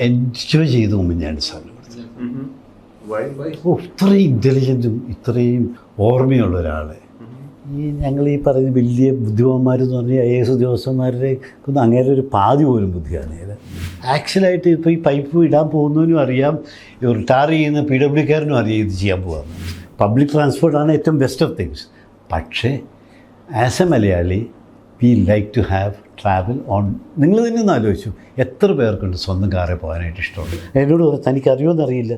Enjoy ചെയ്തു ഉമ്മൻചാണ്ടി സാറിന് ഇത്രയും ഇൻ്റലിജൻറ്റും ഇത്രയും ഓർമ്മയുള്ള ഒരാളെ ഞങ്ങൾ ഈ പറയുന്ന വലിയ ബുദ്ധിമാന്മാരെന്ന് പറഞ്ഞാൽ IAS ഉദ്യോഗസ്ഥന്മാരുടെ ഒന്നും അങ്ങേരെ ഒരു പാതി പോലും ബുദ്ധിയാണ്. ആക്ച്വലായിട്ട് ഇപ്പോൾ ഈ പൈപ്പ് ഇടാൻ പോകുന്നതിനും അറിയാം, റിട്ടയർ ചെയ്യുന്ന PWക്കാരനും അറിയാം ഇത് ചെയ്യാൻ പോകാമെന്ന്. പബ്ലിക് ട്രാൻസ്പോർട്ടാണ് ഏറ്റവും ബെസ്റ്റ് ഓഫ് തിങ്സ്. പക്ഷേ as a Malayali we like to have travel on. നിങ്ങൾ തന്നെ ഒന്ന് ആലോചിച്ചു എത്ര പേർക്കുണ്ട് സ്വന്തം കാറിൽ പോകാനായിട്ട് ഇഷ്ടമുണ്ട്. എന്നോട് തനിക്കറിയുമെന്നറിയില്ല,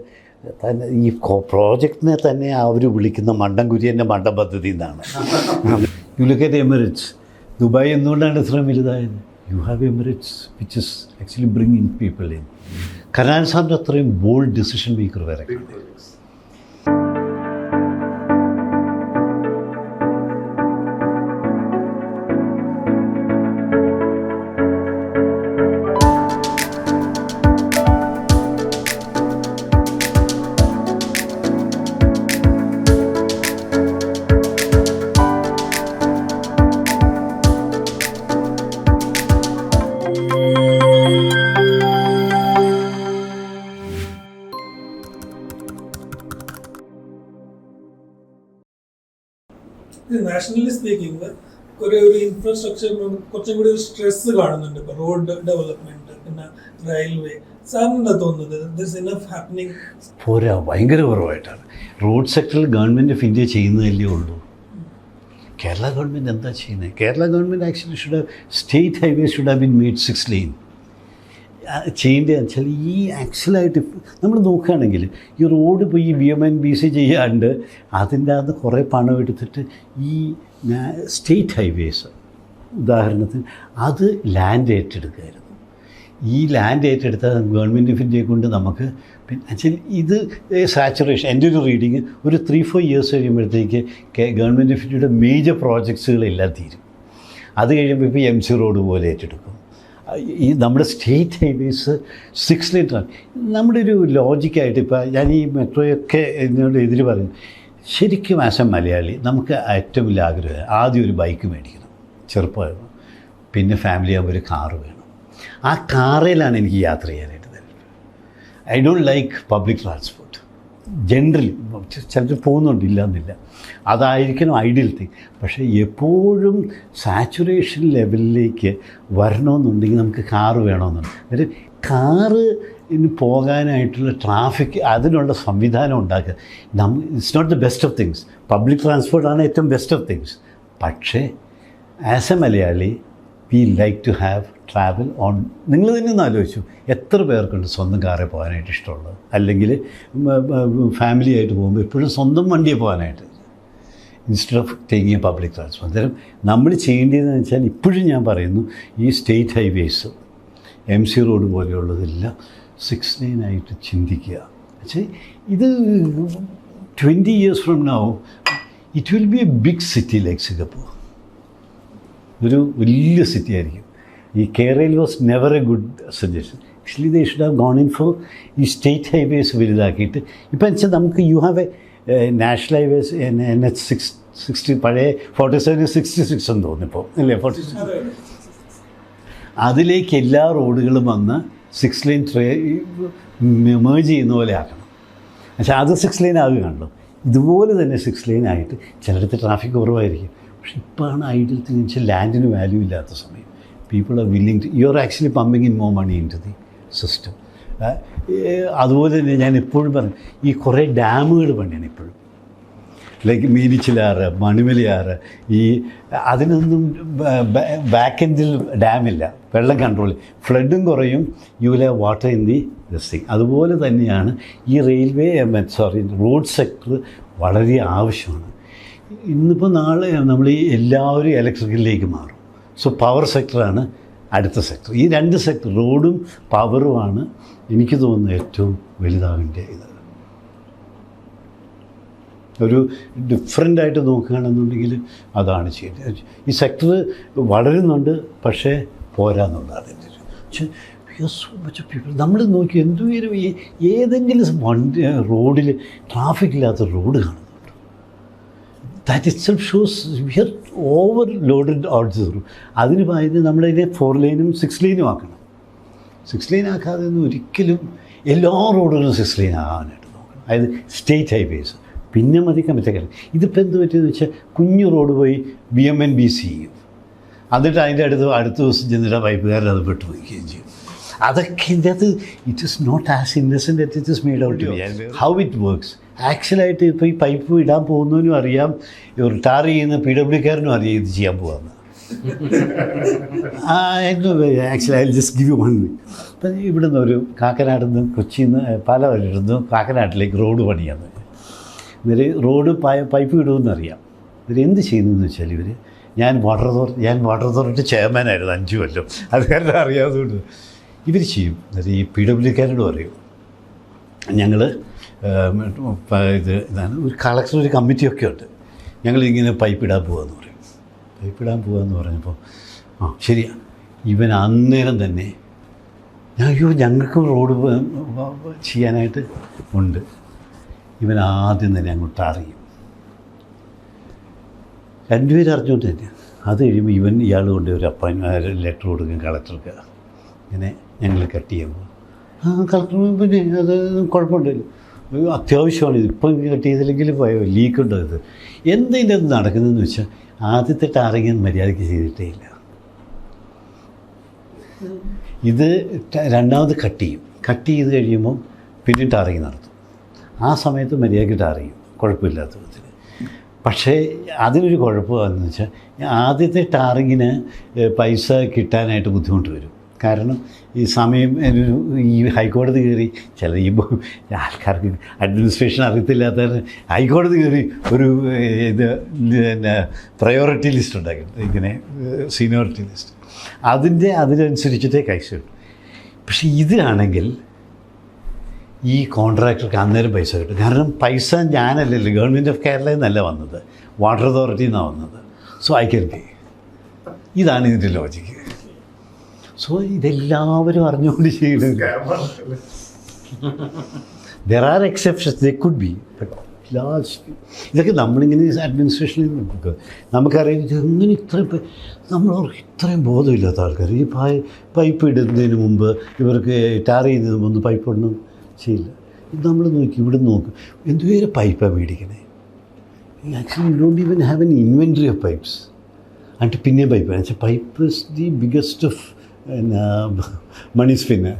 ഈ പ്രോജക്റ്റിനെ തന്നെ അവർ വിളിക്കുന്ന മണ്ടൻ കുര്യൻ്റെ മണ്ടൻ പദ്ധതി എന്നാണ്. You look at Emirates. Dubai എന്തുകൊണ്ടാണ് ഇത്രയും വലുതായത്? You have Emirates which is actually bringing people in. Karunanidhi സാറിൻ്റെ അത്രയും ബോൾഡ് ഡിസിഷൻ മേക്കർ വരെ. നാഷണലി സ്പീക്കിംഗ് ഒരു ഇൻഫ്രാസ്ട്രക്ചർ കുറച്ചും കൂടി ഒരു സ്ട്രെസ് കാണുന്നുണ്ട്. ഇപ്പോൾ റോഡ് ഡെവലപ്മെന്റ്, പിന്നെ റെയിൽവേ. സാറിനെന്താ തോന്നുന്നത്? പോരാ, ഭയങ്കര കുറവായിട്ടാണ്. റോഡ് സെക്ടറിൽ ഗവൺമെൻറ് ഓഫ് ഇന്ത്യ ചെയ്യുന്നതല്ലേ ഉള്ളൂ. കേരള ഗവൺമെൻറ് എന്താ ചെയ്യുന്നത്? Kerala government actually state highways should have been made 6 lane. ചെയ്യേണ്ടതെന്ന് വെച്ചാൽ ഈ ആക്ച്വലായിട്ട് നമ്മൾ നോക്കുകയാണെങ്കിൽ ഈ റോഡ് ഇപ്പോൾ ഈ BMNBC ചെയ്യാണ്ട് അതിൻ്റെ അകത്ത് കുറേ പണം എടുത്തിട്ട് ഈ സ്റ്റേറ്റ് ഹൈവേസ് ഉദാഹരണത്തിന് അത് ലാൻഡ് ഏറ്റെടുക്കുമായിരുന്നു. ഈ ലാൻഡ് ഏറ്റെടുത്ത ഗവൺമെൻറ് ഓഫ് ഇന്ത്യയെ കൊണ്ട് നമുക്ക് പിന്നെ വെച്ചാൽ ഇത് സാച്ചുറേഷൻ. എൻ്റെ ഒരു റീഡിങ് ഒരു 3-4 years കഴിയുമ്പോഴത്തേക്ക് ഗവൺമെൻറ് ഓഫ് ഇന്ത്യയുടെ മേജർ പ്രോജക്ട്സുകളെല്ലാം തീരും. അത് കഴിയുമ്പോൾ ഇപ്പോൾ MC റോഡ് പോലെ ഏറ്റെടുക്കും. ഈ നമ്മുടെ സ്റ്റേറ്റ് ഹൈവേസ് 6 lane. നമ്മുടെ ഒരു ലോജിക്കായിട്ട് ഇപ്പോൾ ഞാൻ ഈ മെട്രോയൊക്കെ എന്നോട് എതിര് പറയും. ശരിക്കും ആസ് എ മലയാളി നമുക്ക് ഏറ്റവും വലിയ ആഗ്രഹം ആദ്യം ഒരു ബൈക്ക് മേടിക്കണം, ചെറുപ്പമായിരുന്നു. പിന്നെ ഫാമിലി ആകുമ്പോൾ ഒരു കാറ് വേണം. ആ കാറിലാണ് എനിക്ക് യാത്ര ചെയ്യാനായിട്ട് തരുന്നത്. I don't like public transport generally. ചിലർ പോകുന്നുണ്ട്, ഇല്ലയെന്നില്ല, അതായിരിക്കണം ഐഡിയൽ തിങ്. പക്ഷേ എപ്പോഴും സാച്ചുറേഷൻ ലെവലിലേക്ക് വരണമെന്നുണ്ടെങ്കിൽ നമുക്ക് കാറ് വേണമെന്നുണ്ട്. അതായത് കാറിന് പോകാനായിട്ടുള്ള ട്രാഫിക് അതിനുള്ള സംവിധാനം ഉണ്ടാക്കുക. It's not the best of things. Public ട്രാൻസ്പോർട്ടാണ് ഏറ്റവും ബെസ്റ്റ് ഓഫ് തിങ്സ്. പക്ഷേ as a Malayali we like to have travel on. നിങ്ങൾ തന്നെ ഒന്ന് ആലോചിച്ചു എത്ര പേർക്കുണ്ട് സ്വന്തം കാറിൽ പോകാനായിട്ട് ഇഷ്ടമുള്ളത്, അല്ലെങ്കിൽ ഫാമിലി ആയിട്ട് പോകുമ്പോൾ എപ്പോഴും സ്വന്തം വണ്ടിയെ പോകാനായിട്ട് instead of taking a public transport. അന്നേരം നമ്മൾ ചെയ്യേണ്ടതെന്ന് വെച്ചാൽ ഇപ്പോഴും ഞാൻ പറയുന്നു ഈ സ്റ്റേറ്റ് ഹൈവേസ് MC റോഡ് പോലെയുള്ളതെല്ലാം 6 lane ആയിട്ട് ചിന്തിക്കുക. പക്ഷേ ഇത് 20 years from now it will be a big city like Singapore. ഒരു വലിയ സിറ്റി ആയിരിക്കും. ഈ Kerala was never a good suggestion. Actually they should have gone in for ഈ സ്റ്റേറ്റ് ഹൈവേസ് വലുതാക്കിയിട്ട്. ഇപ്പം വെച്ചാൽ നമുക്ക് you have a national highways NH 60 പഴയ 47 66 എന്ന് തോന്നിപ്പോൾ അല്ലേ 46. അതിലേക്ക് എല്ലാ റോഡുകളും വന്ന് 6 lane മേജ് ചെയ്യുന്ന പോലെ ആക്കണം. പക്ഷേ അത് 6 lane ആകുകയാണല്ലോ. ഇതുപോലെ തന്നെ 6 lane ആയിട്ട് ചിലയിടത്ത് ട്രാഫിക് കുറവായിരിക്കും. പക്ഷെ ഇപ്പോഴാണ് ഐഡിയൽ തിങ് വെച്ചാൽ ലാൻഡിന് വാല്യൂ ഇല്ലാത്ത സമയം. People are willing to, you are actually pumping in more money into the system. അതുപോലെ തന്നെ ഞാൻ എപ്പോഴും പറയും ഈ കുറേ ഡാമുകൾ പണിയാണ് ഇപ്പോഴും. ലൈക്ക് മീനിച്ചിലാറ്, മണിമലയാറ്, ഈ അതിനൊന്നും ബാക്ക് എൻഡിൽ ഡാമില്ല, വെള്ളം കൺട്രോൾ. ഫ്ലഡും കുറയും, you will have water in the this. അതുപോലെ തന്നെയാണ് ഈ റോഡ് സെക്ടർ വളരെ ആവശ്യമാണ്. ഇന്നിപ്പോൾ നാളെ നമ്മൾ ഈ എല്ലാവരും ഇലക്ട്രിക്കലിലേക്ക് മാറും. സോ പവർ സെക്ടറാണ് അടുത്ത സെക്ടർ. ഈ 2 സെക്ടർ റോഡും പവറുമാണ് എനിക്ക് തോന്നുന്നത് ഏറ്റവും വലുതാകേണ്ട ഇത്. ഒരു ഡിഫറൻ്റായിട്ട് നോക്കുകയാണെന്നുണ്ടെങ്കിൽ അതാണ് ചെയ്യുന്നത്. ഈ സെക്ടർ വളരുന്നുണ്ട്, പക്ഷേ പോരാന്നുള്ളതാണ് എൻ്റെ ഒരു സോ മച്ച് പീപ്പിൾ. നമ്മൾ നോക്കി എന്തുവരും ഏതെങ്കിലും റോഡിൽ ട്രാഫിക് ഇല്ലാത്ത റോഡ് കാണുന്നുണ്ട്. That itself shows we are overloaded also. അതിന് പറയുന്നത് നമ്മളതിനെ 4 lane 6 lane ആക്കണം. 6 ലൈൻ ആക്കാതെ ഒന്നും ഒരിക്കലും എല്ലാ റോഡുകളും 6 ലൈൻ ആകാനായിട്ട് നോക്കണം. അതായത് സ്റ്റേറ്റ് ഹൈവേസ്. പിന്നെ മതി കമ്മിറ്റക്കാർ. ഇതിപ്പോൾ എന്ത് പറ്റിയെന്ന് വെച്ചാൽ കുഞ്ഞു റോഡ് പോയി BMNBC ചെയ്യും. എന്നിട്ട് അതിൻ്റെ അടുത്ത ദിവസം ചെന്നിട്ട് പൈപ്പുകാരൻ അത് പെട്ടു വയ്ക്കുകയും ചെയ്യും. അതൊക്കെ ഇതിനകത്ത് it is not as innocent at it is made out to be. How it works ആക്ച്വലായിട്ട് ഇപ്പോൾ ഈ പൈപ്പ് ഇടാൻ പോകുന്നതിനും അറിയാം, റിട്ടയർ ചെയ്യുന്ന PWക്കാരനും അറിയാം ഇത് ചെയ്യാൻ പോകാമെന്ന്. Actually I just give you one. ഇപ്പം ഇവിടെ നിന്ന് ഒരു കാക്കനാട്ടിൽ നിന്ന് കൊച്ചിയിൽ നിന്ന് പല വരെയിരുന്നു കാക്കനാട്ടിലേക്ക് റോഡ് പണിയാന്ന്. ഇവർ റോഡ് പൈപ്പ് ഇടുമെന്നറിയാം. ഇവരെന്ത് ചെയ്യുന്നതെന്ന് വെച്ചാൽ ഞാൻ വാട്ടർ അതോറിറ്റി ചെയർമാനായിരുന്നു 5 കൊല്ലം. അത് കാരണം അറിയാത്തതുകൊണ്ട് ഇവർ ചെയ്യും. എന്നിട്ട് ഈ PWക്കാരോട് പറയും ഞങ്ങൾ ഇതാണ് ഒരു കളക്ടർ ഒരു കമ്മിറ്റിയൊക്കെ ഉണ്ട്, ഞങ്ങളിങ്ങനെ പൈപ്പ് ഇടാൻ പോകാമെന്ന് പറയും. പൈപ്പ് ഇടാൻ പോകാമെന്ന് പറഞ്ഞപ്പോൾ ശരിയാ. ഇവൻ അന്നേരം തന്നെ ഞങ്ങൾക്കും റോഡ് ചെയ്യാനായിട്ട് ഉണ്ട്. ഇവൻ ആദ്യം തന്നെ അങ്ങോട്ട് അറിയും. 2 പേര് അറിഞ്ഞുകൊണ്ട് തന്നെ. അത് കഴിയുമ്പോൾ ഇയാൾ കൊണ്ട് ഒരു ലെറ്റർ കൊടുക്കും കളക്ടർക്ക്, ഇങ്ങനെ ഞങ്ങൾ കട്ട് ചെയ്യുമ്പോൾ കളക്ടർ പിന്നെ അത് കുഴപ്പമുണ്ടല്ലോ, അത്യാവശ്യമാണ് ഇത്, ഇപ്പം കട്ട് ചെയ്തില്ലെങ്കിൽ ലീക്കുണ്ടോ ഇത് എന്തിൻ്റെ അത് നടക്കുന്നതെന്ന് വെച്ചാൽ ആദ്യത്തെ ടാറിങ് മര്യാദയ്ക്ക് ചെയ്തിട്ടേ ഇല്ല. ഇത് രണ്ടാമത് കട്ട് ചെയ്ത് കഴിയുമ്പോൾ പിന്നെ ടാറിങ് നടത്തും. ആ സമയത്ത് മര്യാദയ്ക്ക് ടാറിങ് കുഴപ്പമില്ലാത്ത വിധത്തിൽ. പക്ഷേ അതിനൊരു കുഴപ്പമാണെന്ന് വെച്ചാൽ ആദ്യത്തെ ടാറിങ്ങിന് പൈസ കിട്ടാനായിട്ട് ബുദ്ധിമുട്ട് വരും. കാരണം ഈ സമയം ഈ ഹൈക്കോടതി കയറി ചില ഈ ആൾക്കാർക്ക് അഡ്മിനിസ്ട്രേഷൻ അറിയത്തില്ലാത്ത ഹൈക്കോടതി കയറി ഒരു പിന്നെ പ്രയോറിറ്റി ലിസ്റ്റ് ഉണ്ടാക്കി, ഇങ്ങനെ സീനിയോറിറ്റി ലിസ്റ്റ്, അതിനനുസരിച്ചിട്ടേ കൈസ് കിട്ടും. പക്ഷേ ഇതിലാണെങ്കിൽ ഈ കോൺട്രാക്ടർക്ക് അന്നേരം പൈസ കിട്ടും. കാരണം പൈസ ഞാനല്ലല്ലോ, ഗവൺമെൻറ് ഓഫ് കേരളയിൽ നിന്നല്ല വന്നത്, വാട്ടർ അതോറിറ്റിയിൽ നിന്നാണ് വന്നത്. സോ ഐ ക്യാൻ പേ. ഇതാണ് ഇതിൻ്റെ ലോജിക്ക്. സോ ഇതെല്ലാവരും അറിഞ്ഞുകൊണ്ട് ചെയ്യുന്നത്. There are exceptions, they could be, but large ഇതൊക്കെ നമ്മളിങ്ങനെ അഡ്മിനിസ്ട്രേഷനിൽ നോക്കുക. നമുക്കറിയാം ഇതെങ്ങനെ ഇത്രയും ബോധമില്ലാത്ത ആൾക്കാർ ഈ പൈപ്പ് ഇടുന്നതിന് മുമ്പ് ഇവർക്ക് ടാർ ചെയ്യുന്നതിന് മുമ്പ് പൈപ്പ് ഒന്നും ചെയ്യില്ല. ഇത് നമ്മൾ നോക്കി ഇവിടെ നോക്കും എന്തുവരെ പൈപ്പാണ് മേടിക്കണേ. Actually you don't even have an inventory of pipes. എന്നിട്ട് പിന്നെയും പൈപ്പാണ് വെച്ചാൽ pipe is the biggest of money spin.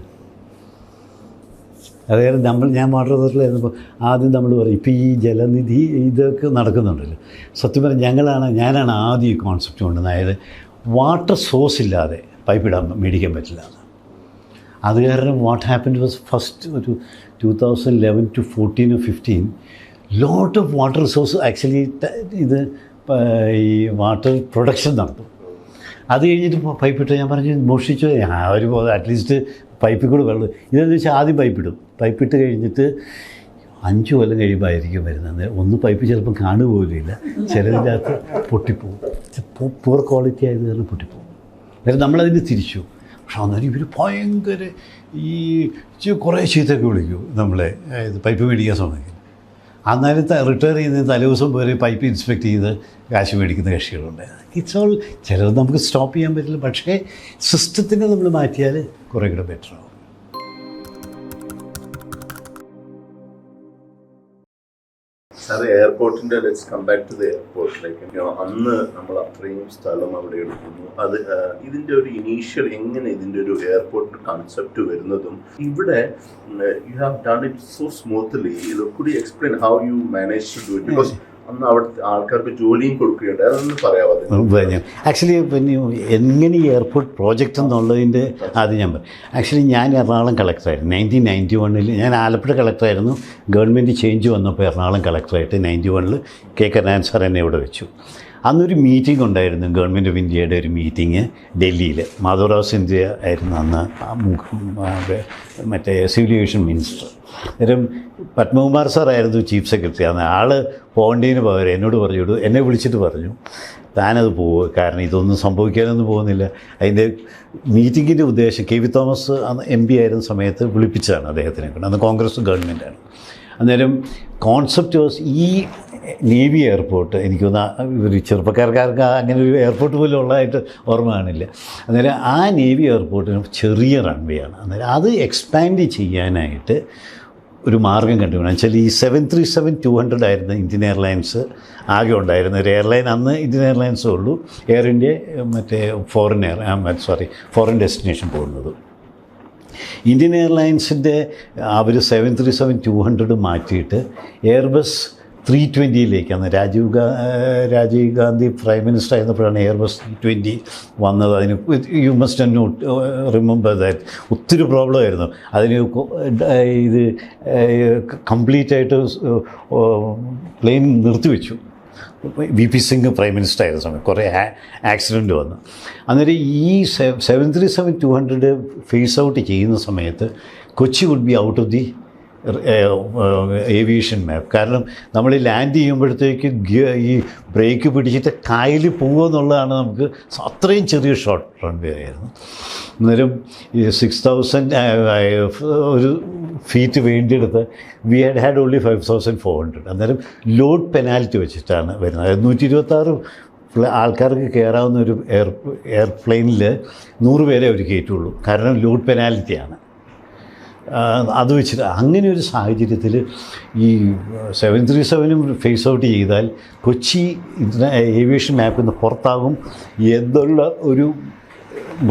അതായത് ഞാൻ വാട്ടർ അതോറിറ്റിയിലായിരുന്നപ്പോൾ ആദ്യം നമ്മൾ പറയും ഇപ്പോൾ ഈ ജലനിധി ഇതൊക്കെ നടക്കുന്നുണ്ടല്ലോ. സത്യം പറഞ്ഞാൽ ഞാനാണ് ആദ്യം ഈ കോൺസെപ്റ്റ് കൊണ്ടുവന്നത്. അതായത് വാട്ടർ സോഴ്സ് ഇല്ലാതെ പൈപ്പ് മേടിക്കാൻ പറ്റില്ല. അത് കാരണം വാട്ട് ഹാപ്പൻഡ് വാസ് ഫസ്റ്റ് ഒരു 2011 to 14 or 15 lot of water resource actually ഇത് ഈ വാട്ടർ പ്രൊഡക്ഷൻ നടത്തും. അത് കഴിഞ്ഞിട്ട് പൈപ്പ് ഇട്ട് ഞാൻ പറഞ്ഞു മോഷ്ടിച്ചു ഒരു അറ്റ്ലീസ്റ്റ് പൈപ്പിൽ കൂടെ വെള്ളം ഇതെന്ന് വെച്ചാൽ ആദ്യം പൈപ്പ് ഇട്ട് കഴിഞ്ഞിട്ട് 5 കൊല്ലം കഴിയുമ്പോൾ ആയിരിക്കും വരുന്നത്. ഒന്ന് പൈപ്പ് ചിലപ്പോൾ കാണുപോലുമില്ല, ചിലതിൻ്റെ അകത്ത് പൊട്ടിപ്പോവും. പൂർ ക്വാളിറ്റി ആയത് കാരണം പൊട്ടിപ്പോവും. അതായത് നമ്മളതിന് തിരിച്ചു. പക്ഷെ അന്നേരം ഇവർ ഭയങ്കര ഈ കുറേ ചീത്തൊക്കെ വിളിക്കും നമ്മളെ, ഇത് പൈപ്പ് മേടിക്കാൻ സമയത്ത്. അന്നേരം റിട്ടയർ ചെയ്യുന്ന തലേദിവസം പോലെ പൈപ്പ് ഇൻസ്പെക്ട് ചെയ്ത് കാശ് മേടിക്കുന്ന കക്ഷികളുണ്ട്. It's all. ചിലത് നമുക്ക് സ്റ്റോപ്പ് ചെയ്യാൻ പറ്റില്ല, പക്ഷേ സിസ്റ്റത്തിനെ നമ്മൾ മാറ്റിയാൽ കുറേ കൂടെ ബെറ്റർ ആവും. അത് എയർപോർട്ടിൻ്റെ let's come back to the airport. Like അന്ന് നമ്മൾ അത്രയും സ്ഥലം അവിടെ എടുക്കുന്നു. അത് ഇതിൻ്റെ ഒരു ഇനീഷ്യൽ എങ്ങനെ ഇതിൻ്റെ ഒരു എയർപോർട്ട് കൺസെപ്റ്റ് വരുന്നതും ഇവിടെ you have done it so smoothly. Could you explain how you manage to do it? Because അന്ന് അവിടുത്തെ ആൾക്കാർക്ക് ജോലിയും കൊടുക്കുകയുണ്ട്. അതൊന്ന് പറയാമോ? ആക്ച്വലി പിന്നെ എങ്ങനെ ഈ എയർപോർട്ട് പ്രോജക്റ്റ് എന്നുള്ളതിൻ്റെ ആദ്യം ഞാൻ പറയും. ആക്ച്വലി ഞാൻ എറണാകുളം കളക്ടറായിരുന്നു 1991. ഞാൻ ആലപ്പുഴ കളക്ടറായിരുന്നു. ഗവൺമെൻറ് ചേഞ്ച് വന്നപ്പോൾ എറണാകുളം കളക്ടറായിട്ട് 91 കെ കരുണാകരൻ സാർ എന്നെ ഇവിടെ വെച്ചു. അന്നൊരു മീറ്റിംഗ് ഉണ്ടായിരുന്നു, ഗവൺമെൻറ് ഓഫ് ഇന്ത്യയുടെ ഒരു മീറ്റിംഗ് ഡൽഹിയിൽ. മാധവറാവ് സിന്ധ്യ ആയിരുന്നു അന്ന് മറ്റേ സിവിൽ ഏവിയേഷൻ മിനിസ്റ്റർ. അന്നേരം പത്മകുമാർ സാറായിരുന്നു ചീഫ് സെക്രട്ടറി. അന്ന് ആൾ പോകേണ്ടതിന് പകരം എന്നോട് പറഞ്ഞു, എന്നെ വിളിച്ചിട്ട് പറഞ്ഞു താനത് പോവുക, കാരണം ഇതൊന്നും സംഭവിക്കാനൊന്നും പോകുന്നില്ല. അതിൻ്റെ മീറ്റിങ്ങിൻ്റെ ഉദ്ദേശം KV തോമസ് അന്ന് MP ആയിരുന്ന സമയത്ത് വിളിപ്പിച്ചതാണ് അദ്ദേഹത്തിനെ കൊണ്ട്. അന്ന് കോൺഗ്രസ് ഗവൺമെൻറ്റാണ്. അന്നേരം കോൺസെപ്റ്റ് വാസ് ഈ നേവി എയർപോർട്ട് എനിക്കൊന്ന് ഒരു ചെറുപ്പക്കാർക്ക് അങ്ങനെ ഒരു എയർപോർട്ട് പോലും ഉള്ളതായിട്ട് ഓർമ്മ കാണില്ല. അന്നേരം ആ നേവി എയർപോർട്ടിന് ചെറിയ റൺവേ ആണ്. അന്നേരം അത് എക്സ്പാൻഡ് ചെയ്യാനായിട്ട് ഒരു മാർഗം കണ്ടുപിടിക്കണം. വെച്ചാൽ ഈ 737-200 ആയിരുന്നു ഇന്ത്യൻ എയർലൈൻസ് ആകെ ഉണ്ടായിരുന്ന ഒരു എയർലൈൻ. അന്ന് ഇന്ത്യൻ എയർലൈൻസേ ഉള്ളൂ എയർ ഇന്ത്യ മറ്റേ ഫോറിൻ ഡെസ്റ്റിനേഷൻ പോകുന്നത്. ഇന്ത്യൻ എയർലൈൻസിൻ്റെ അവർ 737-200 മാറ്റിയിട്ട് എയർബസ് 320 അന്ന് രാജീവ് ഗാന്ധി പ്രൈം മിനിസ്റ്റർ ആയിരുന്നപ്പോഴാണ് എയർബസ് 320 വന്നത്. അതിന് you must not remember that ഒത്തിരി പ്രോബ്ലം ആയിരുന്നു അതിന്. ഇത് കംപ്ലീറ്റ് ആയിട്ട് പ്ലെയിൻ നിർത്തിവെച്ചു. VP സിംഗ് പ്രൈം മിനിസ്റ്റർ ആയിരുന്ന സമയം കുറേ ആക്സിഡൻറ്റ് വന്നു. അന്നേരം ഈ 737-200 ഫേസ് ഔട്ട് ചെയ്യുന്ന സമയത്ത് Kochi would be out of the aviation map. കാരണം നമ്മൾ ലാൻഡ് ചെയ്യുമ്പോഴത്തേക്ക് ഈ ബ്രേക്ക് പിടിച്ചിട്ട് കായൽ പോകുമെന്നുള്ളതാണ് നമുക്ക് അത്രയും ചെറിയ ഷോർട്ട് റൺവേ ആയിരുന്നു. അന്നേരം ഈ 6000 ഒരു ഫീറ്റ് വേണ്ടിയെടുത്ത് വി ഹാഡ് ഓൺലി 5400. അന്നേരം ലോഡ് പെനാൽറ്റി വെച്ചിട്ടാണ് വരുന്നത്. 126 ആൾക്കാർക്ക് കയറാവുന്ന ഒരു എയർപ്ലെയിനിൽ 100 പേരെ അവർ കയറ്റുള്ളൂ. കാരണം ലോഡ് പെനാൽറ്റിയാണ്. അത് വെച്ചിട്ട് അങ്ങനെ ഒരു സാഹചര്യത്തിൽ ഈ 737 ഫേസ് ഔട്ട് ചെയ്താൽ കൊച്ചി ഏവിയേഷൻ മാപ്പിൽ നിന്ന് പുറത്താകും എന്നുള്ള ഒരു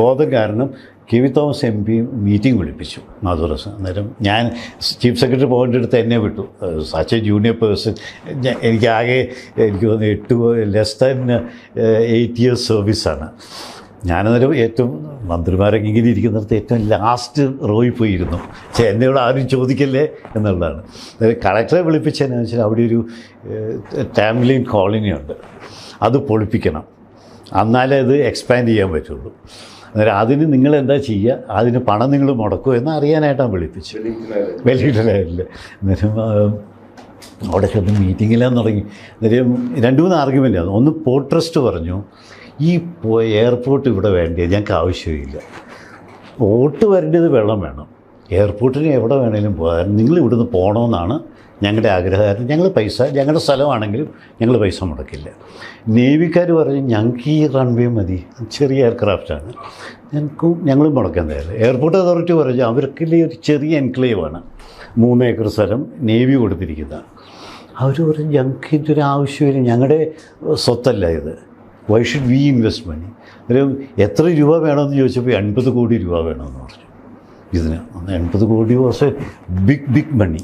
ബോധം കാരണം കെ വി തോമസ് MP മീറ്റിംഗ് വിളിപ്പിച്ചു മാധുറസ്. അന്നേരം ഞാൻ ചീഫ് സെക്രട്ടറി പോകേണ്ട അടുത്ത് എന്നെ വിട്ടു. Such A junior person. എനിക്ക് തോന്നുന്നു ലെസ് ദാൻ 8 years സർവീസാണ്. ഞാനന്നേരം ഏറ്റവും മന്ത്രിമാരൊക്കെ ഇങ്ങനെ ഇരിക്കുന്നിടത്ത് ഏറ്റവും ലാസ്റ്റ് റോയിൽ പോയിരുന്നു. എന്നോട് ആരും ചോദിക്കല്ലേ എന്നുള്ളതാണ്. കളക്ടറെ വിളിപ്പിച്ചതെന്നു വെച്ചാൽ അവിടെ ഒരു ടാംലിൻ കോളനി ഉണ്ട്, അത് പൊളിപ്പിക്കണം, എന്നാലേ അത് എക്സ്പാൻഡ് ചെയ്യാൻ പറ്റുള്ളൂ. അന്നേരം അതിന് നിങ്ങൾ എന്താ ചെയ്യുക, അതിന് പണം നിങ്ങൾ മുടക്കുമോ എന്ന് അറിയാനായിട്ടാണ് വിളിപ്പിച്ചു. വെല്ലിംഗ്ടണിൽ. അന്നേരം അവിടെ ചെന്ന് മീറ്റിങ്ങിലാന്ന് തുടങ്ങി. അന്നേരം 2-3 ആർഗ്യുമെൻ്റാണ്. ഒന്ന് പോർട്ട് ട്രസ്റ്റ് പറഞ്ഞു ഈ എയർപോർട്ട് ഇവിടെ വേണ്ടത് ഞങ്ങൾക്ക് ആവശ്യമില്ല, വോട്ട് വരേണ്ടത് വെള്ളം വേണം, എയർപോർട്ടിന് എവിടെ വേണേലും പോകാൻ നിങ്ങൾ ഇവിടുന്ന് പോകണമെന്നാണ് ഞങ്ങളുടെ ആഗ്രഹമായിരുന്നു. ഞങ്ങളുടെ സ്ഥലമാണെങ്കിലും ഞങ്ങൾ പൈസ മുടക്കില്ല. നേവിക്കാർ പറഞ്ഞു ഞങ്ങൾക്ക് ഈ റൺവേ മതി, ചെറിയ എയർക്രാഫ്റ്റാണ്, ഞങ്ങളും മുടക്കാൻ തയ്യാറില്ല. എയർപോർട്ട് അതോറിറ്റി പറഞ്ഞു അവർക്കില്ലേ ഒരു ചെറിയ എൻക്ലേവാണ്, 3 ഏക്കർ സ്ഥലം നേവി കൊടുത്തിരിക്കുന്ന. അവർ പറഞ്ഞു ഞങ്ങൾക്ക് ഇതൊരു ആവശ്യമില്ല, ഞങ്ങളുടെ സ്വത്തല്ല ഇത്, വൈ ഷുഡ് വി ഇൻവെസ്റ്റ് മണി. അന്നേരം എത്ര രൂപ വേണമെന്ന് ചോദിച്ചപ്പോൾ 80 കോടി രൂപ വേണമെന്ന് പറഞ്ഞു. ഇതിന് 80 കോടി was a big money.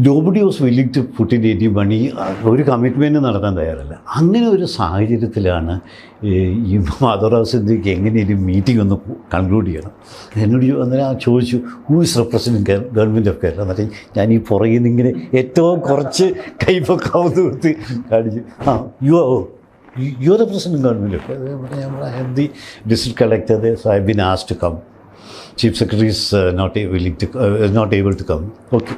Nobody was willing to put in any money. ഒരു കമ്മിറ്റ്മെൻറ്റ് നടത്താൻ തയ്യാറല്ല. അങ്ങനെ ഒരു സാഹചര്യത്തിലാണ് ഈ മാധവറാവ് സിദ്ദിഖ് എങ്ങനെയും മീറ്റിംഗ് ഒന്ന് കൺക്ലൂഡ് ചെയ്യണം. എന്നോട് അന്നേരം ചോദിച്ചു who is representing government of Kerala. എന്നിട്ട് ഞാൻ ഈ പുറകിൽ നിന്ന് ഇങ്ങനെ ഏറ്റവും കുറച്ച് കൈപ്പൊക്കാവുന്ന കൊടുത്ത് കാണിച്ചു. You are representing government of Kerala. I am the district collector there, so I have been asked to come. Chief Secretary is not able to come. Okay.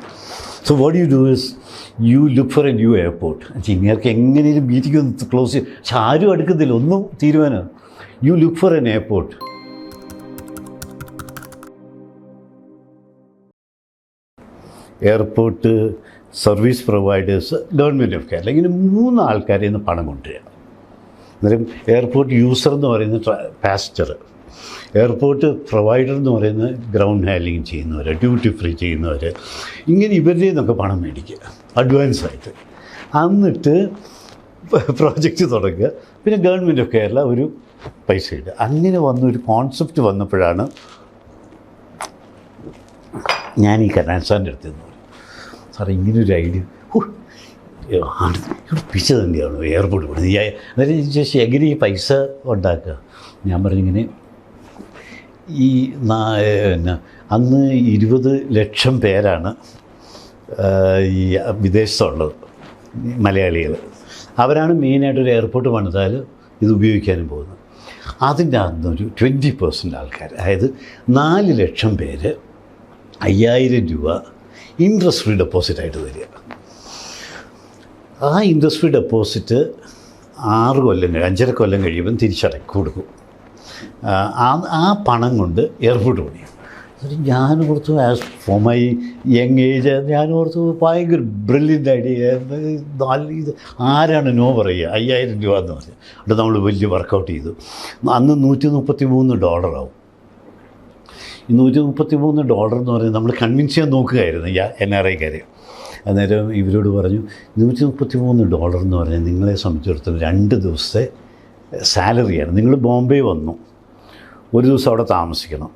So what do is you look for a new airport. ഇങ്ങനെയൊക്കെ എങ്ങനെയും meeting ഒന്ന് close ചെയ്യും. പക്ഷെ ആരും എടുക്കുന്നില്ല, ഒന്നും തീരുമാനം. You look for an airport. Airport service providers, government of Kerala, ഇങ്ങനെ 3 ആൾക്കാരെ നിന്ന് പണം കൊണ്ടുവരിക. അന്നേരം എയർപോർട്ട് യൂസർ എന്ന് പറയുന്നത് പാസഞ്ചർ, എയർപോർട്ട് പ്രൊവൈഡർ എന്ന് പറയുന്നത് ഗ്രൗണ്ട് ഹാൻഡ്ലിങ് ചെയ്യുന്നവർ, ഡ്യൂട്ടി ഫ്രീ ചെയ്യുന്നവർ, ഇങ്ങനെ ഇവരുടെ നിന്നൊക്കെ പണം മേടിക്കുക അഡ്വാൻസായിട്ട്. എന്നിട്ട് പ്രോജക്റ്റ് തുടങ്ങുക. പിന്നെ ഗവൺമെൻറ് ഓഫ് കേരള ഒരു പൈസ ഇടുക. അങ്ങനെ വന്നൊരു കോൺസെപ്റ്റ് വന്നപ്പോഴാണ് ഞാൻ ഈ കനാൻസാറിൻ്റെ അടുത്ത് നിന്ന് പറഞ്ഞു, സാറേ ഇങ്ങനൊരു ഐഡിയ ഇവിടെ പിച്ച തന്നെയാണ് എയർപോർട്ട് പണിത്. അന്നേരം ചോദിച്ചു എങ്ങനെ ഈ പൈസ ഉണ്ടാക്കുക. ഞാൻ പറഞ്ഞിങ്ങനെ ഈ അന്ന് 20 ലക്ഷം പേരാണ് ഈ വിദേശത്തുള്ളത്, മലയാളികൾ. അവരാണ് മെയിനായിട്ടൊരു എയർപോർട്ട് പണിതാൽ ഇത് ഉപയോഗിക്കാനും പോകുന്നത്. അതിൻ്റെ അന്നൊരു 20% ആൾക്കാർ, അതായത് 4 ലക്ഷം പേര് 5000 രൂപ ഇൻട്രസ്റ്റ് ഫ്രീ ഡെപ്പോസിറ്റായിട്ട് തരിക. ആ ഇൻട്രസ്റ്റ് ഫ്രീ ഡെപ്പോസിറ്റ് 6 കൊല്ലം 5.5 കൊല്ലം കഴിയുമ്പം തിരിച്ചടക്കി കൊടുക്കും. ആ പണം കൊണ്ട് എയർപോർട്ട് പണിയും. ഞാൻ ഓർത്തു as for my young age ഞാൻ ഓർത്തു ഭയങ്കര ബ്രില്യൻ്റ് ഐഡിയ. ഇത് ആരാണ് നോ പറയുക, 5000 രൂപ എന്ന് പറഞ്ഞു. അവിടെ നമ്മൾ വലിയ വർക്കൗട്ട് ചെയ്തു. അന്ന് $133 ഈ $133 എന്ന് പറയുന്നത് നമ്മൾ കൺവിൻസ് ചെയ്യാൻ നോക്കുകയായിരുന്നു NRIക്കാരെ. അന്നേരം ഇവരോട് പറഞ്ഞു $133 എന്ന് പറഞ്ഞാൽ നിങ്ങളെ സംബന്ധിച്ചിടത്തോളം 2 ദിവസത്തെ സാലറിയാണ്. നിങ്ങൾ ബോംബെ വന്നു, ഒരു ദിവസം അവിടെ താമസിക്കണം,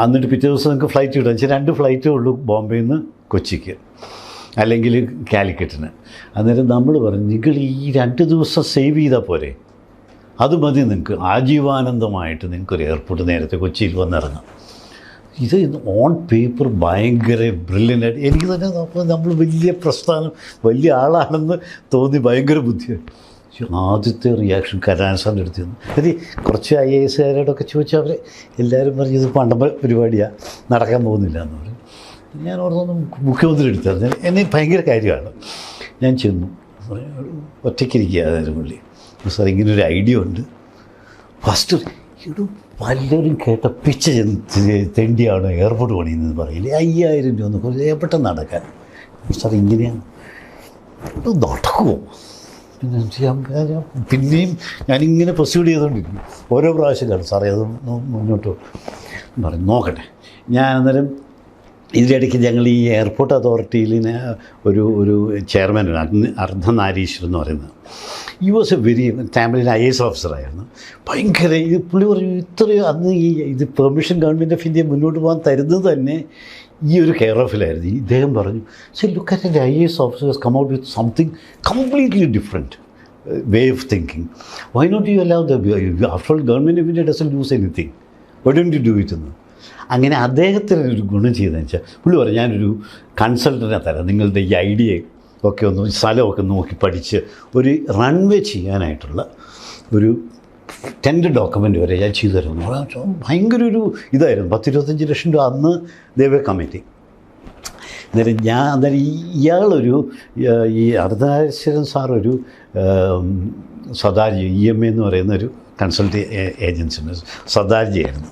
എന്നിട്ട് പിറ്റേ ദിവസം നിങ്ങൾക്ക് ഫ്ലൈറ്റ് കിട്ടും. വെച്ചാൽ 2 ഫ്ലൈറ്റേ ഉള്ളൂ ബോംബെയിൽ നിന്ന് കൊച്ചിക്ക് അല്ലെങ്കിൽ കാലിക്കറ്റിന്. അന്നേരം നമ്മൾ പറഞ്ഞു നിങ്ങൾ ഈ 2 ദിവസം സേവ് ചെയ്താൽ പോരെ, അത് മതി നിങ്ങൾക്ക്, ആജീവാനന്ദമായിട്ട് നിങ്ങൾക്കൊരു എയർപോർട്ട് നേരത്തെ കൊച്ചിയിൽ വന്നിറങ്ങാം. ഇത് ഓൺ പേപ്പർ ഭയങ്കര ബ്രില്യൻ്റായിട്ട് എനിക്ക് തന്നെ നമ്മൾ വലിയ പ്രസ്ഥാനം വലിയ ആളാണെന്ന് തോന്നി, ഭയങ്കര ബുദ്ധിയാണ്. ആദ്യത്തെ റിയാക്ഷൻ കരുണാകരൻ സാറിൻ്റെ അടുത്ത് നിന്ന് അത് കുറച്ച് IASകാരോടൊക്കെ ചോദിച്ചാൽ അവർ എല്ലാവരും പറഞ്ഞു ഇത് പണ്ടം പരിപാടിയാണ്, നടക്കാൻ പോകുന്നില്ല എന്ന് പറയും. ഞാൻ ഓർമ്മ മുഖ്യമന്ത്രി എടുത്തത് എന്നെ ഭയങ്കര കാര്യമാണ്. ഞാൻ ചെന്നു, ഒറ്റയ്ക്കിരിക്കുക അതിന് പുള്ളി. സാർ ഇങ്ങനൊരു ഐഡിയ ഉണ്ട്. ഫസ്റ്റ് ഇവിടെ പലരും കേട്ട പിച്ച തെണ്ടിയാണോ എയർപോർട്ട് പണിയുന്നത് പറയില്ലേ, 5000 രൂപ ഒന്ന് കുറച്ച് പെട്ടെന്ന് നടക്കാൻ. സാർ ഇങ്ങനെയാണ് നടക്കുമോ? പിന്നെയും ഞാനിങ്ങനെ പ്രൊസീഡ് ചെയ്തുകൊണ്ടിരിക്കും. ഓരോ പ്രാവശ്യം കാണും സാറേ അത് മുന്നോട്ട് പറഞ്ഞു നോക്കട്ടെ. ഞാൻ അന്നേരം ഇതിനിടയ്ക്ക് ഞങ്ങൾ ഈ എയർപോർട്ട് അതോറിറ്റിയിൽ ഒരു ചെയർമാനാണ് അർദ്ധനാരീശ്വർ എന്ന് പറയുന്നത്. ഈ വാസ് എ വെരി ഫാമിലിയിൽ IAS ഓഫീസറായിരുന്നു. ഭയങ്കര ഇത് പുള്ളി പറഞ്ഞു ഇത്രയും അന്ന് ഇത് പെർമിഷൻ ഗവൺമെൻറ് ഓഫ് ഇന്ത്യ മുന്നോട്ട് പോകാൻ തരുന്നത് തന്നെ ഈ ഒരു കെയർ ഓഫിലായിരുന്നു. ഇദ്ദേഹം പറഞ്ഞു സോ ലുക്ക് അറ്റ് എൻ്റെ IAS officers come out with something completely different way of thinking. Why not you allow after all government of India doesn't lose anything, why don't you do it എന്ന്. അങ്ങനെ അദ്ദേഹത്തിന് ഒരു ഗുണം ചെയ്തതെന്ന് വെച്ചാൽ പുള്ളി പറഞ്ഞു ഞാനൊരു കൺസൾട്ടൻറ്റിനെ തരാം, നിങ്ങളുടെ ഈ ഐഡിയ ഒക്കെ ഒന്ന് സ്ഥലമൊക്കെ നോക്കി പഠിച്ച് ഒരു റൺവേ ചെയ്യാനായിട്ടുള്ള ഒരു ടെൻഡർ ഡോക്യുമെൻ്റ് വരെ ഞാൻ ചെയ്തു തരുന്നു. ഭയങ്കര ഒരു ഇതായിരുന്നു. 10-25 ലക്ഷം രൂപ അന്ന് ദേവേ കമ്മിറ്റി. അന്നേരം ഇയാളൊരു ഈ അർദ്ധനാരീശ്വരൻ സാറൊരു സദാർജി EMA എന്ന് പറയുന്ന ഒരു കൺസൾട്ടി ഏജൻസിൻ്റെ സദാർജിയായിരുന്നു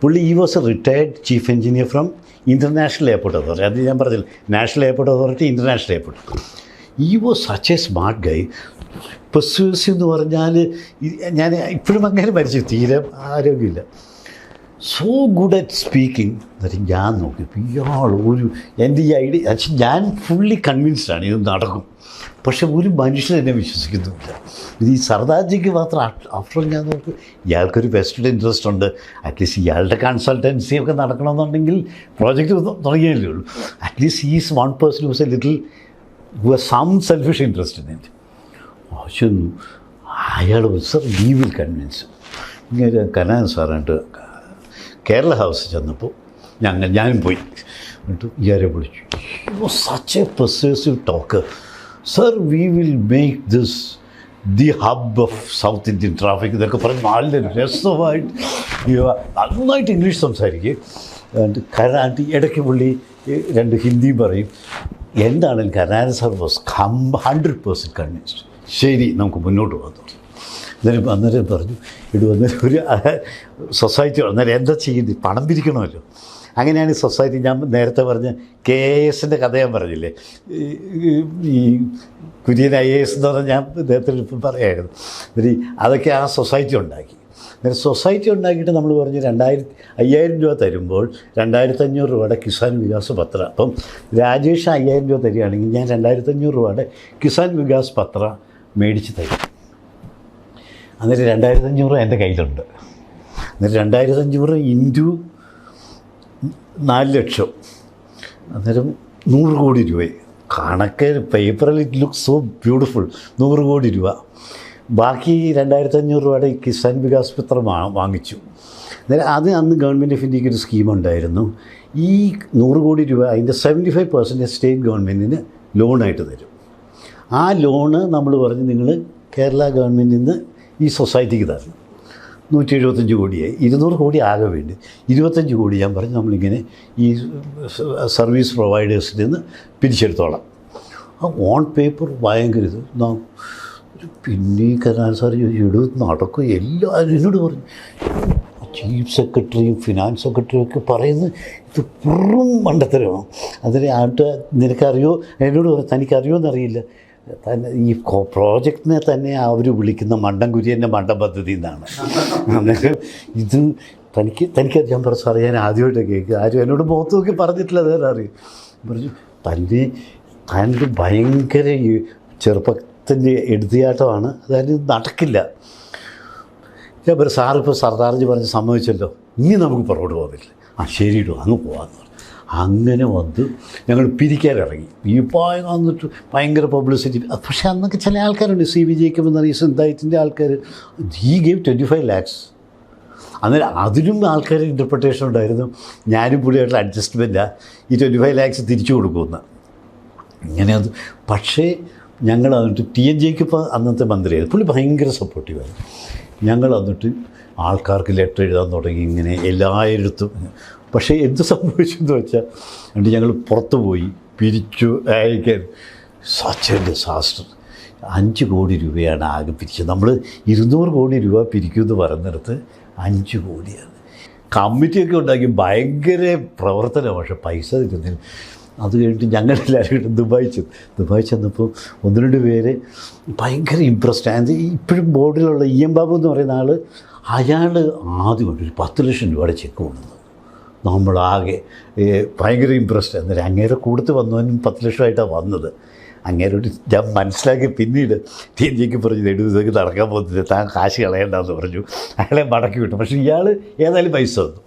പുള്ളി. He was a retired chief engineer from international airport authority. അത് ഞാൻ പറഞ്ഞില്ല, national airport authority, international airport. He was such a smart guy. Persuasive എന്ന് പറഞ്ഞാൽ ഞാൻ ഇപ്പോഴും അങ്ങനെ മരിച്ചു, തീരെ ആരോഗ്യമില്ല. So good at speaking. എന്നിട്ട് ഞാൻ നോക്കി ഇയാൾ എൻ്റെ ഈ ഐഡിയ ഞാൻ ഫുള്ളി കൺവിൻസ്ഡാണ് ഇത് നടക്കും. പക്ഷെ ഒരു മനുഷ്യൻ എന്നെ വിശ്വസിക്കുന്നുമില്ല. ഇത് ഈ സർദാർജിക്ക് മാത്രം. ആഫ്റ്റർ ഞാൻ നോക്കും ഇയാൾക്കൊരു വെസ്റ്റഡ് ഇൻട്രസ്റ്റ് ഉണ്ട്. അറ്റ്ലീസ്റ്റ് ഇയാളുടെ കൺസൾട്ടൻസി ഒക്കെ നടക്കണമെന്നുണ്ടെങ്കിൽ പ്രോജക്റ്റ് തുടങ്ങിയല്ലേ ഉള്ളൂ. At least is one person who's a little who has some selfish interest in it. ചെന്നു അയാൾ സർ വി വിൽ കൺവിൻസ്. ഇങ്ങനെ കരുണാകരൻ സാറായിട്ട് കേരള ഹൗസ് ചെന്നപ്പോൾ ഞാനും പോയി. എന്നിട്ട് ഇയാളെ വിളിച്ചു. Such a persuasive talker. Sir we will make this the hub of South Indian traffic ഇതൊക്കെ പറഞ്ഞ് നല്ല രസമായിട്ട് നന്നായിട്ട് ഇംഗ്ലീഷ് സംസാരിക്കുക. എന്നിട്ട് ഇടയ്ക്ക് പുള്ളി 2 ഹിന്ദിയും പറയും. എന്താണെങ്കിലും കരുണാകരൻ സാർ വാസ് 100% കൺവിൻസ്ഡ്. ശരി നമുക്ക് മുന്നോട്ട് പോകാം. അന്നേരം പറഞ്ഞു അന്നേരം ഒരു സൊസൈറ്റി അന്നേരം എന്താ ചെയ്യുന്നത്, പണം പിരിക്കണമല്ലോ. അങ്ങനെയാണ് ഈ സൊസൈറ്റി. ഞാൻ നേരത്തെ പറഞ്ഞ KASൻ്റെ കഥ ഞാൻ പറഞ്ഞില്ലേ, ഈ കുര്യൻ IAS എന്ന് പറഞ്ഞാൽ ഞാൻ നേരത്തെ ഇപ്പം പറയായിരുന്നു. അതൊക്കെ ആ സൊസൈറ്റി ഉണ്ടാക്കി. അന്നേരം സൊസൈറ്റി ഉണ്ടാക്കിയിട്ട് നമ്മൾ പറഞ്ഞു 5000 രൂപ തരുമ്പോൾ 2500 രൂപയുടെ കിസാൻ വികാസ് പത്ര. അപ്പം രാജേഷ് 5000 രൂപ തരികയാണെങ്കിൽ ഞാൻ 2500 രൂപയുടെ കിസാൻ വികാസ് പത്ര മേടിച്ച് തരും. അന്നേരം 2500 എൻ്റെ കയ്യിലുണ്ട്. അന്നേരം 2500 ഇൻറ്റു 4 ലക്ഷം, അന്നേരം 100 കോടി രൂപ. കണക്ക് പേപ്പറിൽ ഇറ്റ് ലുക്ക് സോ ബ്യൂട്ടിഫുൾ. 100 കോടി രൂപ. ബാക്കി 2500 രൂപയുടെ കിസാൻ വികാസ് പത്രം വാങ്ങിച്ചു. അന്നേരം അത് അന്ന് ഗവൺമെൻറ് ഓഫ് ഇന്ത്യക്ക് ഒരു സ്കീമുണ്ടായിരുന്നു. ഈ 100 കോടി രൂപ അതിൻ്റെ 75% സ്റ്റേറ്റ് ഗവൺമെൻറ്റിന് ലോണായിട്ട് തരും. ആ ലോണ് നമ്മൾ പറഞ്ഞ് നിങ്ങൾ കേരള ഗവൺമെൻറ്റിൽ നിന്ന് ഈ സൊസൈറ്റിക്ക് തരണം. 175 കോടിയായി. 200 കോടി ആകെ വേണ്ടി 25 കോടി ഞാൻ പറഞ്ഞ് നമ്മളിങ്ങനെ ഈ സർവീസ് പ്രൊവൈഡേഴ്സിൽ നിന്ന് പിരിച്ചെടുത്തോളാം. ആ ഓൺ പേപ്പർ ഭയങ്കര ഇത്. പിന്നെ കരുണാകരൻ സാർ എടുത്ത് നടക്കും. എല്ലാവരും എന്നോട് പറഞ്ഞു ചീഫ് സെക്രട്ടറിയും ഫിനാൻസ് സെക്രട്ടറിയും ഒക്കെ പറയുന്നത് ഇത് വെറും മണ്ടത്തരമാണ്. അതിന് നിനക്കറിയോ, എന്നോട് തനിക്കറിയോ എന്നറിയില്ല, തന്നെ ഈ പ്രോജക്റ്റിനെ തന്നെ അവർ വിളിക്കുന്ന മണ്ടൻ കുര്യൻ്റെ മണ്ടൻ പദ്ധതി എന്നാണ്. അന്നേരം ഇത് തനിക്ക് ഞാൻ പറഞ്ഞു സാറേ, ഞാൻ ആദ്യമായിട്ട് കേൾക്കുക, ആരും എന്നോട് മുഖത്ത് നോക്കി പറഞ്ഞിട്ടില്ല, അതേറെ അറിയും. പറഞ്ഞു തൻ്റെ ഭയങ്കര ചെറുപ്പത്തിൻ്റെ എടുത്തിയാട്ടമാണ്, അതായത് നടക്കില്ല. ഞാൻ പറയും സാറിപ്പോൾ സർദാർജി പറഞ്ഞ് സമ്മതിച്ചല്ലോ, ഇനി നമുക്ക് പുറകോട്ട് പോകാൻ പറ്റില്ല. ആ ശരിയിടും, അങ്ങ് പോകാമെന്ന് പറഞ്ഞു. അങ്ങനെ വന്ന് ഞങ്ങൾ പിരിക്കാനിറങ്ങി. ഈ വന്നിട്ട് ഭയങ്കര പബ്ലിസിറ്റി. പക്ഷേ അന്നൊക്കെ ചില ആൾക്കാരുണ്ട്, CB ജേക്കബ് എന്ന ഈ സിന്തായിറ്റിൻ്റെ ആൾക്കാർ, ഹി ഗേവ് 25 lakhs. അന്നേരം അതിലും ആൾക്കാർ ഇൻ്റർപ്രിട്ടേഷൻ ഉണ്ടായിരുന്നു, ഞാനും പുള്ളിയായിട്ടുള്ള അഡ്ജസ്റ്റ്മെൻറ്റാണ് ഈ 25 lakhs തിരിച്ചു കൊടുക്കുമെന്ന്. ഇങ്ങനെ അത്. പക്ഷേ ഞങ്ങൾ എന്നിട്ട് TN ജേക്കബ് അന്നത്തെ മന്ത്രിയായിരുന്നു, പുള്ളി ഭയങ്കര സപ്പോർട്ടീവായിരുന്നു. ഞങ്ങൾ എന്നിട്ട് ആൾക്കാർക്ക് ലെറ്റർ എഴുതാൻ തുടങ്ങി, ഇങ്ങനെ എല്ലായിടത്തും. പക്ഷേ എന്ത് സംഭവിച്ചെന്ന് വെച്ചാൽ, എന്നിട്ട് ഞങ്ങൾ പുറത്ത് പോയി പിരിച്ചു അയക്കാൻ. Such A disaster. 5 കോടി രൂപയാണ് ആകെ പിരിച്ചത്. നമ്മൾ 200 കോടി രൂപ പിരിക്കുമെന്ന് പറയുന്നിടത്ത് 5 കോടിയാണ്. കമ്മിറ്റിയൊക്കെ ഉണ്ടാക്കി ഭയങ്കര പ്രവർത്തനമാണ്, പക്ഷേ പൈസ കിട്ടുന്നില്ല. അത് കഴിഞ്ഞിട്ട് ഞങ്ങളെല്ലാവരും ദുബായ് ചെന്നപ്പോൾ 1-2 പേര് ഭയങ്കര ഇമ്പ്രസ്ഡ്. അത് ഇപ്പോഴും ബോർഡിലുള്ള EM ബാബു എന്ന് പറയുന്ന ആൾ, അയാൾ ആദ്യമായിട്ട് ഒരു 10 ലക്ഷം രൂപയുടെ ചെക്ക് കൊണ്ടുവന്നു. നമ്മളാകെ ഭയങ്കര ഇമ്പ്രസ്ഡ്. അന്നേരം അങ്ങേരെ കൂടുതൽ വന്നവനും 10 ലക്ഷമായിട്ടാണ് വന്നത്. അങ്ങേരോട് ഞാൻ മനസ്സിലാക്കി പിന്നീട് TN ജേക്കബ് പറഞ്ഞു, ഇതൊക്കെ നടക്കാൻ പോകുന്നില്ല, താൻ കാശ് കളയണ്ടെന്ന് പറഞ്ഞു. അയാളെ മടക്കി വിട്ടു. പക്ഷേ ഇയാൾ ഏതായാലും പൈസ തന്നു.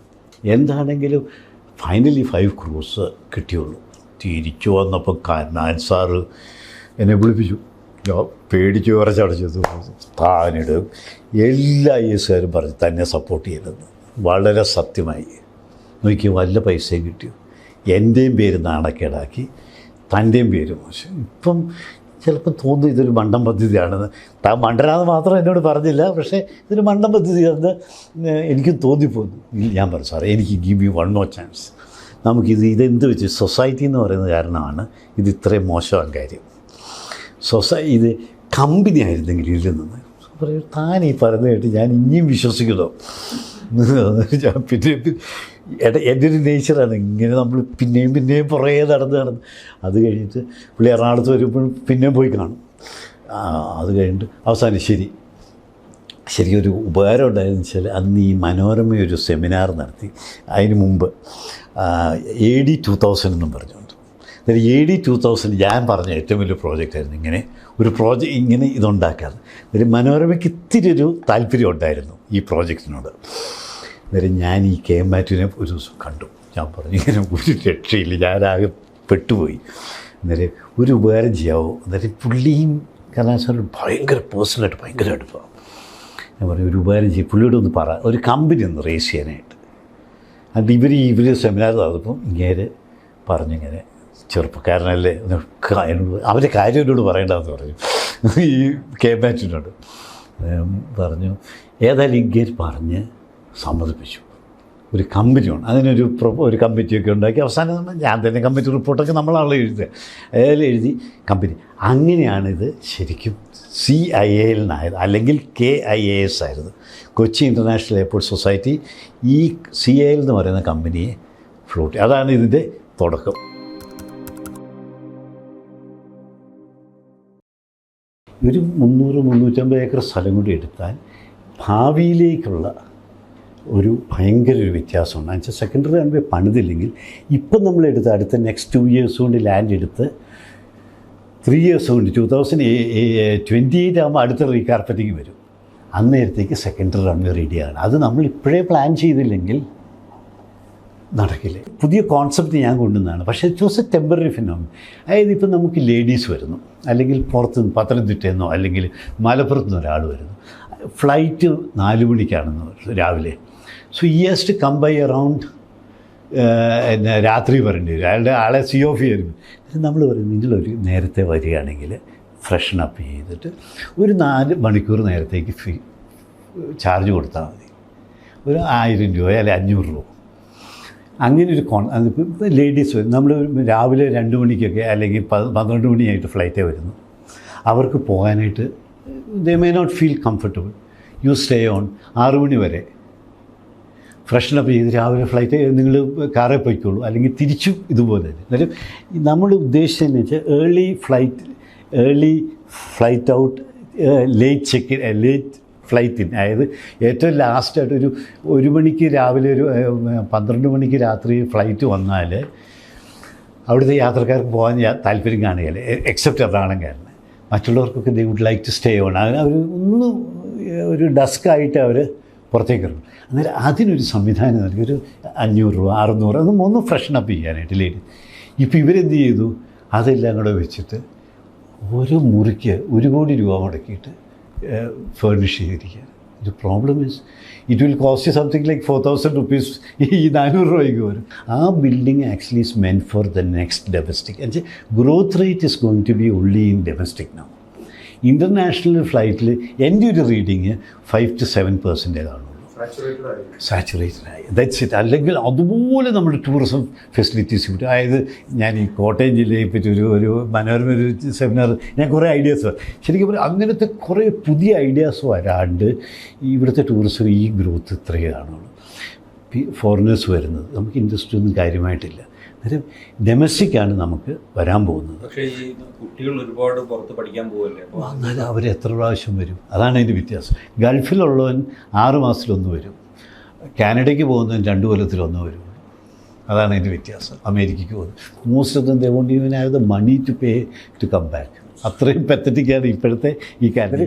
എന്താണെങ്കിലും ഫൈനലി 5 crores കിട്ടിയുള്ളൂ. തിരിച്ചു വന്നപ്പോൾ കരുണാകരൻ സാറ് എന്നെ വിളിപ്പിച്ചു. ഞാൻ പേടിച്ച് വിറച്ചടച്ചത്. താനിടും എല്ലാ IASകാരും പറഞ്ഞ് തന്നെ സപ്പോർട്ട് ചെയ്യണമെന്ന്. വളരെ സത്യമായി നോക്കി വല്ല പൈസയും കിട്ടിയോ. എൻ്റെയും പേര് നാണക്കേടാക്കി, തൻ്റെയും പേര് മോശം. ഇപ്പം ചിലപ്പം തോന്നുന്നു ഇതൊരു മണ്ടൻ പദ്ധതിയാണെന്ന്. താൻ മണ്ടനാന്ന് മാത്രം എന്നോട് പറഞ്ഞില്ല, പക്ഷേ ഇതൊരു മണ്ടൻ പദ്ധതിയാണെന്ന് എനിക്കും തോന്നിപ്പോന്നു. ഞാൻ പറഞ്ഞു സാറേ, എനിക്ക് ഗിവ് യു 1 more chance. ഇതെന്ത് വെച്ച് സൊസൈറ്റി എന്ന് പറയുന്ന കാരണമാണ് ഇത് ഇത്രയും മോശമാൻ കാര്യം. ഇത് കമ്പനി ആയിരുന്നെങ്കിൽ ഇതിൽ നിന്ന് പറയും, താൻ ഈ പറയുന്നത് കേട്ട് ഞാൻ ഇനിയും വിശ്വസിക്കണോ. ഞാൻ പിന്നെ എൻ്റെ ഒരു നേച്ചറാണ് ഇങ്ങനെ, നമ്മൾ പിന്നെയും പുറകെ നടന്ന് അത് കഴിഞ്ഞിട്ട് പുള്ളി എറണാകുളത്ത് വരുമ്പോൾ പിന്നെയും പോയി കാണും. അത് കഴിഞ്ഞിട്ട് അവസാനം ശരി ഒരു ഉപകാരം ഉണ്ടായതെന്ന് വെച്ചാൽ, അന്ന് ഈ മനോരമ ഒരു സെമിനാർ നടത്തി. അതിന് മുമ്പ് AD 2000 എന്നും പറഞ്ഞുകൊണ്ട്. അതായത് AD 2000 ഞാൻ പറഞ്ഞ ഏറ്റവും വലിയ പ്രോജക്റ്റായിരുന്നു ഇങ്ങനെ ഇതുണ്ടാക്കാറ്. അതായത് മനോരമയ്ക്ക് ഇത്തിരി ഒരു താല്പര്യം ഉണ്ടായിരുന്നു ഈ പ്രോജക്റ്റിനോട്. അന്നേരം ഞാൻ ഈ KM മാത്യുവിനെ ഒരു ദിവസം കണ്ടു. ഞാൻ പറഞ്ഞു, ഇങ്ങനെ ഒരു രക്ഷയില്ല, ഞാനാകെ പെട്ടുപോയി. അന്നേരം ഒരു ഉപകാരം ചെയ്യാവോ. അന്നേരം പുള്ളിയും കലാശാല ഭയങ്കര പേഴ്സണലായിട്ട് ഭയങ്കര അടുപ്പമാണ്. ഞാൻ പറഞ്ഞു, ഒരു ഉപകാരം ചെയ്യും, പുള്ളിയോട് ഒന്ന് പറ, ഒരു കമ്പനി ഒന്ന് റേസ് ചെയ്യാനായിട്ട്. അത് ഇവർ സെമിനാർ നടന്നപ്പം ഇങ്ങനെ പറഞ്ഞിങ്ങനെ, ചെറുപ്പക്കാരനല്ലേ അവൻ്റെ കാര്യം എന്നോട് പറയേണ്ടതെന്ന് പറഞ്ഞു ഈ KM മാത്യുവിനോട്. പറഞ്ഞു ഏതായാലും ഇങ്ങനെ പറഞ്ഞ് സമ്മതിപ്പിച്ചു. ഒരു കമ്പനിയാണ്, ഒരു കമ്മിറ്റിയൊക്കെ ഉണ്ടാക്കി. അവസാനം ഞാൻ തന്നെ കമ്മിറ്റി റിപ്പോർട്ടൊക്കെ നമ്മളാണല്ലോ എഴുതുക. അയാൾ എഴുതി കമ്പനി. അങ്ങനെയാണിത് ശരിക്കും CIAL എന്നായത്, അല്ലെങ്കിൽ KIAS ആയിരുന്നു, കൊച്ചി ഇൻ്റർനാഷണൽ എയർപോർട്ട് സൊസൈറ്റി. ഈ CIAL എന്ന് പറയുന്ന കമ്പനിയെ ഫ്ലോട്ട്, അതാണ് ഇതിൻ്റെ തുടക്കം. ഒരു 300-350 ഏക്കർ സ്ഥലം കൂടി എടുത്താൽ ഭാവിയിലേക്കുള്ള ഒരു ഭയങ്കര ഒരു വ്യത്യാസമുണ്ട്. എന്നുവെച്ചാൽ സെക്കൻഡറി റൺവേ പണിതില്ലെങ്കിൽ ഇപ്പം നമ്മളെടുത്ത് അടുത്ത നെക്സ്റ്റ് 2 years കൊണ്ട് ലാൻഡ് എടുത്ത് 3 years കൊണ്ട് 2028 ആകുമ്പോൾ അടുത്ത റീകാർപ്പറ്റിങ് വരും. അന്നേരത്തേക്ക് സെക്കൻഡറി റൺവേ റെഡിയാണ്. അത് നമ്മൾ ഇപ്പോഴേ പ്ലാൻ ചെയ്തില്ലെങ്കിൽ നടക്കില്ല. പുതിയ കോൺസെപ്റ്റ് ഞാൻ കൊണ്ടുവന്നതാണ്. പക്ഷേ it was A temporary phenomenon. അതായത് ഇപ്പം നമുക്ക് ലേഡീസ് വരുന്നു, അല്ലെങ്കിൽ പുറത്തുനിന്ന് പത്തനംതിട്ടയെന്നോ അല്ലെങ്കിൽ മലപ്പുറത്തുനിന്ന് ഒരാൾ വരുന്നു. ഫ്ലൈറ്റ് 4 മണിക്കാണെന്ന് രാവിലെ. So he has to come by around രാത്രി വരേണ്ടി വരും. ആളെ COF ആയിരുന്നു. നമ്മൾ പറയും, നിങ്ങളൊരു നേരത്തെ വരികയാണെങ്കിൽ ഫ്രഷൻ അപ്പ് ചെയ്തിട്ട് ഒരു 4 മണിക്കൂർ നേരത്തേക്ക് ചാർജ് കൊടുത്താൽ മതി. ഒരു 1000 രൂപ അല്ലെങ്കിൽ 500 രൂപ. അങ്ങനെ ഒരു അതിപ്പോൾ ലേഡീസ് വരും. നമ്മൾ രാവിലെ 2 മണിക്കൊക്കെ അല്ലെങ്കിൽ 12 മണിയായിട്ട് ഫ്ലൈറ്റേ വരുന്നു. അവർക്ക് പോകാനായിട്ട് they may not feel comfortable. You stay on 6 മണി വരെ. ഫ്രഷനപ്പ് ചെയ്ത് രാവിലെ ഫ്ലൈറ്റ് നിങ്ങൾ കാറിൽ പോയിക്കോളൂ, അല്ലെങ്കിൽ തിരിച്ചും ഇതുപോലെ തന്നെ. അന്നേരം നമ്മൾ ഉദ്ദേശിച്ചതെന്ന് വെച്ചാൽ early flight out, late flight in. അതായത് ഏറ്റവും ലാസ്റ്റായിട്ട് ഒരു മണിക്ക് രാവിലെ 12 മണിക്ക് രാത്രി ഫ്ലൈറ്റ് വന്നാൽ അവിടുത്തെ യാത്രക്കാർക്ക് പോകാൻ താല്പര്യം കാണുകയില്ല, എക്സെപ്റ്റ് എറണാകുളം. മറ്റുള്ളവർക്കൊക്കെ they would like to stay on. അവർ ഒരു ഡസ്ക്കായിട്ട് അവർ പുറത്തേക്ക് ഇറങ്ങും. അന്നേരം അതിനൊരു സംവിധാനം നൽകി ഒരു 500 രൂപ 600 ഒന്ന് ഫ്രഷനപ്പ് ചെയ്യാനായിട്ട് ലേറ്റ്. ഇപ്പോൾ ഇവരെന്ത് ചെയ്തു, അതെല്ലാം കൂടെ വെച്ചിട്ട് ഒരു മുറിക്ക് 1 കോടി രൂപ മുടക്കിയിട്ട് ഫേർണിഷ് ചെയ്തിരിക്കുക. The problem is, it will cost you something like 4,000 rupees. ഈ 400 രൂപയ്ക്ക് വരും. ആ building actually is meant for the next domestic. And growth rate is going to be only in domestic now. International ഫ്ലൈറ്റിൽ എൻ്റെ ഒരു reading 5 to 7% ആണുള്ളൂ. Saturated ആയി, that's it. അല്ലെങ്കിൽ അതുപോലെ നമ്മുടെ ടൂറിസം ഫെസിലിറ്റീസ് ഇവിടെ. അതായത് ഞാൻ ഈ കോട്ടയം ജില്ലയെ പറ്റി ഒരു മനോരമ ഒരു സെമിനാർ, ഞാൻ കുറേ ഐഡിയാസ് ശരിക്കും പറയും, അങ്ങനത്തെ കുറേ പുതിയ ഐഡിയാസ് വരാണ്ട് ഇവിടുത്തെ ടൂറിസം ഈ ഗ്രോത്ത് ഇത്രയേ കാണുള്ളൂ. ഫോറിനേഴ്സ് വരുന്നത് നമുക്ക് ഇൻട്രസ്റ്റ് ഒന്നും കാര്യമായിട്ടില്ല. അന്നേരം ഡൊമസ്റ്റിക്കാണ് നമുക്ക് വരാൻ പോകുന്നത്. പക്ഷേ ഈ കുട്ടികൾ ഒരുപാട് പുറത്ത് പഠിക്കാൻ പോകല്ലേ, എന്നാൽ അവർ എത്ര പ്രാവശ്യം വരും? അതാണ് അതിൻ്റെ വ്യത്യാസം. ഗൾഫിലുള്ളവൻ 6 മാസത്തിലൊന്ന് വരും, കാനഡയ്ക്ക് പോകുന്നവൻ 2 കൊല്ലത്തിലൊന്ന് വരും. അതാണ് അതിൻ്റെ വ്യത്യാസം. അമേരിക്കയ്ക്ക് പോകുന്നത് most of them they won't even have the money to pay to come back. അത്രയും പെത്തറ്റിക്കാണ് ഇപ്പോഴത്തെ ഈ കാനഡ.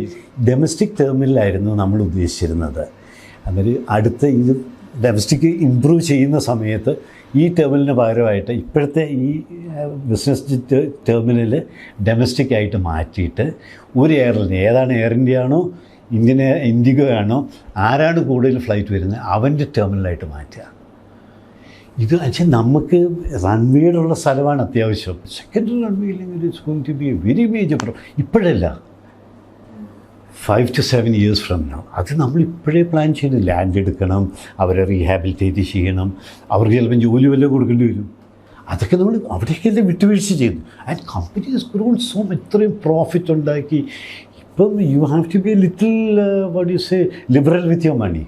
ഡൊമസ്റ്റിക് ടെർമിനലായിരുന്നു നമ്മൾ ഉദ്ദേശിച്ചിരുന്നത്. അന്നേരം അടുത്ത ഇത് ഡൊമസ്റ്റിക് ഇമ്പ്രൂവ് ചെയ്യുന്ന സമയത്ത് ഈ ടെർമിനലിന് പകരമായിട്ട് ഇപ്പോഴത്തെ ഈ ബിസിനസ് ടെർമിനൽ ഡൊമസ്റ്റിക്കായിട്ട് മാറ്റിയിട്ട് ഒരു എയർലൈൻ, ഏതാണ് എയർ ഇന്ത്യ ആണോ ഇൻഡിഗോ ആണോ, ആരാണ് കൂടുതൽ ഫ്ലൈറ്റ് വരുന്നത് അവൻ്റെ ടെർമിനലായിട്ട് മാറ്റുക. ഇത് വെച്ചാൽ നമുക്ക് റൺവേയുടെ ഉള്ള സ്ഥലമാണ് അത്യാവശ്യം. സെക്കൻഡറി റൺവേ ഇല്ലെങ്കിൽ it's going to be a very major problem. ഇപ്പോഴല്ല, 5 to 7 years ഫ്രം നൗ. അത് നമ്മൾ ഇപ്പോഴേ പ്ലാൻ ചെയ്ത് ലാൻഡ് എടുക്കണം, അവരെ റീഹാബിലിറ്റേറ്റ് ചെയ്യണം, അവർക്ക് ചിലപ്പം ജോലി വല്ലതും കൊടുക്കേണ്ടി വരും. അതൊക്കെ നമ്മൾ അവിടേക്കല്ലേ വിട്ടുവീഴ്ച ചെയ്തു. And company has grown so ഇത്രയും പ്രോഫിറ്റ് ഉണ്ടാക്കി. ഇപ്പം you have to be little what you say liberal with your money.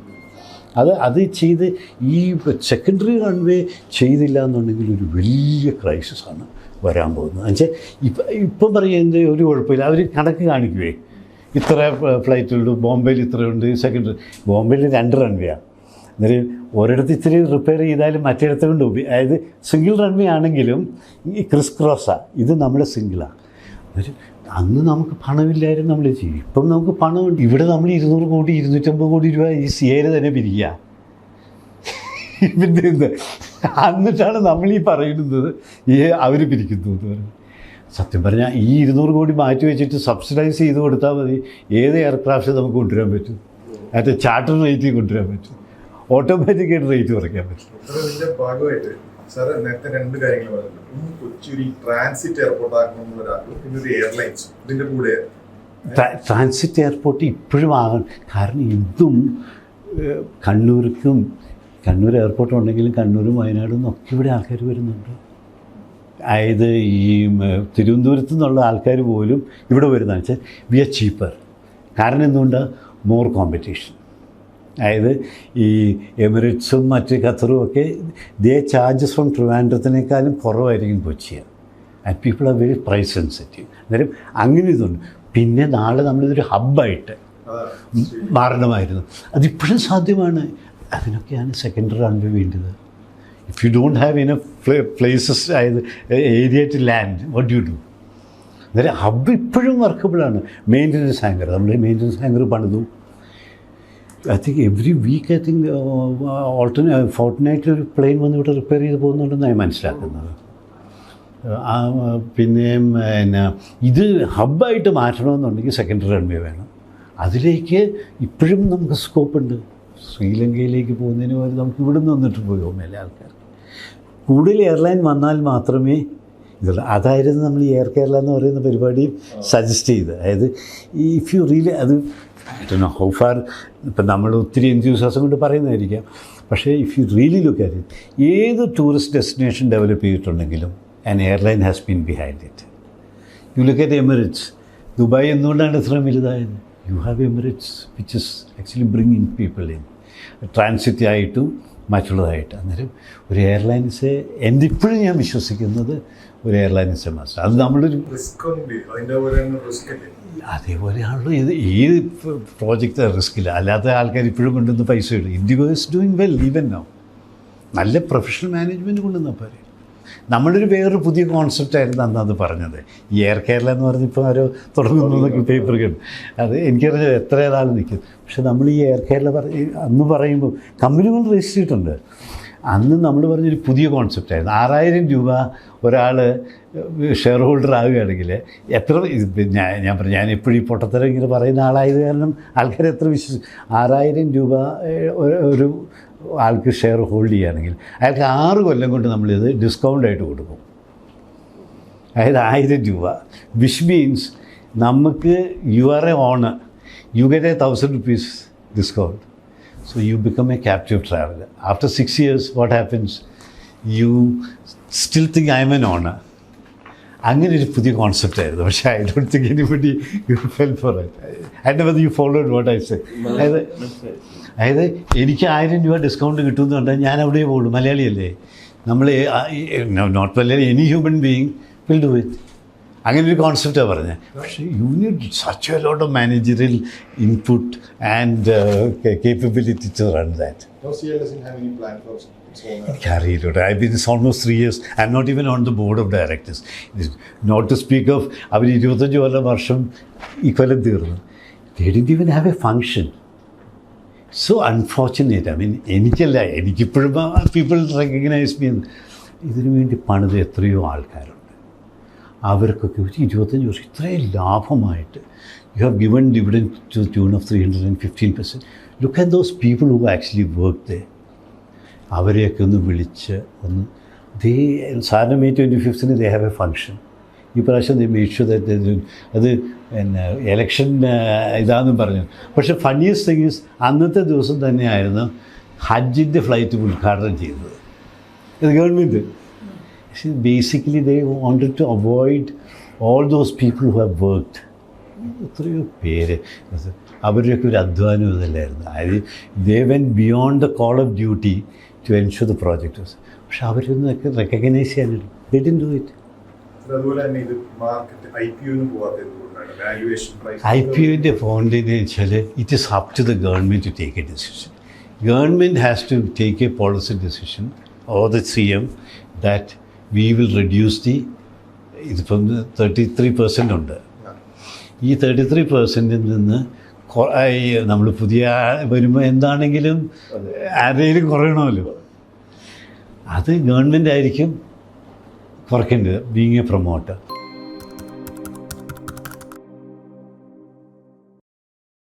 അത് ചെയ്ത് ഈ സെക്കൻഡറി റൺവേ ചെയ്തില്ല എന്നുണ്ടെങ്കിൽ ഒരു വലിയ ക്രൈസിസാണ് വരാൻ പോകുന്നത്. എന്നുവെച്ചാൽ ഇപ്പം പറയുന്നത് ഒരു കുഴപ്പമില്ല, അവർ കണക്ക് കാണിക്കുവേ, ഇത്ര ഫ്ലൈറ്റുള്ളൂ, ബോംബെയിൽ ഇത്രയുണ്ട്. സെക്കൻഡറി ബോംബെയിൽ 2 റൺവേയാണ്. അന്നേരം ഒരിടത്ത് ഇത്തിരി റിപ്പയർ ചെയ്താലും മറ്റിടത്ത് കൊണ്ട് അതായത് സിംഗിൾ റൺവേ ആണെങ്കിലും ഈ ക്രിസ് ക്രോസാണ്, ഇത് നമ്മുടെ സിംഗിളാണ്. അന്ന് നമുക്ക് പണമില്ലായിരുന്നു, നമ്മൾ ചെയ്യും. ഇപ്പം നമുക്ക് പണമുണ്ട്. ഇവിടെ നമ്മൾ 200 കോടി 250 കോടി രൂപ ഈ സിയയിൽ തന്നെ പിരിക്കുക. പിന്നെ എന്നിട്ടാണ് നമ്മൾ ഈ പറയുന്നത് അവർ പിരിക്കുന്നു എന്ന് പറയുന്നത്. സത്യം പറഞ്ഞാൽ ഈ 200 കോടി മാറ്റി വെച്ചിട്ട് സബ്സിഡൈസ് ചെയ്ത് കൊടുത്താൽ മതി, ഏത് എയർക്രാഫ്റ്റ് നമുക്ക് കൊണ്ടുവരാൻ പറ്റും. അത് ചാർട്ടർ റേറ്റിൽ കൊണ്ടുവരാൻ പറ്റും, ഓട്ടോമാറ്റിക്കായിട്ട് റേറ്റ് കുറയ്ക്കാൻ പറ്റും. ഇതിന്റെ ഭാഗമായിട്ട് സാർ നേരത്തെ 2 കാര്യങ്ങൾ പറഞ്ഞു. കൊച്ചി ഒരു ട്രാൻസിറ്റ് എയർപോർട്ട് ആക്കണമെന്നുള്ള ഒരാളും പിന്നെ ഒരു എയർലൈൻസ് ഇതിൻ്റെ കൂടെ. ട്രാൻസിറ്റ് എയർപോർട്ട് ഇപ്പോഴും ആകണം. കാരണം ഇതും കണ്ണൂർ എയർപോർട്ട് ഉണ്ടെങ്കിലും കണ്ണൂരും വയനാടും ഒക്കെ ഇവിടെ ആൾക്കാർ വരുന്നുണ്ട്. അതായത് ഈ തിരുവനന്തപുരത്തു നിന്നുള്ള ആൾക്കാർ പോലും ഇവിടെ വരുന്നതെന്ന് വെച്ചാൽ വി ആർ ചീപ്പർ. കാരണം എന്തുകൊണ്ടാണ്? More competition. അതായത് ഈ എമിറേറ്റ്സും മറ്റ് ഖത്തറും ഒക്കെ ദേ ചാർജസ് ഫ്രം ട്രിവാൻഡ്രത്തിനേക്കാളും കുറവായിരിക്കും കൊച്ചിയാണ്. And people are very price sensitive. അന്നേരം അങ്ങനെ ഇതുണ്ട്. പിന്നെ നാളെ നമ്മളിതൊരു ഹബ്ബായിട്ട് മാറണമായിരുന്നു. അതിപ്പോഴും സാധ്യമാണ്. അതിനൊക്കെയാണ് സെക്കൻഡറി റൺവേ വേണ്ടത്. If you don't have enough places, area to land, what do you do? അന്നേരം ഹബ്ബ് ഇപ്പോഴും വർക്കബിളാണ്. മെയിൻ്റനൻസ് ഹാങ്കർ, നമ്മൾ മെയിൻ്റനൻസ് ഹാങ്കർ പണിതു. ഐ തിങ്ക് എവറി വീക്ക് ഫോർട്ട്നൈറ്റിൽ ഒരു പ്ലെയിൻ വന്ന് ഇവിടെ റിപ്പയർ ചെയ്ത് പോകുന്നുണ്ടെന്നാണ് ഞാൻ മനസ്സിലാക്കുന്നത്. പിന്നെ ഇത് ഹബ്ബായിട്ട് മാറ്റണമെന്നുണ്ടെങ്കിൽ സെക്കൻഡറി റൺവേ വേണം. അതിലേക്ക് ഇപ്പോഴും നമുക്ക് സ്കോപ്പുണ്ട്. ശ്രീലങ്കയിലേക്ക് പോകുന്നതിന് പകരം നമുക്ക് ഇവിടെ നിന്ന് വന്നിട്ട് പോയോ മേലെ ആൾക്കാർ. കൂടുതൽ എയർലൈൻ വന്നാൽ മാത്രമേ ഇതുള്ളൂ. അതായിരുന്നു നമ്മൾ ഈ എയർ കേരള എന്ന് പറയുന്ന പരിപാടിയും സജസ്റ്റ് ചെയ്ത്. അതായത് ഇഫ് യു റിയലി അത് ഹൗ ഫാർ ഇപ്പം നമ്മൾ ഒത്തിരി എൻത്യൂസിയാസം കൊണ്ട് പറയുന്നതായിരിക്കാം. പക്ഷേ if you really look at it, ഏത് ടൂറിസ്റ്റ് ഡെസ്റ്റിനേഷൻ ഡെവലപ്പ് ചെയ്തിട്ടുണ്ടെങ്കിലും an airline has been behind it. You look at Emirates. Dubai എന്തുകൊണ്ടാണ് ഇത്രയും വലുതായത്? You have Emirates which is actually bringing people in. Transit ആയിട്ടും മറ്റുള്ളതായിട്ട്. അന്നേരം ഒരു എയർലൈൻസ് എൻ്റെ ഇപ്പോഴും ഞാൻ വിശ്വസിക്കുന്നത് ഒരു എയർലൈൻസ് മാസ്റ്റർ അത് നമ്മളൊരു റിസ്ക് ഉണ്ട്, അതിൻ്റെ പോലെ തന്നെ റിസ്ക് ഇല്ലേ? അതേപോലെയാണല്ലോ ഇത് ഈ പ്രോജക്റ്റ് റിസ്ക്കില്ല. അല്ലാത്ത ആൾക്കാർ ഇപ്പോഴും കൊണ്ടുവന്ന് പൈസ ഇടും. IndiGo is doing well even now. നല്ല പ്രൊഫഷണൽ മാനേജ്മെൻറ്റ് കൊണ്ടുവന്നാൽ പോരെ. നമ്മളൊരു വേറൊരു പുതിയ കോൺസെപ്റ്റായിരുന്നു അന്ന് അത് പറഞ്ഞത്. ഈ എയർ കേരള എന്ന് പറഞ്ഞപ്പോൾ ആരോ തുടങ്ങുന്നതൊക്കെ പേപ്പർ കണ്ടു. അത് എനിക്കറിഞ്ഞത് എത്ര നാൾ നിൽക്കും. പക്ഷെ നമ്മൾ ഈ എയർ കേരള അന്ന് പറയുമ്പോൾ കമ്പനികൾ രജിസ്റ്റർ ചെയ്തിട്ടുണ്ട്. അന്ന് നമ്മൾ പറഞ്ഞൊരു പുതിയ കോൺസെപ്റ്റായിരുന്നു. 6000 രൂപ ഒരാൾ ഷെയർ ഹോൾഡർ ആവുകയാണെങ്കിൽ എത്ര ഞാൻ പറഞ്ഞു, ഞാൻ എപ്പോഴും ഈ പൊട്ടത്തരം ഇങ്ങനെ പറയുന്ന ആളായത് കാരണം ആൾക്കാർ എത്ര വിശ്വസിക്കും. 6000 രൂപ ഒരു ആൾക്ക് ഷെയർ ഹോൾഡ് ചെയ്യുകയാണെങ്കിൽ അയാൾക്ക് 6 കൊല്ലം കൊണ്ട് നമ്മളിത് ഡിസ്കൗണ്ടായിട്ട് കൊടുക്കും. അതായത് 1000 രൂപ, വിച്ച് മീൻസ് നമുക്ക് you are a owner, you get 1000 rupees discount. So you become a captive traveler. After 6 years, what happens? You still think I am an owner. അങ്ങനെ ഒരു പുതിയ കോൺസെപ്റ്റായിരുന്നു. പക്ഷേ I don't think anybody fell for it. I do whether you followed what I say. അതായത് എനിക്ക് 1000 രൂപ discount കിട്ടുമെന്ന് കണ്ടാൽ ഞാൻ അവിടെ പോകുള്ളൂ. മലയാളിയല്ലേ നമ്മൾ, not Malayali, any human being will do it. അങ്ങനെ ഒരു കോൺസെപ്റ്റാണ് പറഞ്ഞത്. പക്ഷേ you need such a lot of managerial input and capability to run that. No, CL doesn't have any plan for its own. എനിക്കറിയില്ല. I been almost 3 years. I am not even on the board of directors. Not to speak of അവർ 25 വർഷം ഈ കൊല്ലം തീർന്നു. They didn't even have a function. So unfortunate. I mean, എനിക്കല്ല, എനിക്കിപ്പോഴും people recognise me. ഇതിനു വേണ്ടി പണിത് എത്രയോ ആൾക്കാരുണ്ട്. അവർക്കൊക്കെ ഒരു 25 വർഷം ഇത്രയും ലാഭമായിട്ട് you have given dividend to tune of 315%. Look at those people who actually work they. അവരെയൊക്കെ ഒന്ന് വിളിച്ച് ഒന്ന് സാറിന് May 25th they have a function. ഈ പ്രാവശ്യം ദേ മേക്ക് ഷുവർ ദാറ്റ് അത് പിന്നെ എലക്ഷൻ ഇതാണെന്നും പറഞ്ഞു. പക്ഷേ ഫണ്ണിയസ്റ്റ് തിങ് ഈസ് അന്നത്തെ ദിവസം തന്നെയായിരുന്നു ഹജ്ജിൻ്റെ ഫ്ലൈറ്റ് ഉദ്ഘാടനം ചെയ്തത്. ഇത് government. Basically they wanted to avoid all those people who have worked. എത്രയോ പേര് അവരുടെയൊക്കെ ഒരു അധ്വാനം ഇതല്ലായിരുന്നു. അതായത് they went beyond the call of duty to ensure the project was. പക്ഷെ അവരൊന്നൊക്കെ റെക്കഗ്നൈസ് ചെയ്യാനില്ല. They didn't do it. അതുപോലെ തന്നെ ഇത് മാർക്കറ്റ് IPO-ന് പോകാത്തത് കൊണ്ടാണ് വാല്യുവേഷൻ പ്രൈസ്. IPO-ൻ്റെ ഫോണ്ടിന് വെച്ചാൽ it is up to the government to take a decision. Government has to take a policy decision or the CM that we will reduce the ഇതിപ്പം 33% ഉണ്ട്. ഈ 33%ൽ നിന്ന് നമ്മൾ പുതിയ വരുമ്പോൾ എന്താണെങ്കിലും ആരെങ്കിലും കുറയണമല്ലോ. അത് ഗവൺമെൻറ് ആയിരിക്കും കുറയ്ക്കേണ്ടത്, ബീങ് എ പ്രൊമോട്ടർ.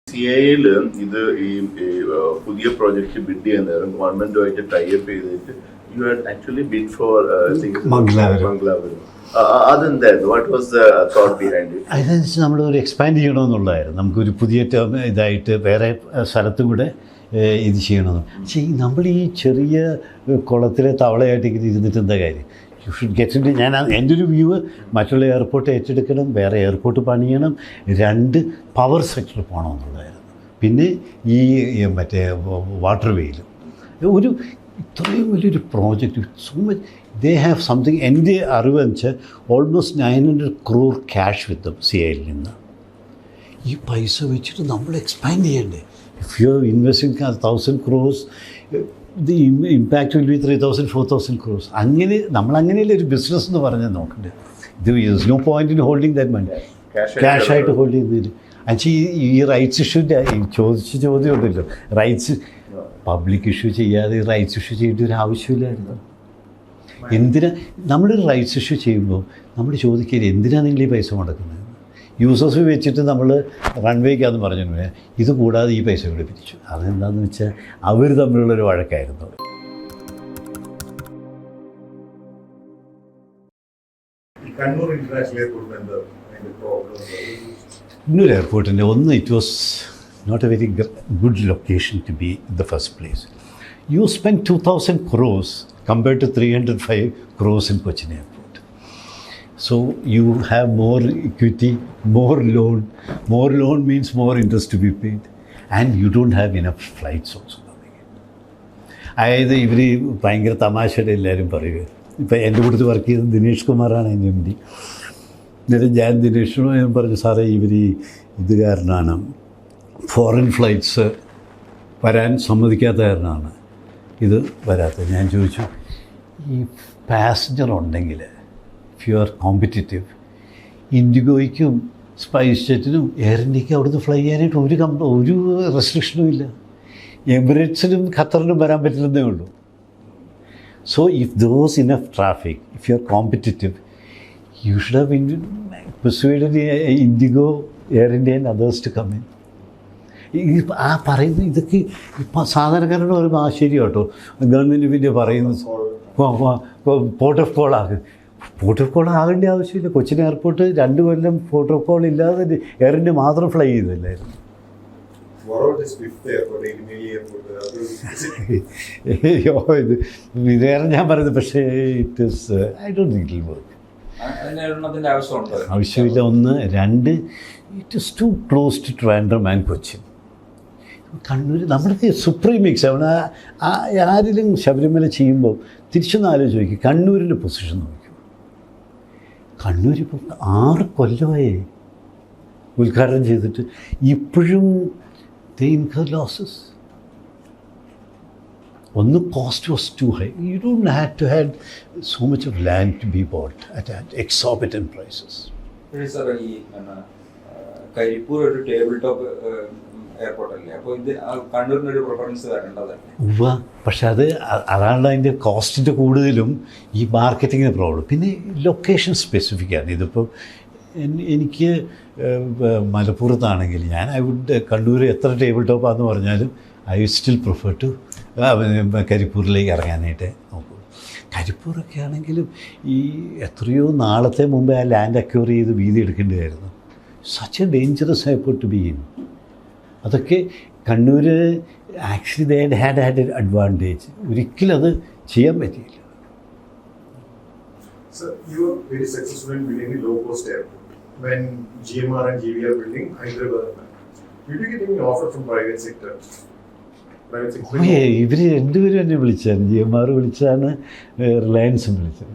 CIL ഇത് ഈ പുതിയ പ്രോജക്റ്റ് ബിഡ് ചെയ്യാൻ നേരം ഗവൺമെന്റുമായിട്ട് ടൈപ്പ് ചെയ്തിട്ട് you had actually bid for Mangalapuram. അതെന്തായിരുന്നു? What was the thought behind it? അതിനനുസരിച്ച് നമ്മൾ ഒരു എക്സ്പാൻഡ് ചെയ്യണമെന്നുള്ളതായിരുന്നു. നമുക്കൊരു പുതിയ ഇതായിട്ട് വേറെ സ്ഥലത്തും കൂടെ ഇത് ചെയ്യണമെന്ന്. പക്ഷേ നമ്മൾ ഈ ചെറിയ കുളത്തിലെ തവളയായിട്ട് ഇങ്ങനെ ഇരുന്നിട്ട് എന്താ കാര്യം? You should get in. ഞാൻ എൻ്റെ ഒരു വ്യൂ മറ്റുള്ള എയർപോർട്ട് ഏറ്റെടുക്കണം, വേറെ എയർപോർട്ട് പണിയണം, 2 പവർ സെക്ടർ പോകണമെന്നുള്ളതായിരുന്നു. പിന്നെ ഈ മറ്റേ വാട്ടർ വേയിലും ഒരു ഇത്രയും വലിയൊരു project so much they have something. എൻ്റെ അറിവ് വെച്ചാൽ ഓൾമോസ്റ്റ് 900 crore ക്യാഷ് വിത്ത് CIL നിന്ന്. ഈ പൈസ വെച്ചിട്ട് നമ്മൾ എക്സ്പാൻഡ് ചെയ്യണ്ടേ? If you R investing 1,000 crores, the impact will be 3,000-4,000 crores. അങ്ങനെ നമ്മളങ്ങനെയല്ലേ ഒരു ബിസിനസ് എന്ന് പറഞ്ഞാൽ നോക്കണ്ടേ. ഇത് is no point in holding that money, ക്യാഷായിട്ട് ഹോൾഡ് ചെയ്യുന്നതിന്. പക്ഷേ ഈ റൈറ്റ്സ് ഇഷ്യൂൻ്റെ ചോദ്യം ഉണ്ടല്ലോ, റൈറ്റ്സ് പബ്ലിക് ഇഷ്യൂ ചെയ്യാതെ റൈറ്റ്സ് ഇഷ്യൂ ചെയ്യേണ്ട ഒരു ആവശ്യമില്ലായിരുന്നു. എന്തിനാ നമ്മളൊരു റൈറ്റ്സ് ഇഷ്യൂ ചെയ്യുമ്പോൾ നമ്മൾ ചോദിക്കുക എന്തിനാണ് നിങ്ങൾ ഈ പൈസ മുടക്കുന്നത്? യൂസേഴ്സ് വെച്ചിട്ട് നമ്മൾ റൺവേക്കാന്ന് പറഞ്ഞു, ഇത് കൂടാതെ ഈ പൈസ കൂടെ പിരിച്ചു. അതെന്താണെന്ന് വെച്ചാൽ അവർ തമ്മിലുള്ളൊരു വഴക്കായിരുന്നു. കണ്ണൂർ ഇന്റർനാഷണൽ എയർപോർട്ടിന് എന്താ പ്രോബ്ലം? കണ്ണൂർ എയർപോർട്ടിൻ്റെ ഒന്ന്, it was not a very good location to be in the first place. You spend 2,000 crores compared to 305 crores in Cochin Airport. So you have more equity, more loan. More loan means more interest to be paid. And you don't have enough flights also coming in. അതായത് ഇവർ ഭയങ്കര തമാശയുടെ എല്ലാവരും പറയുക. ഇപ്പം എൻ്റെ കൂട്ടത്തിൽ work ചെയ്തത് ദിനേഷ് കുമാറാണ് എൻ്റെ MD. എന്നിട്ട് ഞാൻ ദിനേഷിനോട് ഞാൻ പറഞ്ഞു, സാറേ ഇവർ ഇത് കാരണമാണ്, ഫോറിൻ ഫ്ലൈറ്റ്സ് വരാൻ സമ്മതിക്കാത്ത കാരണമാണ് ഇത് വരാത്തത്. ഞാൻ ചോദിച്ചു, ഈ പാസഞ്ചർ ഉണ്ടെങ്കിൽ ഇഫ് യു ആർ കോമ്പറ്റിറ്റീവ്, ഇൻഡിഗോയ്ക്കും സ്പൈസ് ജെറ്റിനും എയർ ഇന്ത്യക്കും അവിടുന്ന് ഫ്ലൈ ചെയ്യാനായിട്ട് ഒരു റെസ്ട്രിക്ഷനും ഇല്ല. എമിറേറ്റ്സിനും ഖത്തറിനും വരാൻ പറ്റില്ലെന്നേ ഉള്ളൂ. So if those enough traffic, if you are competitive, you should have persuaded IndiGo, Air India and others to come in. ഈ പറയുന്നത് ഇതൊക്കെ ഇപ്പം സാധാരണക്കാരുടെ ഒരു ശരി കേട്ടോ. ഗവൺമെൻറ് പിന്നെ പറയുന്നത് പോർട്ട് ഓഫ് കോൾ ആകും. പോർട്ട് ഓഫ് കോൾ ആകേണ്ട ആവശ്യമില്ല. കൊച്ചിൻ എയർപോർട്ട് 2 കൊല്ലം പോർട്ട് ഓഫ് കോൾ ഇല്ലാതെ എയർ ഇന്ത്യ മാത്രം ഫ്ലൈ ചെയ്തില്ലായിരുന്നു. ഇത് വേറെ ഞാൻ പറയുന്നത്, പക്ഷേ it is I don't think it will work. ആവശ്യമില്ല. 1, 2 it is too close to Trivandrum and Cochin. Kannur നമ്മുടെ സുപ്രീം മിക്സ് ആണ്. ആരെങ്കിലും ശബരിമല ചെയ്യുമ്പോൾ തിരിച്ചൊന്ന് ആലോചിച്ച് നോക്കി, കണ്ണൂരിൻ്റെ പൊസിഷൻ നോക്കും. കണ്ണൂരിപ്പോൾ 6 കൊല്ലമായി ഉദ്ഘാടനം ചെയ്തിട്ട് ഇപ്പോഴും they incur losses. One, cost was too high. You don't have to have so much of land to be bought at exorbitant prices. Sir, ഈ കരിപ്പൂർ ഒരു ടേബിൾ ടോപ്പ് എയർപോർട്ട് അല്ലേ, അപ്പോൾ ഇത് കണ്ണൂരിനൊരു പ്രിഫറൻസ് വരേണ്ടതല്ലേ? പക്ഷെ അതാണ് അതിൻ്റെ കോസ്റ്റിൻ്റെ കൂടുതലും ഈ മാർക്കറ്റിങ്ങിന് പ്രോബ്ലം. പിന്നെ ലൊക്കേഷൻ സ്പെസിഫിക്കാണ്. ഇതിപ്പോൾ എനിക്ക് മലപ്പുറത്താണെങ്കിൽ ഐ വുഡ് കണ്ണൂർ എത്ര ടേബിൾ ടോപ്പാന്ന് പറഞ്ഞാലും ഐ സ്റ്റിൽ പ്രിഫർ ടു കരിപ്പൂരിലേക്ക് ഇറങ്ങാനായിട്ട് നോക്കും. കരിപ്പൂരൊക്കെ ആണെങ്കിലും ഈ എത്രയോ നാളത്തെ മുമ്പേ ആ ലാൻഡ് അക്വയർ ചെയ്ത് വീതി എടുക്കേണ്ടതായിരുന്നു. Such a dangerous airport to be in. അതൊക്കെ Kannur actually they had an advantage. ഒരിക്കലും അത് ചെയ്യാൻ പറ്റിയില്ല. Sir, you are very successful in building the low-cost airport. When GMR and GV are building Hyderabad, did you get any offer from private sector? ഇവർ രണ്ടുപേരും എന്നെ വിളിച്ചാണ്. GMR വിളിച്ചാണ്, റിലയൻസും വിളിച്ചത്.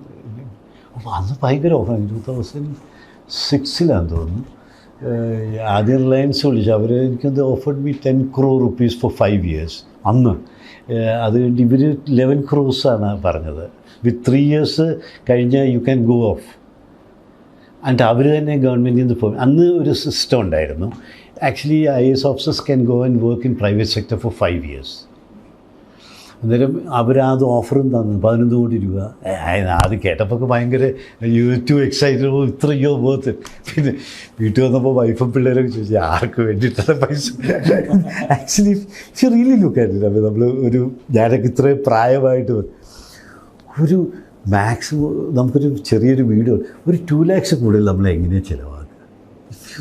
അന്ന് ഭയങ്കര ഓഫർ. 2006 തോന്നുന്നു. ആദ്യം റിലയൻസ് വിളിച്ചു. അവർ എനിക്കത് offered me 10 crore rupees for 5 years അന്ന്. അത് കഴിഞ്ഞ് ഇവർ 11 crores പറഞ്ഞത്. വിത്ത് 3 years കഴിഞ്ഞ് യു ക്യാൻ ഗോ ഓഫ്. എന്നിട്ട് അവർ തന്നെ ഗവൺമെൻറ്റിൽ നിന്ന് പോയി. അന്ന് ഒരു സിസ്റ്റം ഉണ്ടായിരുന്നു. Actually IAS officers can go and work in private sector four 5 years. അന്നേരം അവരത് ഓഫറും തന്നു 11 കോടി രൂപ. അത് കേട്ടപ്പോൾ ഭയങ്കര ടു എക്സൈറ്റഡ്. ഇത്രയോ ബോത്ത്. പിന്നെ വീട്ടിൽ വന്നപ്പോൾ വൈഫും പിള്ളേരൊക്കെ ചോദിച്ചു ആർക്ക് വേണ്ടിയിട്ടാണ് പൈസ. ആക്ച്വലി റിയലി ലുക്കായിട്ടില്ല. അപ്പോൾ നമ്മൾ ഞാനൊക്കെ ഇത്രയും പ്രായമായിട്ട് ഒരു മാക്സിമം നമുക്കൊരു ചെറിയൊരു വീട് ഒരു 2 lakhs കൂടുതൽ നമ്മൾ എങ്ങനെയാണ് ചിലവാക്കുക?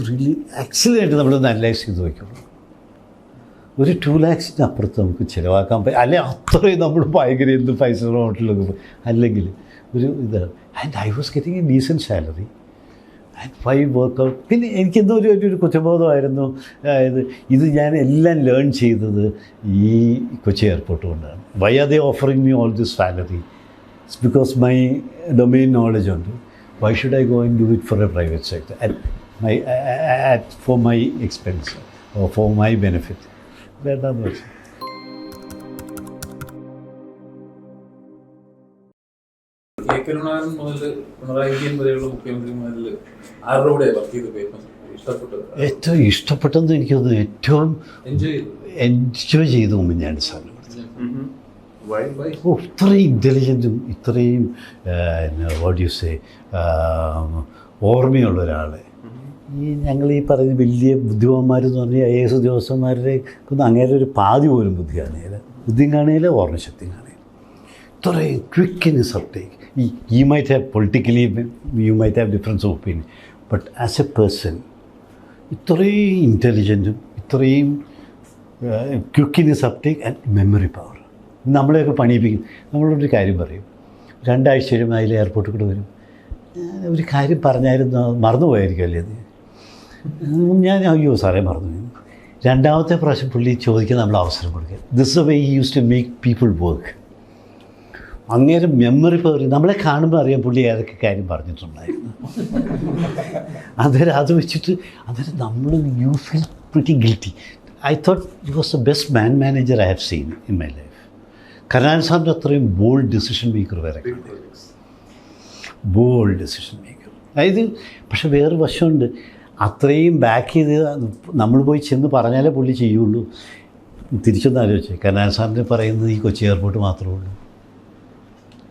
റിയലി ആക്ച്വലി ആയിട്ട് നമ്മളൊന്ന് അനലൈസ് ചെയ്ത് നോക്കുള്ളൂ. ഒരു 2 lakhsന് അപ്പുറത്ത് നമുക്ക് ചിലവാക്കാൻ പറ്റും. അല്ലെങ്കിൽ അത്രയും നമ്മൾ ഭയങ്കര എന്ത് പൈസ ഹോട്ടലൊക്കെ പോയി. അല്ലെങ്കിൽ ഒരു ഇതാണ്. And I was getting a decent salary and 5 workout. പിന്നെ എനിക്കെന്തോ ഒരു കുറ്റബോധമായിരുന്നു. അതായത് ഇത് ഞാൻ എല്ലാം ലേൺ ചെയ്തത് ഈ കൊച്ചി എയർപോർട്ട് കൊണ്ടാണ്. Why are they offering me all this salary? It's because my domain knowledge on it. Why should I go and do it for a private sector for my expense or for my benefit? That's it. Karunakaran മുതൽ പിണറായി വിജയൻ വരെയുള്ള മുഖ്യമന്ത്രിമാരിൽ ആരുടെ കൂടെ work ചെയ്ത് ഇഷ്ടപ്പെട്ടത്? ഏറ്റവും ഇഷ്ടപ്പെട്ടത് എനിക്കൊന്ന് ഏറ്റവും എൻജോയ് ചെയ്തു ഉമ്മൻചാണ്ടി സാറിന്. ഇത്രയും ഇൻ്റലിജൻറ്റും ഇത്രയും വാട്ട് യു സേ ഓർമ്മയുള്ള ഒരാളെ ഞങ്ങൾ ഈ പറഞ്ഞ വലിയ ബുദ്ധിമാന്മാരെന്ന് പറഞ്ഞാൽ IAS ഉദ്യോഗസ്ഥന്മാരുടെ ഒന്നും അങ്ങനെ ഒരു പാതി പോലും ബുദ്ധി കാണുകയില്ല. ബുദ്ധിയും കാണുകയില്ല, ഓർമ്മശക്തിയും കാണുകയില്ല. ഇത്രയും quick in his uptake. You might have politically, you might have difference of opinion, but as a person, ഇത്രയും ഇൻ്റലിജൻറ്റും ഇത്രയും quick in his uptake and memory power. നമ്മളെയൊക്കെ പണിയിപ്പിക്കും. നമ്മളൊരു കാര്യം പറയും, 2 ആഴ്ച കഴിയുമ്പോൾ അതിൽ എയർപോർട്ടിൽ കൂടെ വരും. ഒരു കാര്യം പറഞ്ഞായിരുന്നു, മറന്നുപോയായിരിക്കും അല്ലേ അത്. ഞാൻ അയ്യോ സാറേ മറന്നു. രണ്ടാമത്തെ പ്രാവശ്യം പുള്ളി ചോദിക്കാൻ നമ്മൾ അവസരം കൊടുക്കുക. This a way he use to make people work. അങ്ങേരെ മെമ്മറി പവർ നമ്മളെ കാണുമ്പോൾ അറിയാം പുള്ളി ഏതൊക്കെ കാര്യം പറഞ്ഞിട്ടുണ്ടായിരുന്നു. അന്നേരം അത് വെച്ചിട്ട് അന്നേരം നമ്മൾ you feel pretty guilty. I thought it was the best manager I have seen in my life. Karunanidhi സാറിൻ്റെ അത്രയും ബോൾഡ് ഡിസിഷൻ മേക്കർ വേറെ ബോൾഡ് ഡിസിഷൻ മേക്കർ. അതായത് പക്ഷെ വേറെ വശമുണ്ട്, അത്രയും ബാക്ക് ചെയ്ത് നമ്മൾ പോയി ചെന്ന് പറഞ്ഞാലേ പുള്ളി ചെയ്യുള്ളൂ. തിരിച്ചൊന്ന് ആലോചിച്ചേ, കരുണാനിധി സാറിന് പറയുന്നത് ഈ കൊച്ചി എയർപോർട്ട് മാത്രമേ ഉള്ളൂ,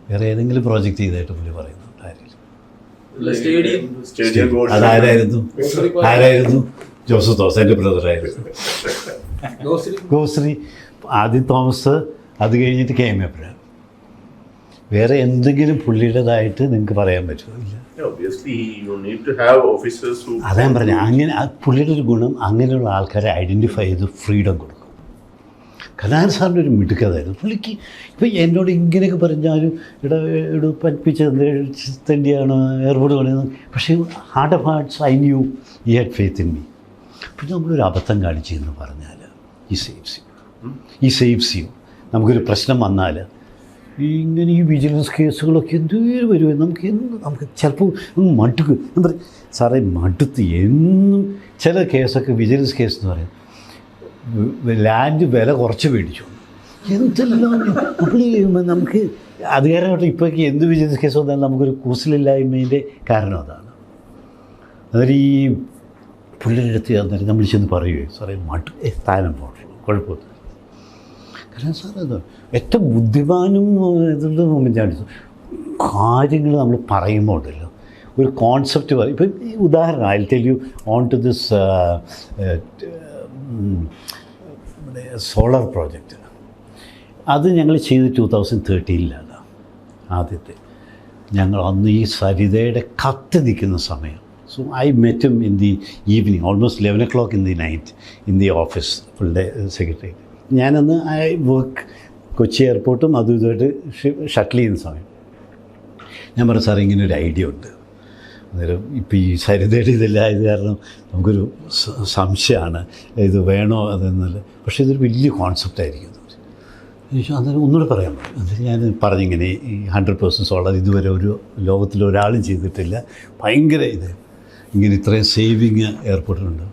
വേറെ ഏതെങ്കിലും പ്രോജക്റ്റ് ചെയ്തായിട്ട് പുള്ളി പറയുന്നുണ്ട് ആരെങ്കിലും? സ്റ്റേഡിയം ആരായിരുന്നു? ജോസഫ് തോമസ്, എൻ്റെ ബ്രദറായിരുന്നു. ഗോശ്രീ, ആദ്യം തോമസ്, അത് കഴിഞ്ഞിട്ട് കെ എം എബ്രഹാം. വേറെ എന്തെങ്കിലും പുള്ളിയുടേതായിട്ട് നിങ്ങൾക്ക് പറയാൻ പറ്റുമോ? ഇല്ല. അതാ ഞാൻ പറഞ്ഞത്, അങ്ങനെ പുള്ളിയുടെ ഒരു ഗുണം അങ്ങനെയുള്ള ആൾക്കാരെ ഐഡൻറ്റിഫൈ ചെയ്ത് ഫ്രീഡം കൊടുക്കും. കരുണാനിധി സാറിൻ്റെ ഒരു മിടുക്കതായിരുന്നു പുള്ളിക്ക്. ഇപ്പം എന്നോട് ഇങ്ങനെയൊക്കെ പറഞ്ഞാലും ഇവിടെ പഠിപ്പിച്ചത് തന്നെയാണ് എയർപോർട്ട് പണിയുന്നത്. പക്ഷേ heart of hearts I knew he had faith in me. പിന്നെ നമ്മളൊരു അബദ്ധം കാണിച്ചെന്ന് പറഞ്ഞാൽ ഈ സേവ്സ് യു. നമുക്കൊരു പ്രശ്നം വന്നാൽ ഇങ്ങനെ ഈ വിജിലൻസ് കേസുകളൊക്കെ എന്തോരം വരുമോ, നമുക്ക് ചിലപ്പോൾ മടുക്കും. ഞാൻ പറയും സാറേ മടുത്ത് എന്നും ചില കേസൊക്കെ വിജിലൻസ് കേസ് എന്ന് പറയും ലാൻഡ് വില കുറച്ച് മേടിച്ചു എന്തെല്ലാം പുള്ളി നമുക്ക് അധികാരമായിട്ട് ഇപ്പോഴേക്ക് എന്ത് വിജിലൻസ് കേസ് വന്നാലും നമുക്കൊരു കൂസലില്ലായ്മേൻ്റെ കാരണം അതാണ്. അതൊരു ഈ പുള്ളിയുടെ അടുത്ത് അന്നേരം നമ്മൾ ചെന്ന് പറയുകയോ സാറേ സ്ഥാനം പോകണം കുഴപ്പമില്ല. കാരണം സാറേ അത് ഏറ്റവും ബുദ്ധിമാനും ഇതുള്ള മൊമെൻ്റാണ്. കാര്യങ്ങൾ നമ്മൾ പറയുമ്പോൾ ഉണ്ടല്ലോ ഒരു കോൺസെപ്റ്റ് പറയും. ഇപ്പം ഈ ഉദാഹരണം I tell you on to this solar project. അത് ഞങ്ങൾ ചെയ്ത് 2013 ആദ്യത്തെ. ഞങ്ങൾ അന്ന് ഈ സരിതയുടെ കത്ത് നിൽക്കുന്ന സമയം. So I met him in the evening, almost 11 o'clock in the night in the office, full day secretary. ഞാനന്ന് ഐ വർക്ക് കൊച്ചി എയർപോർട്ടും അതും ഇതുമായിട്ട് ഷട്ടിൽ ചെയ്യുന്ന സമയം. ഞാൻ പറഞ്ഞു സാർ ഇങ്ങനെ ഒരു ഐഡിയ ഉണ്ട്. അന്നേരം ഇപ്പോൾ ഈ സരിതയുടെ ഇതെല്ലാം ഇത് കാരണം നമുക്കൊരു സംശയമാണ് ഇത് വേണോ അതെന്നല്ല, പക്ഷേ ഇതൊരു വലിയ കോൺസെപ്റ്റായിരിക്കും. അന്നേരം ഒന്നുകൂടെ പറയാൻ പറ്റും. അന്നേരം ഞാൻ പറഞ്ഞിങ്ങനെ ഈ 100% സോളാർ ഇതുവരെ ഒരു ലോകത്തിൽ ഒരാളും ചെയ്തിട്ടില്ല, ഭയങ്കര ഇത് ഇങ്ങനെ ഇത്രയും സേവിങ് എയർപോർട്ടിലുണ്ട്.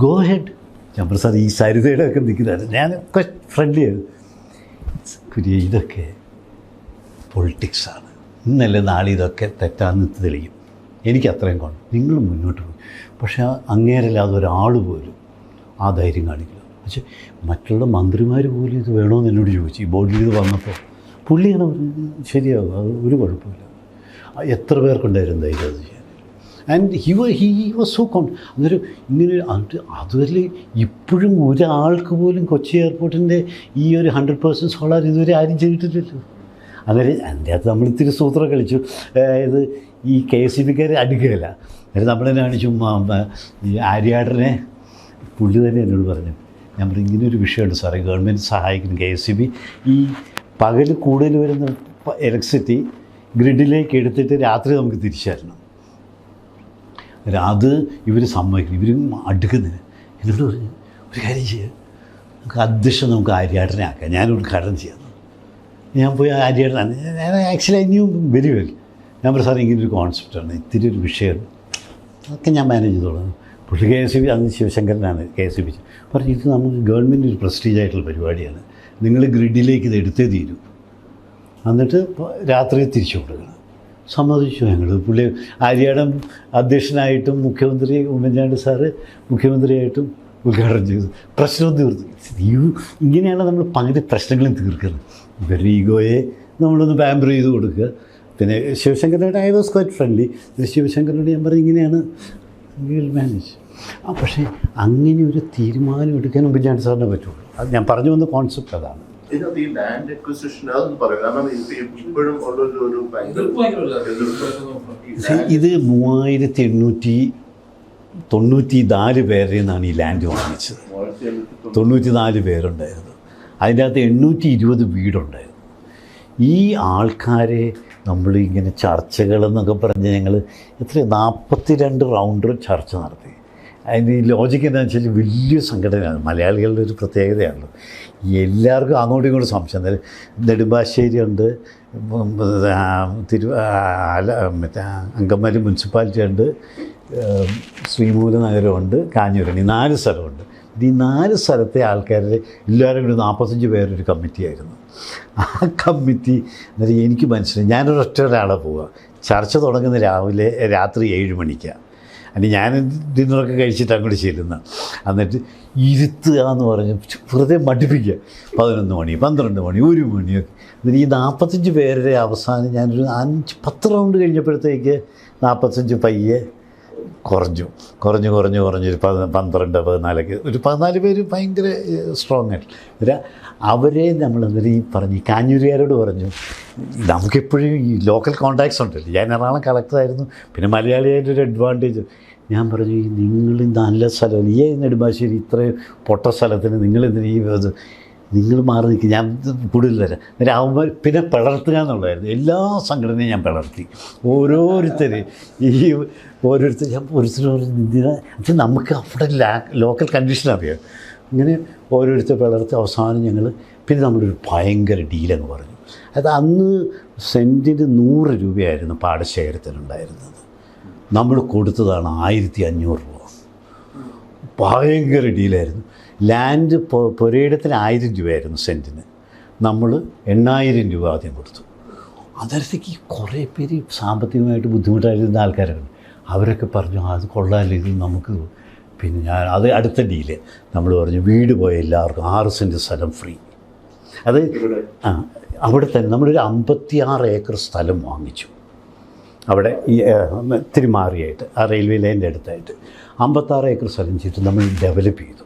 Go head. ഞാൻ പറഞ്ഞു സാർ ഈ സരിതയുടെ ഒക്കെ നിൽക്കുന്നതാണ്. ഞാനൊക്കെ ഫ്രണ്ട്ലി ആയത് കുരിയ ഇതൊക്കെ പൊളിറ്റിക്സാണ്, ഇന്നല്ലേ നാളെ ഇതൊക്കെ തെറ്റാന്ന് തെളിയും. എനിക്ക് അത്രയും കാണും. നിങ്ങൾ മുന്നോട്ട് പോകും. പക്ഷേ അങ്ങേരല്ലാതെ ഒരാൾ പോലും ആ ധൈര്യം കാണിക്കില്ല. പക്ഷേ മറ്റുള്ള മന്ത്രിമാർ പോലും ഇത് വേണമെന്ന് എന്നോട് ചോദിച്ചു. ഈ ബോർഡിൽ ഇത് വന്നപ്പോൾ പുള്ളിയാണ് പറഞ്ഞത് ശരിയാകും, അത് ഒരു കുഴപ്പമില്ല. എത്ര പേർക്കുണ്ടായിരുന്നു ധൈര്യം അത് ചെയ്യാൻ. ആൻഡ് ഹി വാസ് സോ അന്നേരം ഇങ്ങനെ അതുവരെ ഇപ്പോഴും ഒരാൾക്ക് പോലും കൊച്ചി എയർപോർട്ടിൻ്റെ ഈ ഒരു 100% സോളാർ ഇതുവരെ ആരും ചെയ്തിട്ടില്ലല്ലോ. അന്നേരം അതിൻ്റെ അകത്ത് നമ്മൾ ഇത്തിരി സൂത്രം കളിച്ചു. ഇത് ഈ KSEBക്കാർ അടുക്കുകയില്ല. അന്നേരം നമ്മളെന്നെ കാണിച്ചു. ഈ ആര്യാടനെ പുള്ളി തന്നെ എന്നോട് പറഞ്ഞു. ഞാൻ പറഞ്ഞു ഇങ്ങനെയൊരു വിഷയമുണ്ട് സാറേ, ഗവൺമെൻറ് സഹായിക്കുന്നു KSEB ഈ പകൽ കൂടുതൽ വരുന്ന ഇലക്ട്രിസിറ്റി ഗ്രിഡിലേക്ക് എടുത്തിട്ട് രാത്രി നമുക്ക് തിരിച്ചു തരണം. അത് ഇവർ സമ്മതിക്കുന്നു, ഇവർ അടുക്കുന്നതിന്. എന്നോട് പറഞ്ഞു ഒരു കാര്യം ചെയ്യാം, നമുക്ക് അധ്യക്ഷൻ നമുക്ക് ആര്യാടനെ ആക്കാം, ഞാനൊരു ഘടന ചെയ്യാം. ഞാൻ പോയി ആര്യാടനാണ്. ഞാൻ actually I new very well. ഞാൻ പറഞ്ഞു സാർ ഇങ്ങനൊരു കോൺസെപ്റ്റാണ്, ഇത്തിരി ഒരു വിഷയം, അതൊക്കെ ഞാൻ മാനേജ് ചെയ്തോളാം. പുള്ളി KSEB അന്ന് ശിവശങ്കരനാണ് KSEB പറഞ്ഞു ഇത് നമുക്ക് ഗവൺമെൻറ് ഒരു പ്രസ്റ്റീജ് ആയിട്ടുള്ള പരിപാടിയാണ്, നിങ്ങൾ ഗ്രിഡിലേക്ക് ഇത് എടുത്തേ തീരൂ, എന്നിട്ട് രാത്രി തിരിച്ചു കൊടുക്കണം. സമ്മതിച്ചു ഞങ്ങൾ. പുള്ളി ആര്യാടൻ അധ്യക്ഷനായിട്ടും മുഖ്യമന്ത്രി ഉമ്മൻചാണ്ടി സാറ് മുഖ്യമന്ത്രിയായിട്ടും ഉദ്ഘാടനം ചെയ്തു. പ്രശ്നവും തീർത്തു. ഇങ്ങനെയാണ് നമ്മൾ പകുതി പ്രശ്നങ്ങളും തീർക്കുന്നത്. ഇവരുടെ ഈഗോയെ നമ്മളൊന്ന് പാമ്പർ ചെയ്ത് കൊടുക്കുക. പിന്നെ ശിവശങ്കരനായിട്ട് ഐ വാസ് ക്വൈറ്റ് ഫ്രണ്ട്ലി. ശിവശങ്കരനോട് ഞാൻ പറഞ്ഞു ഇങ്ങനെയാണ് വിൽ മാനേജ്. പക്ഷേ അങ്ങനെ ഒരു തീരുമാനം എടുക്കാൻ ഉമ്മൻചാണ്ടി സാറിനെ പറ്റുള്ളൂ. അത് ഞാൻ പറഞ്ഞു വന്ന കോൺസെപ്റ്റ് അതാണ്. ഇതിനകത്ത് ഈ ലാൻഡ് അക്വിസിഷൻ അതൊന്നും പറയും. കാരണം ഇപ്പോഴും ഉള്ളൊരു ഇത് 3894 പേരിൽ നിന്നാണ് ഈ ലാൻഡ് വാങ്ങിച്ചത്. 94 പേരുണ്ടായിരുന്നു. അതിൻ്റെ അകത്ത് 820 വീടുണ്ടായിരുന്നു. ഈ ആൾക്കാരെ നമ്മളിങ്ങനെ ചർച്ചകളെന്നൊക്കെ പറഞ്ഞ് ഞങ്ങൾ 42 റൗണ്ട് ചർച്ച നടത്തി. അതിൻ്റെ ഈ ലോജിക്ക് എന്താണെന്ന് വെച്ചാൽ വലിയ സംഘടനയാണ്. മലയാളികളുടെ ഒരു പ്രത്യേകതയാണ്. എല്ലാവർക്കും അങ്ങോട്ടും ഇങ്ങോട്ടും സംശയം. നെടുമ്പാശ്ശേരി ഉണ്ട്, മറ്റേ അങ്കമാലി മുനിസിപ്പാലിറ്റി ഉണ്ട്, ശ്രീമൂലനഗരമുണ്ട്, കാഞ്ഞൂരണി, 4 സ്ഥലമുണ്ട്. ഈ 4 സ്ഥലത്തെ ആൾക്കാരുടെ എല്ലാവരും കൂടി 45 പേരൊരു കമ്മിറ്റിയായിരുന്നു. ആ കമ്മിറ്റി എന്നിട്ട് എനിക്ക് മനസ്സിലായി, ഞാനൊരൊറ്റ ഒരാളെ പോവുക. ചർച്ച തുടങ്ങുന്ന രാത്രി 7 മണിക്കാണ്. അല്ല ഞാൻ ഡിന്നറൊക്കെ കഴിച്ചിട്ട് അങ്ങോട്ട് ചെല്ലുന്ന. എന്നിട്ട് ഇരുത്തുക എന്ന് പറഞ്ഞ് വെറുതെ മടുപ്പിക്കുക. 11 മണി, 12 മണി, 1 മണിയൊക്കെ. എന്നിട്ട് ഈ 45 പേരുടെ അവസാനം ഞാനൊരു 5-10 റൗണ്ട് കഴിഞ്ഞപ്പോഴത്തേക്ക് 45 പയ്യെ കുറഞ്ഞു ഒരു 12, 14 ഒരു 14 പേര് ഭയങ്കര സ്ട്രോങ് ആയിട്ട്. അവരെ നമ്മൾ എന്നിട്ട് ഈ പറഞ്ഞു, ഈ കാഞ്ഞൂരുകാരോട് പറഞ്ഞു, നമുക്കെപ്പോഴും ഈ ലോക്കൽ കോൺടാക്ട്സ് ഉണ്ടല്ലോ. ഞാൻ എറണാകുളം കളക്ടറായിരുന്നു, പിന്നെ മലയാളിയായിട്ട് ഒരു അഡ്വാൻറ്റേജ്. ഞാൻ പറഞ്ഞു, ഈ നിങ്ങൾ നല്ല സ്ഥലം, ഈ നെടുമ്പാശ്ശേരി ഇത്രയും പൊട്ട സ്ഥലത്തിന് നിങ്ങളെന്തിന് നിങ്ങൾ മാറി നിൽക്കുക, ഞാൻ കൂടുതൽ തരാം. എന്നിട്ട് അവന്മാർ പിന്നെ പിളർത്തുക എന്നുള്ളതായിരുന്നു. എല്ലാ സംഘടനയും ഞാൻ പിളർത്തി. ഓരോരുത്തർ ഞാൻ പക്ഷെ നമുക്ക് അവിടെ ലോക്കൽ കണ്ടീഷൻ അറിയാം. ഇങ്ങനെ ഓരോരുത്തർ പിളർത്തി അവസാനം ഞങ്ങൾ പിന്നെ നമ്മളൊരു ഭയങ്കര ഡീലങ്ങ് പറഞ്ഞു. അത് അന്ന് സെൻറ്റിന് 100 രൂപയായിരുന്നു പാടശേഖരത്തിനുണ്ടായിരുന്നത്. നമ്മൾ കൊടുത്തതാണ് 1500 രൂപ. ഭയങ്കര ഡീലായിരുന്നു. ലാൻഡ് പുരയിടത്തിന് 1000 രൂപയായിരുന്നു സെൻറ്റിന്. നമ്മൾ 8000 രൂപ ആദ്യം കൊടുത്തു. അന്നേരത്തേക്ക് കുറേ പേര് സാമ്പത്തികമായിട്ട് ബുദ്ധിമുട്ടായിരുന്ന ആൾക്കാരാണ്. അവരൊക്കെ പറഞ്ഞു, അത് കൊള്ളാമല്ലോ, ഇത് നമുക്ക്. പിന്നെ ഞാൻ അടുത്ത ഡീല് നമ്മൾ പറഞ്ഞു, വീട് പോയ എല്ലാവർക്കും 6 സെൻറ്റ് സ്ഥലം ഫ്രീ. അത് അവിടെ തന്നെ നമ്മളൊരു 56 ഏക്കർ സ്ഥലം വാങ്ങിച്ചു. അവിടെ ഈ ഇത്തിരി മാറിയായിട്ട് ആ റെയിൽവേ ലൈനിൻ്റെ അടുത്തായിട്ട് 56 ഏക്കർ സ്ഥലം ചെയ്തിട്ട് നമ്മൾ ഡെവലപ്പ് ചെയ്തു.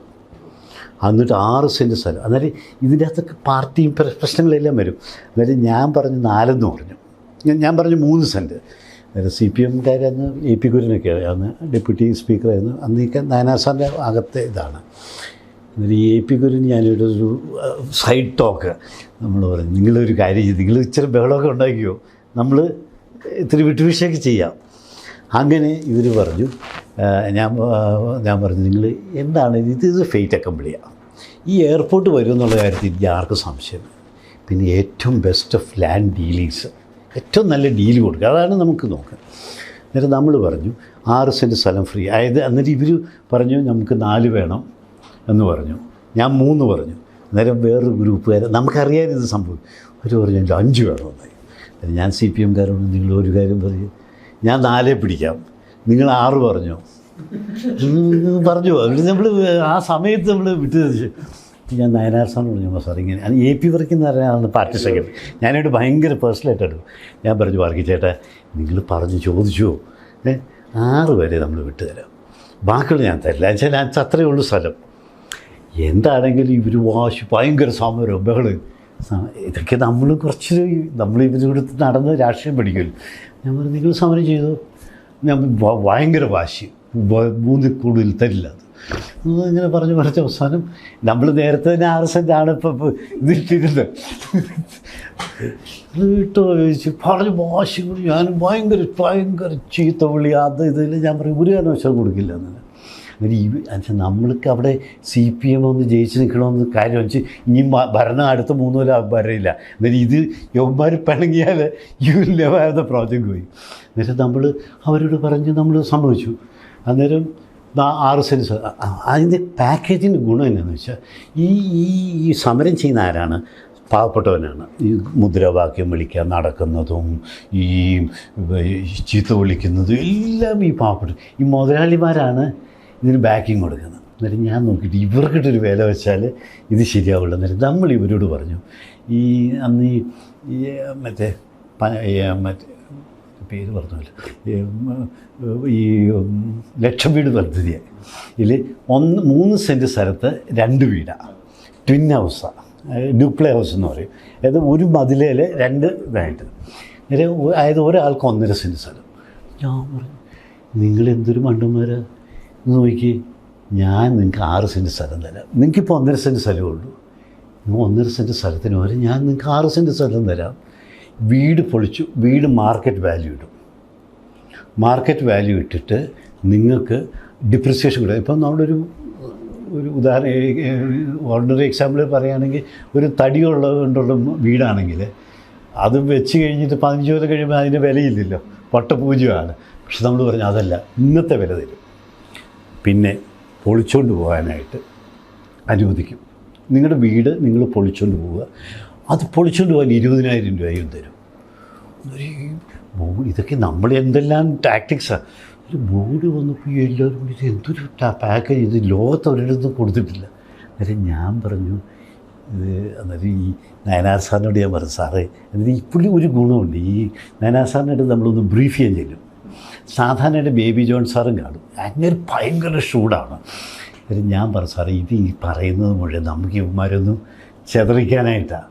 എന്നിട്ട് 6 സെൻറ്റ് സ്ഥലം. അന്നേരം ഇതിൻ്റെ അകത്തൊക്കെ പാർട്ടിയും പ്രശ്നങ്ങളെല്ലാം വരും. അന്നേരം ഞാൻ പറഞ്ഞു 4 പറഞ്ഞു. ഞാൻ പറഞ്ഞു 3 സെൻറ്റ്. അന്നേരം CPM-കാരന്ന് AP കുര്യനൊക്കെ അന്ന് ഡെപ്യൂട്ടി സ്പീക്കറായിരുന്നു. അന്ന് ഈ നായനാർ സാറിൻ്റെ അകത്തെ ഇതാണ്. എന്നിട്ട് ഈ AP കുര്യൻ ഞാനൊരു സൈഡ് ടോക്ക് നമ്മൾ പറഞ്ഞു, നിങ്ങളൊരു കാര്യം ചെയ്ത് നിങ്ങൾ ഇച്ചിരി ബഹളമൊക്കെ ഉണ്ടാക്കിയോ, നമ്മൾ ഇത്തിരി വിട്ടുവീഴ്ചയൊക്കെ ചെയ്യാം. അങ്ങനെ ഇവർ പറഞ്ഞു, ഞാൻ പറഞ്ഞു, നിങ്ങൾ എന്താണ് ഇത് ഫെയ്റ്റ് അക്കംപ്ലിയാണ്. ഈ എയർപോർട്ട് വരും എന്നുള്ള കാര്യത്തിൽ എനിക്ക് ആർക്കും സംശയമില്ല. പിന്നെ ഏറ്റവും ബെസ്റ്റ് ഓഫ് ലാൻഡ് ഡീലിങ്സ്, ഏറ്റവും നല്ല ഡീല് കൊടുക്കുക, അതാണ് നമുക്ക് നോക്കുക. എന്നിട്ട് നമ്മൾ പറഞ്ഞു 6 സെൻറ്റ് സ്ഥലം ഫ്രീ ആയത്. എന്നിട്ട് ഇവർ പറഞ്ഞു നമുക്ക് 4 വേണം എന്ന് പറഞ്ഞു. ഞാൻ 3 പറഞ്ഞു. അന്നേരം വേറൊരു ഗ്രൂപ്പുകാർ, നമുക്കറിയാൻ ഇത് സംഭവം, അവർ പറഞ്ഞു 5 വേണമെന്നായി. ഞാൻ CPM-കാരോട് നിങ്ങളൊരു കാര്യം പറയും, ഞാൻ 4 പിടിക്കാം, നിങ്ങൾ 6 പറഞ്ഞു നമ്മൾ ആ സമയത്ത് നമ്മൾ വിട്ടു. ഞാൻ നയനാർ സാറിന് പറഞ്ഞു, സാർ ഇങ്ങനെ AP വർക്കിന്ന് അറിയാവുന്ന പാർട്ടി സെക്രട്ടറി, ഞാനായിട്ട് ഭയങ്കര പേഴ്സണലായിട്ട് എടുക്കും. ഞാൻ പറഞ്ഞു, വർക്കി ചേട്ടാ നിങ്ങൾ ചോദിച്ചു 6 വരെ നമ്മൾ വിട്ടുതരാം, ബാക്കിയുള്ള ഞാൻ തരില്ല. വെച്ചാൽ ഞാൻ അത്രയേ ഉള്ളൂ സ്ഥലം. എന്താണെങ്കിലും ഇവർ ഭയങ്കര സമരം ബഹളം. ഇതൊക്കെ നമ്മൾ ഇവരോട് നടന്ന് രാഷ്ട്രീയം പഠിക്കുമല്ലോ. ഞാൻ പറഞ്ഞു, നിങ്ങൾ സമരം ചെയ്തു. ഞാൻ ഭയങ്കര വാശി, 3 കൂടുതൽ തരില്ല. അത് ഇങ്ങനെ പറഞ്ഞ് അവസാനം നമ്മൾ നേരത്തെ തന്നെ 6 സെൻറ്റാണ് ഇപ്പോൾ ഇതിട്ടിരുന്നത്. കേട്ടോ ചോദിച്ചു, പറഞ്ഞു വാശി കൂടി. ഞാനും ഭയങ്കര ചീത്ത വിളി, അത് ഇതിൽ ഞാൻ പറയും, ഒരു കാരണവശാലും കൊടുക്കില്ല എന്നല്ല. എന്നിട്ട് നമ്മൾക്ക് അവിടെ CPM ഒന്ന് ജയിച്ച് നിൽക്കണമെന്ന് കാര്യം വെച്ച് ഇനി ഭരണം അടുത്ത 3 കൊല്ലം വരയില്ല. എന്നിട്ട് ഇത് യവന്മാർ പിണങ്ങിയാൽ നെവർ പ്രോജക്റ്റ് പോയി. എന്നിട്ട് നമ്മൾ അവരോട് പറഞ്ഞ് നമ്മൾ സമ്മതിച്ചു. അന്നേരം 6 സെൻറ്റ്. അതിൻ്റെ പാക്കേജിൻ്റെ ഗുണം എന്നാന്ന് വെച്ചാൽ ഈ സമരം ചെയ്യുന്ന ആരാണ്? പാവപ്പെട്ടവനാണ്. ഈ മുദ്രാവാക്യം വിളിക്കാൻ നടക്കുന്നതും ഈ ചീത്ത വിളിക്കുന്നതും എല്ലാം ഈ പാവപ്പെട്ട ഈ മുതലാളിമാരാണ് ഇതിന് ബാക്കിങ് കൊടുക്കുന്നത്. എന്നിട്ട് ഞാൻ നോക്കിയിട്ട് ഇവർക്കിട്ടൊരു വില വെച്ചാൽ ഇത് ശരിയാവുള്ളൂ. എന്നിട്ട് നമ്മൾ ഇവരോട് പറഞ്ഞു, അന്ന് മറ്റേ പേര് പറഞ്ഞല്ലോ, ഈ ലക്ഷം വീട് പദ്ധതിയാണ്. ഇതിൽ 3 സെൻറ്റ് സ്ഥലത്ത് 2 വീടാണ്, ട്വിൻ ഹൗസാണ്, ഡ്യൂപ്ലേ ഹൗസ് എന്ന് പറയും. അതായത് ഒരു മതിലേൽ 2 ഇതായിട്ട്. അതായത് ഒരാൾക്ക് 1.5 സെൻറ്റ് സ്ഥലം. ഞാൻ പറഞ്ഞു, നിങ്ങളെന്തൊരു മണ്ടന്മാരാ നോക്കി, ഞാൻ നിങ്ങൾക്ക് 6 സെൻറ്റ് സ്ഥലം തരാം. നിങ്ങൾക്കിപ്പോൾ 1.5 സെൻറ്റ് സ്ഥലമേ ഉള്ളൂ. 1.5 സെൻറ്റ് സ്ഥലത്തിന് വരെ ഞാൻ നിങ്ങൾക്ക് 6 സെൻറ്റ് സ്ഥലം തരാം. വീട് പൊളിച്ചു, വീട് മാർക്കറ്റ് വാല്യൂ ഇടും. മാർക്കറ്റ് വാല്യൂ ഇട്ടിട്ട് നിങ്ങൾക്ക് ഡിപ്രിസിയേഷൻ കൂടെ. ഇപ്പം നമ്മളൊരു ഉദാഹരണം ഓർഡിനറി എക്സാമ്പിൾ പറയുകയാണെങ്കിൽ ഒരു തടിയുള്ളത് കൊണ്ടുള്ള വീടാണെങ്കിൽ അത് വെച്ച് കഴിഞ്ഞിട്ട് 15 കൊല്ലം കഴിയുമ്പോൾ അതിന് വിലയില്ലല്ലോ, പട്ടപൂജ്യമാണ്. പക്ഷെ നമ്മൾ പറഞ്ഞു അതല്ല, ഇന്നത്തെ വില തരും. പിന്നെ പൊളിച്ചുകൊണ്ട് പോകാനായിട്ട് അനുവദിക്കും. നിങ്ങളുടെ വീട് നിങ്ങൾ പൊളിച്ചുകൊണ്ട് പോവുക, അത് പൊളിച്ചുകൊണ്ട് പോകാൻ 20,000 രൂപയും തരും. ഇതൊക്കെ നമ്മൾ എന്തെല്ലാം ടാക്ടിക്സാണ്. ഒരു ബോർഡ് വന്നപ്പോൾ എല്ലാവരും കൂടി എന്തൊരു പാക്കേജ്, ഇത് ലോകത്ത് ഒരിടത്തും കൊടുത്തിട്ടില്ല. അന്നേരം ഞാൻ പറഞ്ഞു അന്നേരം ഈ നയനാർ സാറിനോട് ഞാൻ പറഞ്ഞു, സാറേ എന്നിട്ട് ഈ പുള്ളി ഒരു ഗുണമുണ്ട്, ഈ നയനാർ സാറിനായിട്ട് നമ്മളൊന്ന് ബ്രീഫ് ചെയ്യാൻ ചെല്ലും. സാധാരണയായിട്ട് ബേബി ജോൺ സാറും കാണും, അങ്ങനെ ഭയങ്കര ഷൂടാണ്. അന്നേരം ഞാൻ പറഞ്ഞു, സാറേ ഇത് ഈ പറയുന്നത് മുഴുവൻ നമുക്ക് ഇവന്മാരൊന്നും ചെതറിക്കാനായിട്ടാണ്.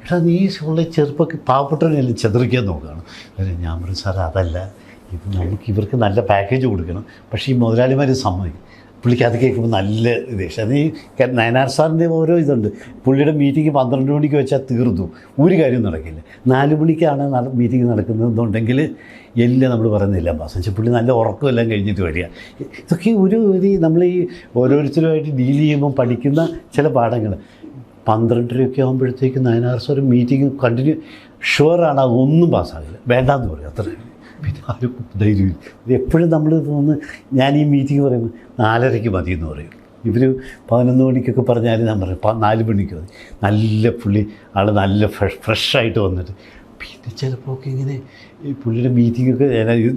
എടാ നീ ഉള്ള ചെറുപ്പൊക്കെ പാവപ്പെട്ടവനെല്ലാം ചെതറിക്കാൻ നോക്കുകയാണ്. അന്നേരം ഞാൻ പറഞ്ഞു, സാറേ അതല്ല, ഇത് നമുക്ക് ഇവർക്ക് നല്ല പാക്കേജ് കൊടുക്കണം. പക്ഷേ ഈ മുതലാളിമാർ സമ്മതിക്കും. പുള്ളിക്ക് അത് കേൾക്കുമ്പോൾ നല്ല ദേഷ്യം. അത് ഈ നയനാർ സാറിൻ്റെ ഓരോ ഇതുണ്ട്. പുള്ളിയുടെ മീറ്റിംഗ് 12 മണിക്ക് വെച്ചാൽ തീർന്നു, ഒരു കാര്യം നടക്കില്ല. 4 മണിക്കാണ് മീറ്റിംഗ് നടക്കുന്നതെന്നുണ്ടെങ്കിൽ എല്ലാം നമ്മൾ പറയുന്നില്ല പാസ്. പുള്ളി നല്ല ഉറക്കമെല്ലാം കഴിഞ്ഞിട്ട് വരിക. ഇതൊക്കെ ഒരു നമ്മൾ ഈ ഓരോരുത്തരുമായിട്ട് ഡീൽ ചെയ്യുമ്പോൾ പഠിക്കുന്ന ചില പാഠങ്ങൾ. 12:30 ആകുമ്പോഴത്തേക്ക് നയനാർ സാർ മീറ്റിംഗ് കണ്ടിന്യൂ ഷുവറാണ്, അതൊന്നും പാസ്സാകില്ല, വേണ്ടാന്ന് പറയും. അത്ര പിന്നെ ആരും ധൈര്യമില്ല. ഇത് എപ്പോഴും നമ്മൾ തോന്നുന്നു, ഞാൻ ഈ മീറ്റിംഗ് പറയുമ്പോൾ 4:30 മതി എന്ന് പറയും. ഇവർ 11 മണിക്കൊക്കെ പറഞ്ഞാൽ ഞാൻ പറയും 4 മണിക്ക് മതി. നല്ല പുള്ളി നല്ല ഫ്രഷായിട്ട് വന്നിട്ട് പിന്നെ ചിലപ്പോൾ ഒക്കെ ഇങ്ങനെ ഈ പുള്ളിയുടെ മീറ്റിങ്ങൊക്കെ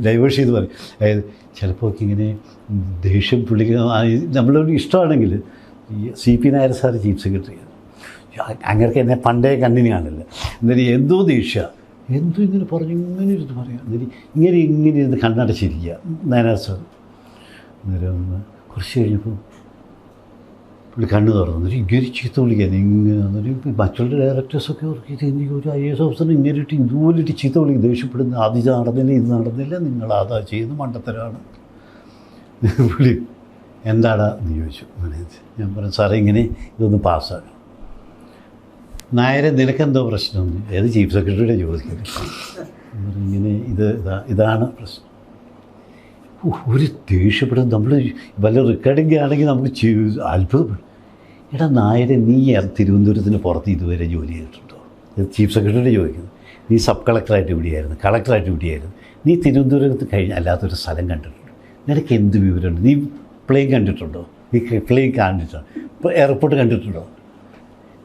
ഡൈവേഴ്സ് ചെയ്ത് പറയും. അതായത് ചിലപ്പോൾ ഒക്കെ ഇങ്ങനെ ദേഷ്യം പുള്ളിക്ക് നമ്മളോട് ഇഷ്ടമാണെങ്കിൽ ഈ CP നായർ സാർ ചീഫ് സെക്രട്ടറിയാണ്. അങ്ങനെ എന്നെ പണ്ടേ കണ്ടിന് കാണില്ല. എന്നിട്ട് എന്തോ ദേഷ്യ, എന്തോ ഇങ്ങനെ പറഞ്ഞു ഇങ്ങനെ ഇരുന്ന് പറയാം. എന്നിട്ട് ഇങ്ങനെ ഇരുന്ന് കണ്ണടച്ചിരിക്കുക നയനാർ സാർ. അന്നേരം കുറച്ച് കഴിഞ്ഞപ്പോൾ പുള്ളി കണ്ണ് തുറന്നു. എന്നിട്ട് ഇങ്ങനെ ചീത്ത വിളിക്കാൻ ഇങ്ങനെ. എന്നിട്ട് മറ്റുള്ള ഡയറക്ടേഴ്സൊക്കെ ഓർക്കിയിട്ട് എനിക്ക് ഒരു IAS ഓഫീസറിന് ഇങ്ങനെ ഇട്ട് ഇതുപോലിട്ട് ചീത്ത വിളിക്കും, ദേഷ്യപ്പെടുന്നു. അത് നടന്നില്ല, ഇത് നടന്നില്ല, നിങ്ങൾ അതാ ചെയ്യുന്ന മണ്ടത്തരാണ്. പുള്ളി എന്താടാ എന്ന് ചോദിച്ചു. ഞാൻ പറഞ്ഞു, സാറേ ഇങ്ങനെ ഇതൊന്ന് പാസ്സാക്കണം. നായരെ നിനക്കെന്തോ പ്രശ്നം? ഏത് ചീഫ് സെക്രട്ടറിയുടെ ചോദിക്കുന്നത്? ഇങ്ങനെ ഇതാണ് പ്രശ്നം. ഒരു ദേഷ്യപ്പെടും. നമ്മൾ വല്ല റെക്കോർഡിംഗ് ആണെങ്കിൽ നമുക്ക് അത്ഭുതപ്പെടും. എടാ നായരെ, നീ തിരുവനന്തപുരത്തിന് പുറത്ത് ഇതുവരെ ജോലി ചെയ്തിട്ടുണ്ടോ? ചീഫ് സെക്രട്ടറിയുടെ ചോദിക്കുന്നത്. നീ സബ് കളക്ടറായിട്ട് ഇവിടെയായിരുന്നു, കളക്ടറായിട്ട് ഇവിടെയായിരുന്നു, നീ തിരുവനന്തപുരത്ത് കഴിഞ്ഞ് അല്ലാത്തൊരു സ്ഥലം കണ്ടിട്ടുണ്ടോ? നിനക്ക് എന്ത് വിവരമുണ്ട്? നീ പ്ലെയിൻ കണ്ടിട്ടുണ്ടോ? നീ പ്ലെയിൻ കണ്ടിട്ടുണ്ടോ? ഇപ്പോൾ എയർപോർട്ട് കണ്ടിട്ടുണ്ടോ?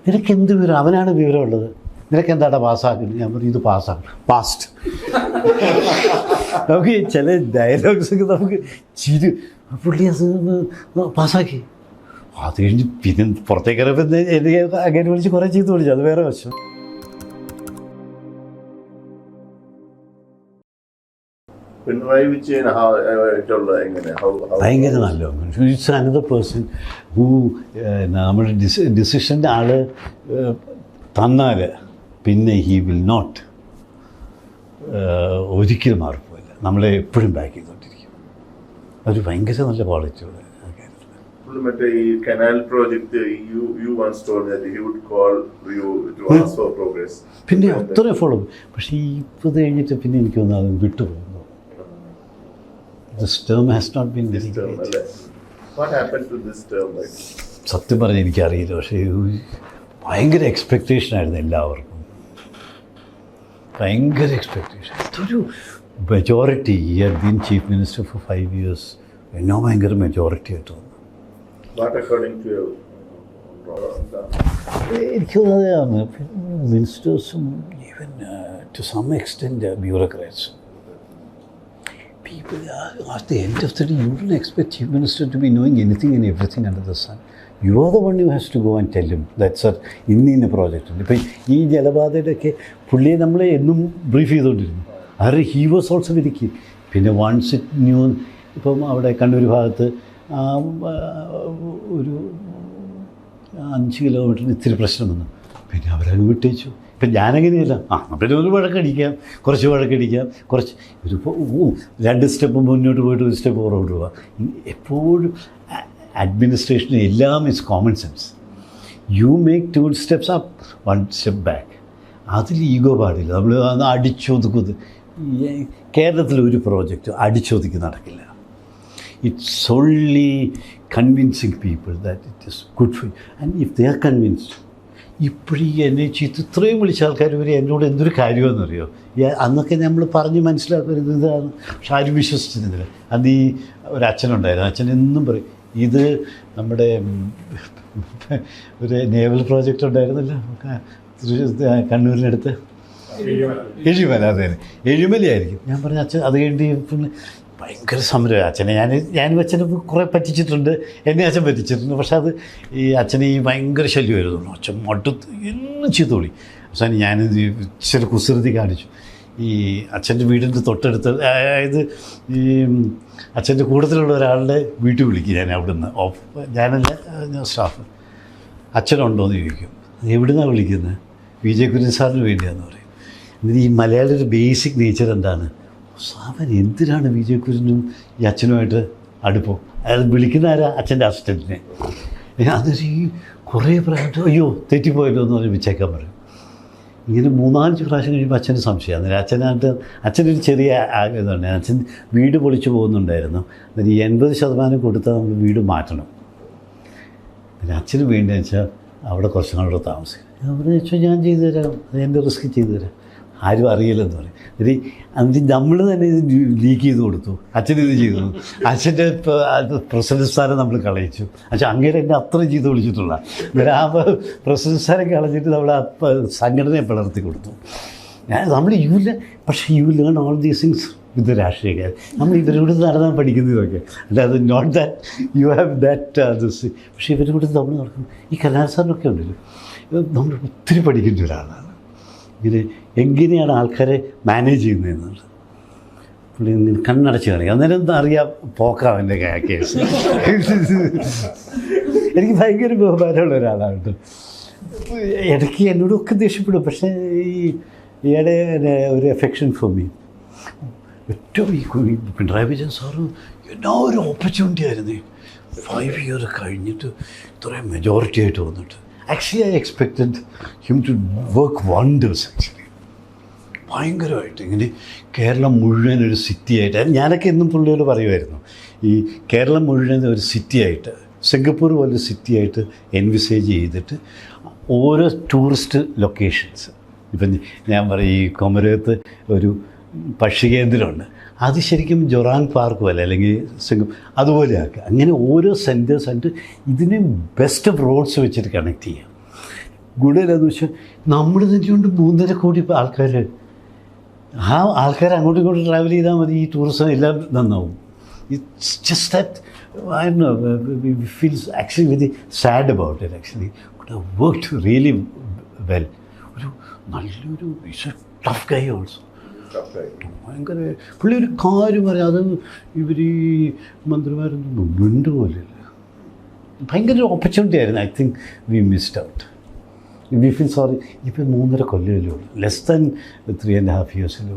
നിനക്ക് എന്ത് വിവരം? അവനാണ് വിവരമുള്ളത്. നിനക്ക് എന്താടാ പാസ്സാക്കുന്നത്? ഞാൻ പറഞ്ഞു, ഇത് പാസ്സാക്കും, പാസ്റ്റ്. നമുക്ക് ചില ഡയലോഗ്സൊക്കെ നമുക്ക് ചിരി. പുള്ളി അത് പാസ്സാക്കി. അത് കഴിഞ്ഞ് പിന്നെ പുറത്തേക്ക് ഇറങ്ങുമ്പോൾ എനിക്ക് അങ്ങനെ വിളിച്ച് കുറേ ചീത്ത വിളിച്ചു. അത് വേറെ വശം. പിണറായി വിജയൻ ഭയങ്കര നല്ല മനുഷ്യൻ. ഇറ്റ്സ് അനദർ പേഴ്സൺ ഹൂ നമ്മുടെ ഡിസിഷൻ്റെ ആൾ തന്നാൽ പിന്നെ ഹി വിൽ നോട്ട് ഒരിക്കലും മാറിപ്പോയില്ല. നമ്മളെ എപ്പോഴും ബാക്ക് ചെയ്തുകൊണ്ടിരിക്കും. അതൊരു ഭയങ്കര നല്ല ക്വാളിറ്റി ഉള്ള കാര്യത്തിൽ. മറ്റേ ഈ കനാൽ പ്രോജക്റ്റ് പിന്നെ അത്രയും ഫോളോ. പക്ഷേ ഇപ്പോൾ കഴിഞ്ഞിട്ട് പിന്നെ എനിക്ക് തോന്നുന്നു അത് വിട്ടുപോകുന്നു. This term has not been dedicated. What happened to this term? സത്യം പറഞ്ഞാൽ എനിക്കറിയില്ല. പക്ഷേ ഭയങ്കര എക്സ്പെക്റ്റേഷനായിരുന്നു എല്ലാവർക്കും. ഭയങ്കര എക്സ്പെക്റ്റേഷൻ. ഇതൊരു majority. He had been chief minister for 5 years. എന്നോ ഭയങ്കര മെജോറിറ്റി ആയിട്ട് തോന്നുന്നു. എനിക്ക് തോന്നുന്നതാണ് മിനിസ്റ്റേഴ്സും ഈവൻ ടു സം എക്സ്റ്റെൻറ്റ് ബ്യൂറോക്രാറ്റ്സും. People, at the end of the day, you don't expect Chief Minister to be knowing anything and everything under the sun. You are the one who has to go and tell him that, sir, ഇന്ന project ഉണ്ട്. ഇപ്പം ഈ ജലപാതയുടെയൊക്കെ പുള്ളിയെ നമ്മളെ എന്നും brief ചെയ്തുകൊണ്ടിരുന്നു. അത് he was also very key. പിന്നെ വൺസ് ഇറ്റ് ന്യൂ, ഇപ്പം അവിടെ കണ്ണൂർ ഭാഗത്ത് ഒരു 5 കിലോമീറ്ററിന് ഇത്തിരി പ്രശ്നം വന്നു. പിന്നെ അവരത് വിട്ടേച്ചു. ഇപ്പം ഞാനങ്ങനെയല്ല. പിന്നെ ഒരു വഴക്കടിക്കാം, കുറച്ച് വഴക്കടിക്കാം, കുറച്ച് ഒരു 2 സ്റ്റെപ്പ് മുന്നോട്ട് പോയിട്ട് 1 സ്റ്റെപ്പ് പുറകോട്ട് പോവാം. എപ്പോഴും അഡ്മിനിസ്ട്രേഷന് എല്ലാം is common sense. You make 2 steps up, 1 step back. അതിൽ ഈഗോ പാടില്ല. നമ്മൾ അടിച്ചൊതുക്കുന്നത്. കേരളത്തിൽ ഒരു പ്രോജക്റ്റ് അടിച്ചൊതുക്കി നടക്കില്ല. It's only convincing people that it is good for you. And if they are convinced, ഇപ്പോഴീ എന്നെ ചീത്ത ഇത്രയും വിളിച്ച ആൾക്കാർ വരെ എന്നോട് എന്തൊരു കാര്യമെന്നറിയോ, അന്നൊക്കെ നമ്മൾ പറഞ്ഞ് മനസ്സിലാക്കരുത് ഇതാണ്, പക്ഷെ ആരും വിശ്വസിച്ചിരുന്നില്ല. അത് ഈ ഒരച്ഛനുണ്ടായിരുന്നു, അച്ഛൻ എന്നും പറയും, ഇത് നമ്മുടെ ഒരു നേവൽ പ്രോജക്റ്റ് ഉണ്ടായിരുന്നല്ലോ കണ്ണൂരിനടുത്ത്, എഴുമല, അതെ എഴുമലയായിരിക്കും. ഞാൻ പറഞ്ഞ അച്ഛൻ അത് കഴിഞ്ഞ് പിന്നെ ഭയങ്കര സമരം. അച്ഛനെ ഞാനും അച്ഛനെ കുറേ പറ്റിച്ചിട്ടുണ്ട്, എന്നെ അച്ഛൻ പറ്റിച്ചിട്ടുണ്ട്. പക്ഷെ അത് ഈ അച്ഛനെ ഈ ഭയങ്കര ശല്യമായിരുന്നു. അച്ഛൻ മടുത്ത് എന്നും ചീത്ത വിളി. അവസാനം ഞാനിത് ഇച്ചിരി കുസൃതി കാണിച്ചു. ഈ അച്ഛൻ്റെ വീടിൻ്റെ തൊട്ടടുത്ത്, അതായത് ഈ അച്ഛൻ്റെ കൂട്ടത്തിലുള്ള ഒരാളുടെ വീട്ടിൽ വിളിക്കും ഞാൻ അവിടുന്ന്, ഞാനല്ല സ്റ്റാഫ്. അച്ഛനുണ്ടോ എന്ന് ചോദിക്കും. എവിടുന്നാണ് വിളിക്കുന്നത്? വിജയ കുര്യൻ സാറിന് വേണ്ടിയാന്ന് പറയും. എന്നിട്ട് ഈ മലയാളിയുടെ ഒരു ബേസിക് നേച്ചർ എന്താണ്, അവൻ എന്തിനാണ് വിജയ കുര്യനും ഈ അച്ഛനുമായിട്ട് അടുപ്പം? അയാൾ വിളിക്കുന്ന ആരാ? അച്ഛൻ്റെ അസിസ്റ്റൻറ്റിനെ. അതൊരു ഈ കുറേ പ്രാവശ്യം അയ്യോ തെറ്റിപ്പോയല്ലോ എന്ന് പറഞ്ഞ് വെച്ചേക്കാൻ പറയും. ഇങ്ങനെ 3-4 പ്രാവശ്യം കഴിയുമ്പോൾ അച്ഛന് സംശയമാണ്. അച്ഛനൊരു ചെറിയ ഇതുണ്ട്. അച്ഛൻ വീട് പൊളിച്ചു പോകുന്നുണ്ടായിരുന്നു. എന്നിട്ട് 80% കൊടുത്താൽ നമ്മൾ വീട് മാറ്റണം. പിന്നെ അച്ഛന് വേണ്ടിയെന്ന് വെച്ചാൽ അവിടെ കുറച്ചും കൂടെ താമസിക്കും. അവിടെ വെച്ചാൽ ഞാൻ ചെയ്തു തരാം, എൻ്റെ റിസ്ക് ചെയ്തു തരാം, ആരും അറിയില്ലെന്ന് പറയും. എന്നിട്ട് നമ്മൾ തന്നെ ഇത് ലീക്ക് ചെയ്ത് കൊടുത്തു. അച്ഛനിത് ചെയ്തു. അച്ഛൻ്റെ പ്രസിഡന്റ് സ്ഥാനം നമ്മൾ കളയിച്ചു. അച്ഛൻ അങ്ങനെ എന്നെ അത്രയും ചെയ്ത് വിളിച്ചിട്ടുള്ള. അന്നേരം ആ പ്രസിഡന്റ് സ്ഥാനം കളഞ്ഞിട്ട് നമ്മൾ ആ സംഘടനയെ പിളർത്തി കൊടുത്തു. നമ്മൾ പക്ഷേ you learn all these things with രാഷ്ട്രീയക്കാർ. നമ്മൾ ഇവരോട് നടന്നാൻ പഠിക്കുന്നതൊക്കെ, അല്ലാതെ not that you have that this. പക്ഷേ ഇവരോട് നമ്മൾ നടക്കുന്നു. ഈ കലാസാറിനൊക്കെ ഉണ്ടല്ലോ, നമ്മൾ ഒത്തിരി പഠിക്കേണ്ട ഒരാളാണ്. ഇങ്ങനെ എങ്ങനെയാണ് ആൾക്കാരെ മാനേജ് ചെയ്യുന്നതെന്നുള്ളത് പുള്ളി കണ്ണടച്ച് കാണിക്കുക. അന്നേരം എന്താ അറിയാം, പോക്കാവൻ്റെ കേസ്. എനിക്ക് ഭയങ്കര ബഹുമാനമുള്ള ഒരാളാണ് കേട്ടോ. ഇടയ്ക്ക് എന്നോടൊക്കെ ദേഷ്യപ്പെടും, പക്ഷേ ഈയിടെ ഒരു എഫെക്ഷൻ ഫോർ മീ. ഏറ്റവും ഈ പിണറായി വിജയൻ സാറ് എന്നാ ഒരു ഓപ്പർച്യൂണിറ്റി ആയിരുന്നു. 5 years കഴിഞ്ഞിട്ട് ഇത്രയും മെജോറിറ്റി ആയിട്ട് വന്നിട്ട്. Actually, I expected him to work wonders actually. ഭയങ്കരമായിട്ട് ഇങ്ങനെ കേരളം മുഴുവൻ ഒരു സിറ്റിയായിട്ട്, ഞാനൊക്കെ എന്നും പുള്ളിയോട് പറയുമായിരുന്നു, ഈ കേരളം മുഴുവൻ ഒരു സിറ്റിയായിട്ട്, സിംഗപ്പൂർ പോലൊരു സിറ്റിയായിട്ട് എൻവിസേജ് ചെയ്തിട്ട് ഓരോ ടൂറിസ്റ്റ് ലൊക്കേഷൻസ്, ഇപ്പം ഞാൻ പറയും ഈ കൊമരകത്ത് ഒരു പക്ഷികേന്ദ്രമുണ്ട്, അത് ശരിക്കും ജൊറാങ് പാർക്ക് പോലെ അല്ലെങ്കിൽ അതുപോലെ ആക്കുക. അങ്ങനെ ഓരോ സെൻറ്റേഴ്സ് ആയിട്ട് ഇതിനെ ബെസ്റ്റ് ഓഫ് റോഡ്സ് വെച്ചിട്ട് കണക്ട് ചെയ്യാം. ഗുണം എന്താണെന്ന് വെച്ചാൽ നമ്മൾ തന്നെയുണ്ട് 3.5 കോടി ആൾക്കാർ. ആ ആൾക്കാർ അങ്ങോട്ടും ഇങ്ങോട്ടും ട്രാവൽ ചെയ്താൽ മതി, ഈ ടൂറിസം എല്ലാം നന്നാവും. It's just that I know we feels actually very sad about it. Actually worked really well. ഒരു നല്ലൊരു it's a tough guy also. ഭയങ്കര പുള്ളി ഒരു കാര്യം പറയാം, അത് ഇവർ ഈ മന്ത്രിമാരൊന്നും മിണ്ടുപോലില്ല. ഭയങ്കര ഒരു ഓപ്പർച്യൂണിറ്റി ആയിരുന്നു. I think we missed out. We feel sorry. ഇപ്പം 3.5 കൊല്ലമല്ലേ ഉള്ളൂ, ലെസ് ദാൻ 3.5 years ഉള്ളൂ.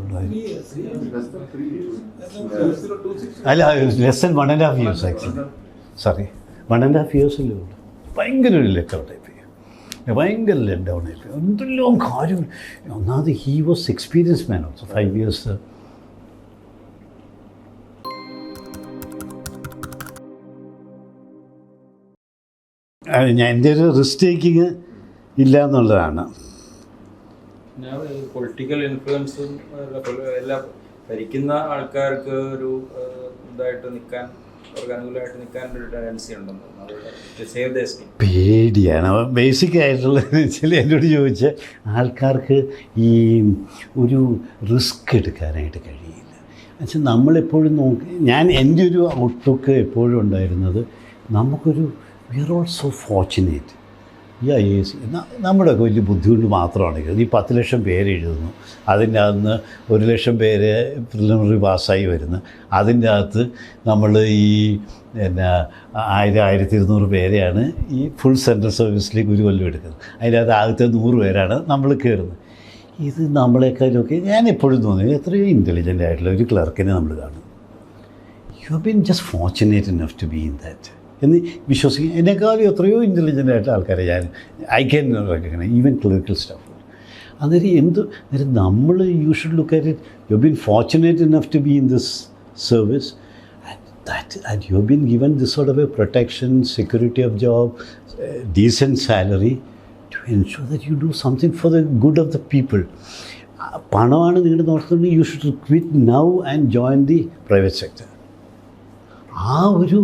അല്ല, less than 1.5 years actually. Sorry, 1.5 years ഉള്ളൂ. ഭയങ്കര ഒരു ലെറ്റ് ഔട്ടായി, ഭയങ്കര ലെറ്റ് ഡൗൺ ആയിപ്പോയി. എന്തെല്ലാം കാര്യം. ഒന്നാമത് he was experience man also. 5 years എൻ്റെ ഒരു റിസ്ക് ടേക്കിങ് ഇല്ല എന്നുള്ളതാണ്. പൊളിറ്റിക്കൽ ഇൻഫ്ലുവൻസും എല്ലാ ഭരിക്കുന്ന ആൾക്കാർക്ക് ഒരു ഇതായിട്ട് നിൽക്കാൻ, അവർക്ക് അനുകൂലമായിട്ട് നിൽക്കാൻ ഒരു ടെൻഡൻസി ഉണ്ടെന്ന് പേടിയാണ് ബേസിക് ആയിട്ടുള്ളത്. വെച്ചാൽ എന്നോട് ചോദിച്ചാൽ ആൾക്കാർക്ക് ഈ ഒരു റിസ്ക് എടുക്കാനായിട്ട് കഴിയില്ല. എന്നുവെച്ചാൽ നമ്മളെപ്പോഴും എൻ്റെ ഒരു ഔട്ട്ലുക്ക് എപ്പോഴും ഉണ്ടായിരുന്നത്, നമുക്കൊരു we are all so fortunate. ഈ IAS നമ്മുടെയൊക്കെ വലിയ ബുദ്ധിമുട്ട് മാത്രമാണ്. ഈ 10 ലക്ഷം പേര് എഴുതുന്നു, അതിൻ്റെ അകത്ത് 1 ലക്ഷം പേര് പ്രിലിമിനറി പാസ്സായി വരുന്നു, അതിൻ്റെ അകത്ത് നമ്മൾ ഈ 1000-1200 പേരെയാണ് ഈ ഫുൾ സെൻട്രൽ സർവീസിലേക്ക് ഒരു കൊല്ലം എടുക്കുന്നത്. അതിൻ്റെ അകത്ത് ആദ്യത്തെ 100 പേരാണ് നമ്മൾ കയറുന്നത്. ഇത് നമ്മളെക്കാളൊക്കെ ഞാൻ എപ്പോഴും തോന്നി എത്രയോ ഇൻ്റലിജൻ്റ് ആയിട്ടുള്ള ഒരു ക്ലർക്കിനെ നമ്മൾ കാണും. You have been just fortunate enough to be in that എന്ന് വിശ്വസിക്കും. എന്നെക്കാളും എത്രയോ ഇൻ്റലിജൻ്റ് ആയിട്ട് ആൾക്കാരെ I can even clerical staff. അന്നേരം നമ്മൾ you should look at it. You been fortunate enough to be in this service. that, and you've been given this sort of a protection, security of job, decent salary to ensure that you do something for the good of the people. പണമാണ് നിങ്ങളുടെ നോക്കുന്നുണ്ടെങ്കിൽ you should quit now and join the private sector. ആ ഒരു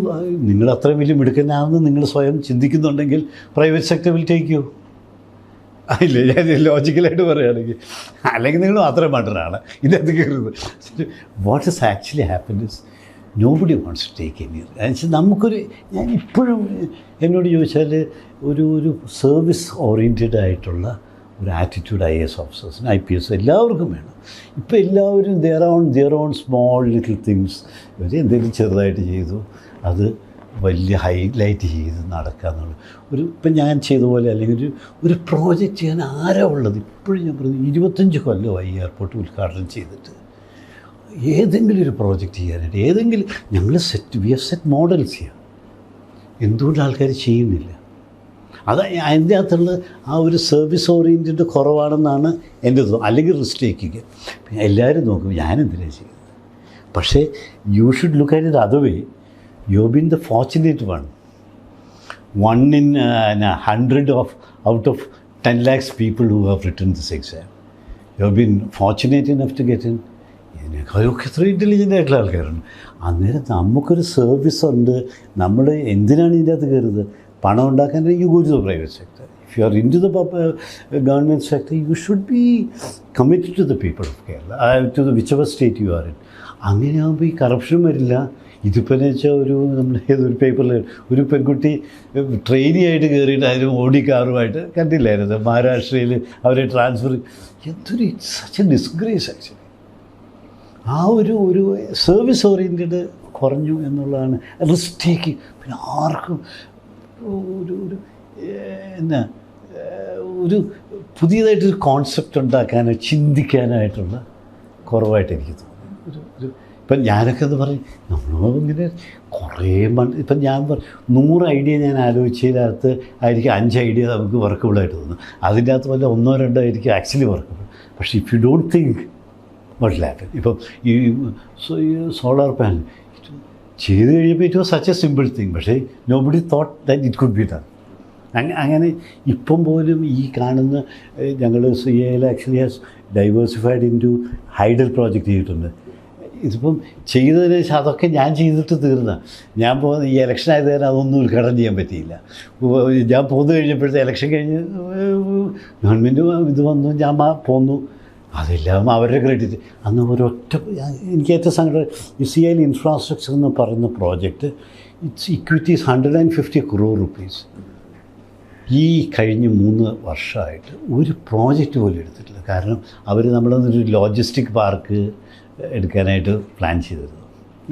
നിങ്ങൾ അത്രയും വലിയ മിടുക്കനാണെന്ന് നിങ്ങൾ സ്വയം ചിന്തിക്കുന്നുണ്ടെങ്കിൽ private sector will take you. ഇല്ലേ, ഞാൻ ലോജിക്കലായിട്ട് പറയുകയാണെങ്കിൽ, അല്ലെങ്കിൽ നിങ്ങൾ മാത്രമേ മണ്ടറാണ് ഇതിനകത്ത് കയറുന്നത്. What is actually happen is nobody wants to take any. എന്നുവെച്ചാൽ നമുക്കൊരു, ഞാൻ ഇപ്പോഴും എന്നോട് ചോദിച്ചാൽ ഒരു സർവീസ് ഓറിയൻറ്റഡ് ആയിട്ടുള്ള ഒരു ആറ്റിറ്റ്യൂഡ് IAS ഓഫീസേഴ്സിന്, IPS എല്ലാവർക്കും വേണം. ഇപ്പോൾ എല്ലാവരും their own small little things, ഇവർ എന്തെങ്കിലും ചെറുതായിട്ട് ചെയ്തു അത് വലിയ ഹൈലൈറ്റ് ചെയ്ത് നടക്കുക എന്നുള്ളത് ഇപ്പം ഞാൻ ചെയ്ത പോലെ, അല്ലെങ്കിൽ ഒരു പ്രോജക്റ്റ് ചെയ്യാൻ ആരാ ഉള്ളത്? ഇപ്പോഴും ഞാൻ പറഞ്ഞു 25 കൊല്ലമായി എയർപോർട്ട് ഉദ്ഘാടനം ചെയ്തിട്ട്. ഏതെങ്കിലും ഒരു പ്രോജക്റ്റ് ചെയ്യാനായിട്ട് ഞങ്ങൾ വി ഹവ് സെറ്റ് മോഡൽസ് ചെയ്യാം. എന്തുകൊണ്ട് ആൾക്കാർ ചെയ്യുന്നില്ല? അത് അതിൻ്റെ അകത്തുള്ള ആ ഒരു സർവീസ് ഓറിയൻറ്റഡ് കുറവാണെന്നാണ് എൻ്റെ തോന്നുന്നത്. അല്ലെങ്കിൽ റിസ്ക് ടേക്കിങ്. എല്ലാവരും നോക്കും ഞാനെന്തിനാണ് ചെയ്യുന്നത്. പക്ഷേ U should look at it other way. You have been the fortunate one in 100 out of 10 lakhs people who have written this exam. You have been fortunate enough to get in. ഇതിനേക്കാളൊക്കെ എത്ര intelligent ആയിട്ടുള്ള ആൾക്കാരുണ്ട്. അന്നേരം നമുക്കൊരു service ഉണ്ട്. നമ്മൾ എന്തിനാണ് ഇതിൻ്റെ അകത്ത് കയറുന്നത്? പണം ഉണ്ടാക്കാൻ you go to the private sector. If you are in to the government sector you should be committed to the people of Kerala, to the which ever state you are in. അങ്ങനെയാകുമ്പോൾ ഈ കറപ്ഷൻ വരില്ല. ഇതിപ്പോൾ എന്ന് വെച്ചാൽ നമ്മൾ ഏതൊരു പേപ്പറിൽ ഒരു പെൺകുട്ടി ട്രെയിനി ആയിട്ട് കയറിയിട്ട് അതിന് ഓടി കാറുമായിട്ട് കണ്ടില്ലായിരുന്നു മഹാരാഷ്ട്രയിൽ അവരെ ട്രാൻസ്ഫർ. എന്തൊരു സച്ച് എ ഡിസ്ഗ്രേസ് ആക്ച്വലി. ആ ഒരു സർവീസ് ഓറിയൻറ്റഡ് കുറഞ്ഞു എന്നുള്ളതാണ് റിസ്ക് ടേക്കിങ്. പിന്നെ ആർക്കും ഒരു പുതിയതായിട്ടൊരു കോൺസെപ്റ്റ് ഉണ്ടാക്കാനോ ചിന്തിക്കാനായിട്ടുള്ള കുറവായിട്ട് എനിക്ക് തോന്നുന്നു. ഇപ്പം ഞാനൊക്കെ എന്ന് പറയും നമ്മളിങ്ങനെ കുറേ ഇപ്പം ഞാൻ 100 ഐഡിയ ഞാൻ ആലോചിച്ചതിനകത്ത് ആയിരിക്കും 5 ഐഡിയ നമുക്ക് വർക്കബിളായിട്ട് തോന്നും. അതിൻ്റെ അകത്ത് വല്ല 1-2 ആയിരിക്കും ആക്ച്വലി വർക്കബിൾ. പക്ഷേ if you don't think what will happen. ഇപ്പം ഈ സോളാർ പാനൽ ചെയ്ത് കഴിഞ്ഞപ്പോൾ it was such a simple thing. പക്ഷേ nobody thought that it could be done. അങ്ങനെ ഇപ്പം പോലും ഈ കാണുന്ന ഞങ്ങൾ CAL actually has diversified into hydel project ചെയ്തിട്ടുണ്ട്. ഇതിപ്പം ചെയ്തതിന് ശേഷം അതൊക്കെ ഞാൻ ചെയ്തിട്ട് തീർന്ന. ഞാൻ പോകുന്ന ഈ ഇലക്ഷൻ ആയത് കാരണം അതൊന്നും ഉദ്ഘാടനം ചെയ്യാൻ പറ്റിയില്ല. ഞാൻ പോന്നു കഴിഞ്ഞപ്പോഴത്തെ ഇലക്ഷൻ കഴിഞ്ഞ് ഗവൺമെൻറ് ഇത് വന്നു, ഞാൻ പോന്നു. അതെല്ലാം അവരുടെ ക്രെഡിറ്റ്. അന്ന് ഒരൊറ്റ എനിക്ക് ഏറ്റവും സങ്കടം ഈ CAL ഇൻഫ്രാസ്ട്രക്ചർ എന്ന് പറയുന്ന project it's equities 150 crore rupees. ഈ കഴിഞ്ഞ 3 വർഷമായിട്ട് ഒരു പ്രോജക്റ്റ് പോലും എടുത്തിട്ടില്ല. കാരണം അവർ നമ്മളൊരു ലോജിസ്റ്റിക് പാർക്ക് എടുക്കാനായിട്ട് പ്ലാൻ ചെയ്തിരുന്നു.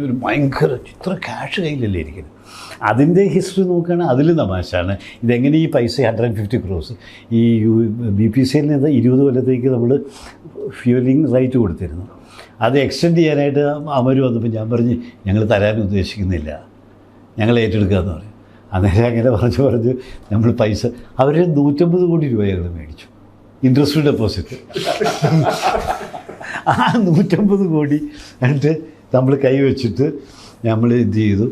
ഒരു ഭയങ്കര ഇത്ര ക്യാഷ് കയ്യിലല്ലേ ഇരിക്കുന്നത്. അതിൻ്റെ ഹിസ്റ്ററി നോക്കുകയാണെങ്കിൽ അതിൽ തമാശാണ്. ഇതെങ്ങനെ ഈ പൈസ 150 crores ഈ BPCL നിന്ന് 20 കൊല്ലത്തേക്ക് നമ്മൾ ഫ്യൂലിംഗ് റൈറ്റ് കൊടുത്തിരുന്നു. അത് എക്സ്റ്റെൻഡ് ചെയ്യാനായിട്ട് അവർ വന്നപ്പോൾ ഞാൻ പറഞ്ഞ് ഞങ്ങൾ തരാൻ ഉദ്ദേശിക്കുന്നില്ല, ഞങ്ങൾ ഏറ്റെടുക്കാമെന്ന് പറയും. അന്നേരം അങ്ങനെ പറഞ്ഞു നമ്മൾ പൈസ അവർ 150 കോടി രൂപ ഞങ്ങൾ മേടിച്ചു ഇൻട്രസ്റ്റ് ഡെപ്പോസിറ്റ്. ആ 150 കോടി എന്നിട്ട് നമ്മൾ കൈവച്ചിട്ട് നമ്മൾ എന്ത് ചെയ്തു,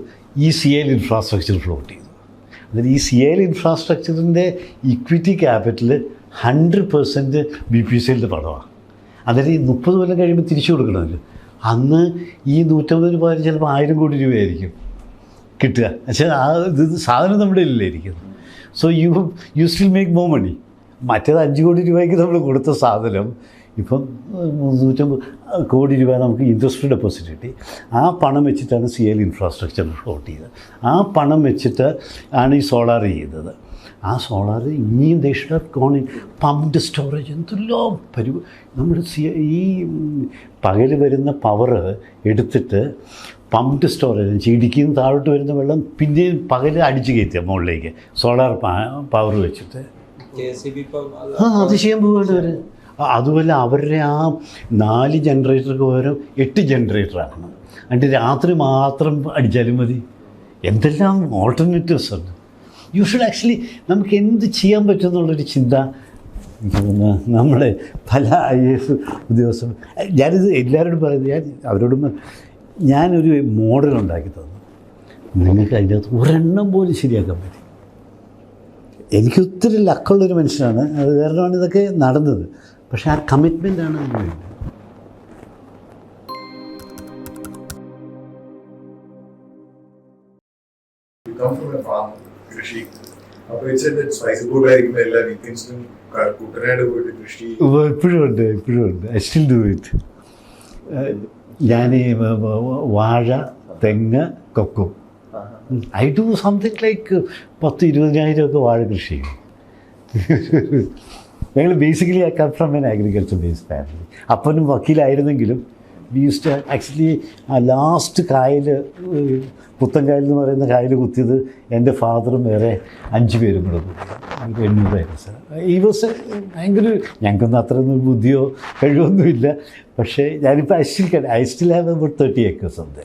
ഈ CAL ഇൻഫ്രാസ്ട്രക്ചർ ഫ്ലോട്ട് ചെയ്തു. അതിൽ ഈ CAL ഇൻഫ്രാസ്ട്രക്ചറിൻ്റെ ഇക്വിറ്റി ക്യാപിറ്റൽ 100% BPCLൻ്റെ പണമാണ്. അതായത് ഈ 30 കൊല്ലം കഴിയുമ്പോൾ തിരിച്ചു കൊടുക്കണമല്ലോ. അന്ന് ഈ 150 രൂപ ചിലപ്പോൾ 1000 കോടി രൂപയായിരിക്കും കിട്ടുക. പക്ഷേ ആ ഇത് സാധനം നമ്മുടെ ഇല്ലായിരിക്കുന്നു. So you still make more money. മറ്റേത് 5 കോടി രൂപയ്ക്ക് നമ്മൾ കൊടുത്ത സാധനം ഇപ്പം 150 കോടി രൂപ നമുക്ക് ഇൻട്രസ്റ്റ് ഡെപ്പോസിറ്റ് കിട്ടി. ആ പണം വെച്ചിട്ടാണ് CAL ഇൻഫ്രാസ്ട്രക്ചർ ഫ്ലോട്ട് ചെയ്തത്. ആ പണം വെച്ചിട്ട് ആണ് ഈ സോളാർ ചെയ്തത്. ആ സോളാർ ഇനിയും they should have gone in pumped storage. എന്തെല്ലോ നമ്മുടെ ഈ പകൽ വരുന്ന പവർ എടുത്തിട്ട് പമ്പ്ഡ് സ്റ്റോറേജ് ഇടുക്കിയിൽ നിന്ന് താഴോട്ട് വരുന്ന വെള്ളം പിന്നെയും പകൽ അടിച്ച് കയറ്റുക മുകളിലേക്ക് സോളാർ പവർ വെച്ചിട്ട്. അത് ചെയ്യാൻ പോവുകയാണ് അവർ. അതുപോലെ അവരുടെ ആ 4 ജനറേറ്റർക്ക് പകരം 8 ജനറേറ്റർ ആക്കണം. എന്നിട്ട് രാത്രി മാത്രം അടിച്ചാലും മതി. എന്തെല്ലാം ഓൾട്ടർനേറ്റീവ്സ് ഉണ്ട്. യു ഷുഡ് ആക്ച്വലി നമുക്ക് എന്ത് ചെയ്യാൻ പറ്റും എന്നുള്ളൊരു ചിന്ത നമ്മളെ പല IAS ഉദ്യോഗസ്ഥരും ഞാനിത് എല്ലാവരോടും പറയുന്നത്. ഞാനൊരു മോഡൽ ഉണ്ടാക്കി തന്നു. നിങ്ങൾക്ക് അതിനകത്ത് ഒരെണ്ണം പോലും ശരിയാക്കാൻ പറ്റും. എനിക്ക് ഒത്തിരി ലക്കുള്ളൊരു മനുഷ്യനാണ്, അത് കാരണമാണ് ഇതൊക്കെ നടന്നത്. പക്ഷേ ആ കമ്മിറ്റ്മെൻറ്റാണ് അതിന് വേണ്ടത്. You come from a farm, കൃഷി. അപ്പോൾ സ്പൈസ് ബോർഡായിരിക്കും എല്ലാ വീക്കെൻഡ്സിലും കുട്ടനാട് പോയിട്ട് കൃഷി. ഇപ്പോഴും ഉണ്ട്. I still do it. ഞാൻ വാഴ, തെങ്ങ്, cocoa. I do something like 10,000-20,000 ഒക്കെ വാഴ കൃഷി ചെയ്യും. ഞങ്ങൾ basically I come from an agriculture based family. അപ്പനും വക്കീലായിരുന്നെങ്കിലും വി യൂസ്ഡ് ടു ആക്ച്വലി ആ ലാസ്റ്റ് കായൽ, പുത്തൻകായൽ എന്ന് പറയുന്ന കായൽ കുത്തിയത് എൻ്റെ ഫാദറും വേറെ 5 പേരും കൂടെ കുത്തി. 800 ഏക്കർസ്. ഈ വാസ് ഭയങ്കര, ഞങ്ങൾക്കൊന്നും അത്രയൊന്നും ബുദ്ധിയോ കഴിവൊന്നുമില്ല. പക്ഷേ ഞാനിപ്പോൾ I still have about 30 acres ഉണ്ട്.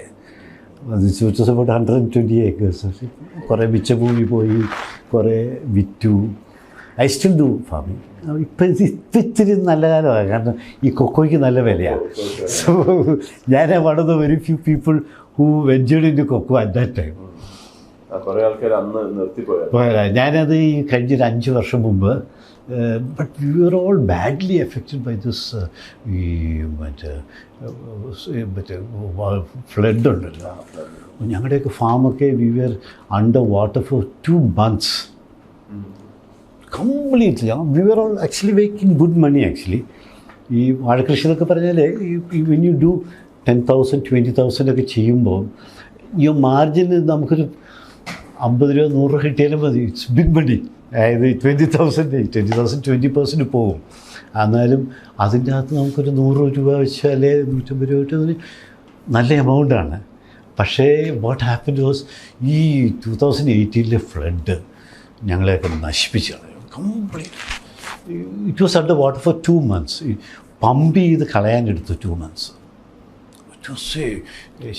This was about 120 acres. കുറേ മിച്ചഭൂമി പോയി, കുറേ വിറ്റു. I still do farming. ഇപ്പം ഇത്തിരി നല്ല കാലമാണ്, കാരണം ഈ കൊക്കോയ്ക്ക് നല്ല വിലയാണ്. സോ ഞാൻ one of the very few people who ventured in to cocoa at that time. കുറേ ആൾക്കാർ അന്ന് നിർത്തിപ്പോയത്. ഞാനത് ഈ കഴിഞ്ഞൊരു 5 വർഷം മുമ്പ്. But we are all badly affected by this ഈ മറ്റേ ഫ്ലഡ് ഉണ്ടല്ലോ. ഞങ്ങളുടെയൊക്കെ ഫാമൊക്കെ we were under water for 2 months. Completely we are all actually making good money actually. ഈ വാഴക്കൃഷി എന്നൊക്കെ പറഞ്ഞാൽ ഈ വെൻ യു ഡു 10,000 20,000 ഒക്കെ ചെയ്യുമ്പോൾ ഈ മാർജിന് നമുക്കൊരു 50 രൂപ 100 രൂപ കിട്ടിയാലും മതി. It's big money. അതായത് 20,000 20% പോകും. എന്നാലും അതിൻ്റെ അകത്ത് നമുക്കൊരു 100 രൂപ വെച്ച് അല്ലെങ്കിൽ 150 രൂപ വെച്ച് നല്ല എമൗണ്ടാണ്. പക്ഷേ വാട്ട് ഹാപ്പൻഡ് വാസ് ഈ 2018 ഫ്ലഡ് ഞങ്ങളെയൊക്കെ നശിപ്പിച്ചു കളയും complete. It was under water for 2 months. Pump ചെയ്ത് കളയാനെടുത്തു 2 months. ഇറ്റ് വാസ്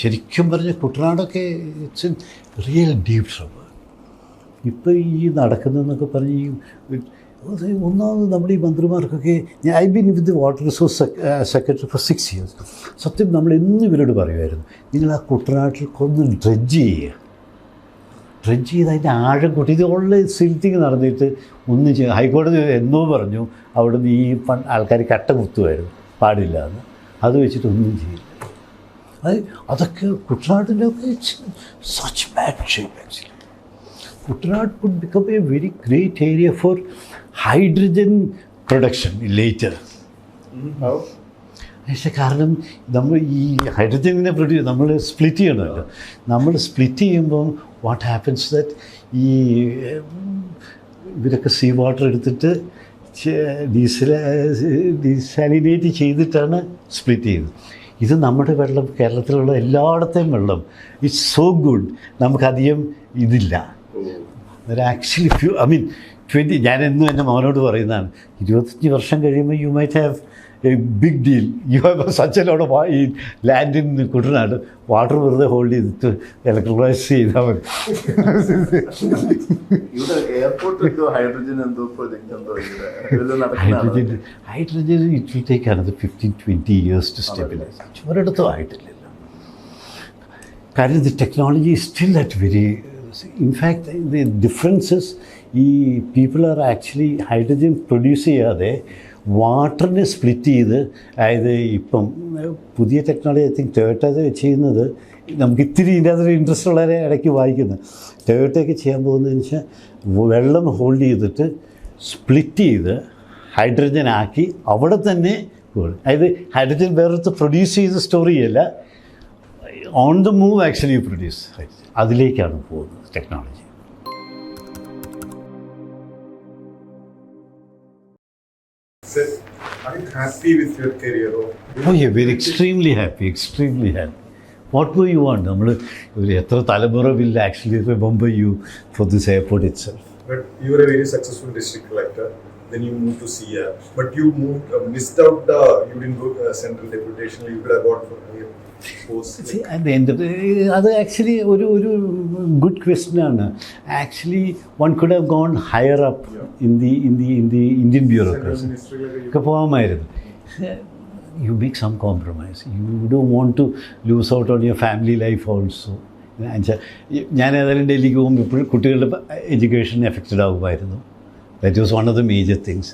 ശരിക്കും പറഞ്ഞ കുട്ടനാടൊക്കെ it's in real deep trouble. ഇപ്പോൾ ഈ നടക്കുന്നതെന്നൊക്കെ പറഞ്ഞ് ഒന്നാമത് നമ്മുടെ ഈ മന്ത്രിമാർക്കൊക്കെ, I been with water resource secretary for 6 years. സത്യം നമ്മൾ എന്നും ഇവരോട് പറയുമായിരുന്നു, നിങ്ങൾ ആ കുട്ടനാട്ടിൽ കൊന്ന് ഡ്രഡ്ജ് ചെയ്യുക. ഡ്രഡ്ജ് ചെയ്ത് അതിൻ്റെ ആഴം കൂട്ടി. ഇത് ഉള്ള സിൽറ്റിങ് നടന്നിട്ട് ഒന്നും ചെയ്യുക. ഹൈക്കോടതി എന്നോ പറഞ്ഞു അവിടുന്ന് ഈ ആൾക്കാർ കട്ട കുത്തുമായിരുന്നു, പാടില്ല എന്ന്. അത് വെച്ചിട്ട് ഒന്നും ചെയ്യില്ല. അതൊക്കെ കുട്ടനാട്ടിൻ്റെ ഒക്കെ such bad shape actually. Kuttanad could become a very great area for hydrogen production later. പക്ഷേ കാരണം നമ്മൾ ഈ ഹൈഡ്രജനെ നമ്മൾ സ്പ്ലിറ്റ് ചെയ്യണമല്ലോ. നമ്മൾ സ്പ്ലിറ്റ് ചെയ്യുമ്പോൾ വാട്ട് ഹാപ്പൻസ് ദാറ്റ് ഈ ഇവരൊക്കെ സീ വാട്ടർ എടുത്തിട്ട് ഡീസാലിനേറ്റ് ചെയ്തിട്ടാണ് സ്പ്ലിറ്റ് ചെയ്തത്. ഇത് നമ്മുടെ വെള്ളം, കേരളത്തിലുള്ള എല്ലായിടത്തെയും വെള്ളം ഇറ്റ്സ് സോ ഗുഡ്. നമുക്കധികം ഇതില്ല. ആക്ച്വലി ഐ മീൻ 20, ഞാനെന്നും എൻ്റെ മോനോട് പറയുന്നതാണ്, 25 വർഷം കഴിയുമ്പോൾ you might have a big deal. You have such a lot of ഈ ലാൻഡിൽ നിന്ന് കുട്ടനാട് വാട്ടർ വെറുതെ ഹോൾഡ് ചെയ്തിട്ട് ഇലക്ട്രിഫൈസ് ചെയ്താൽ മതി. Hydrogen it will take another 15-20 years to stabilize. ഒരിടത്തും ആയിട്ടില്ലല്ലോ. കാരണം the technology is still at very, in fact the differences, ഈ people are actually hydrogen produce ചെയ്യാതെ വാട്ടറിനെ സ്പ്ലിറ്റ് ചെയ്ത്, അതായത് ഇപ്പം പുതിയ ടെക്നോളജി ഐ തിങ്ക് ടൊയോട്ട ചെയ്യുന്നത്, നമുക്ക് ഇത്തിരി ഇതിൻ്റെ അതൊരു ഇൻട്രസ്റ്റ് ഉള്ളവരെ ഇടയ്ക്ക് വായിക്കുന്നത്, ടൊയോട്ടയൊക്കെ ചെയ്യാൻ പോകുന്നതെന്ന് വെച്ചാൽ വെള്ളം ഹോൾഡ് ചെയ്തിട്ട് സ്പ്ലിറ്റ് ചെയ്ത് ഹൈഡ്രജൻ ആക്കി അവിടെ തന്നെ, അതായത് ഹൈഡ്രജൻ വേറൊരു പ്രൊഡ്യൂസ് ചെയ്ത് സ്റ്റോർ ചെയ്യല്ല, on the move actually produce. അതിലേക്കാണ് പോകുന്നത് technology. Sir, are you happy with your career? Oh yeah, we're extremely happy. What do you want? നമ്മൾ എത്ര തലമുറ will actually remember you for this airport itself. But you were a very successful district collector. Then you moved to CR. But you missed out you didn't go central deputation. You could have got for higher post. See, at the end of അത് actually ഒരു good question ആണ്. Actually one could have gone higher up in the Indian bureaucracy ഒക്കെ പോകാമായിരുന്നു. You make some compromise. You don't want to lose out on your family life also. ഞാൻ ഏതായാലും ഡൽഹിക്ക് പോകുമ്പോൾ ഇപ്പോഴും കുട്ടികളുടെ എഡ്യൂക്കേഷൻ എഫക്റ്റഡ് ആകുമായിരുന്നു. That was one of the major things.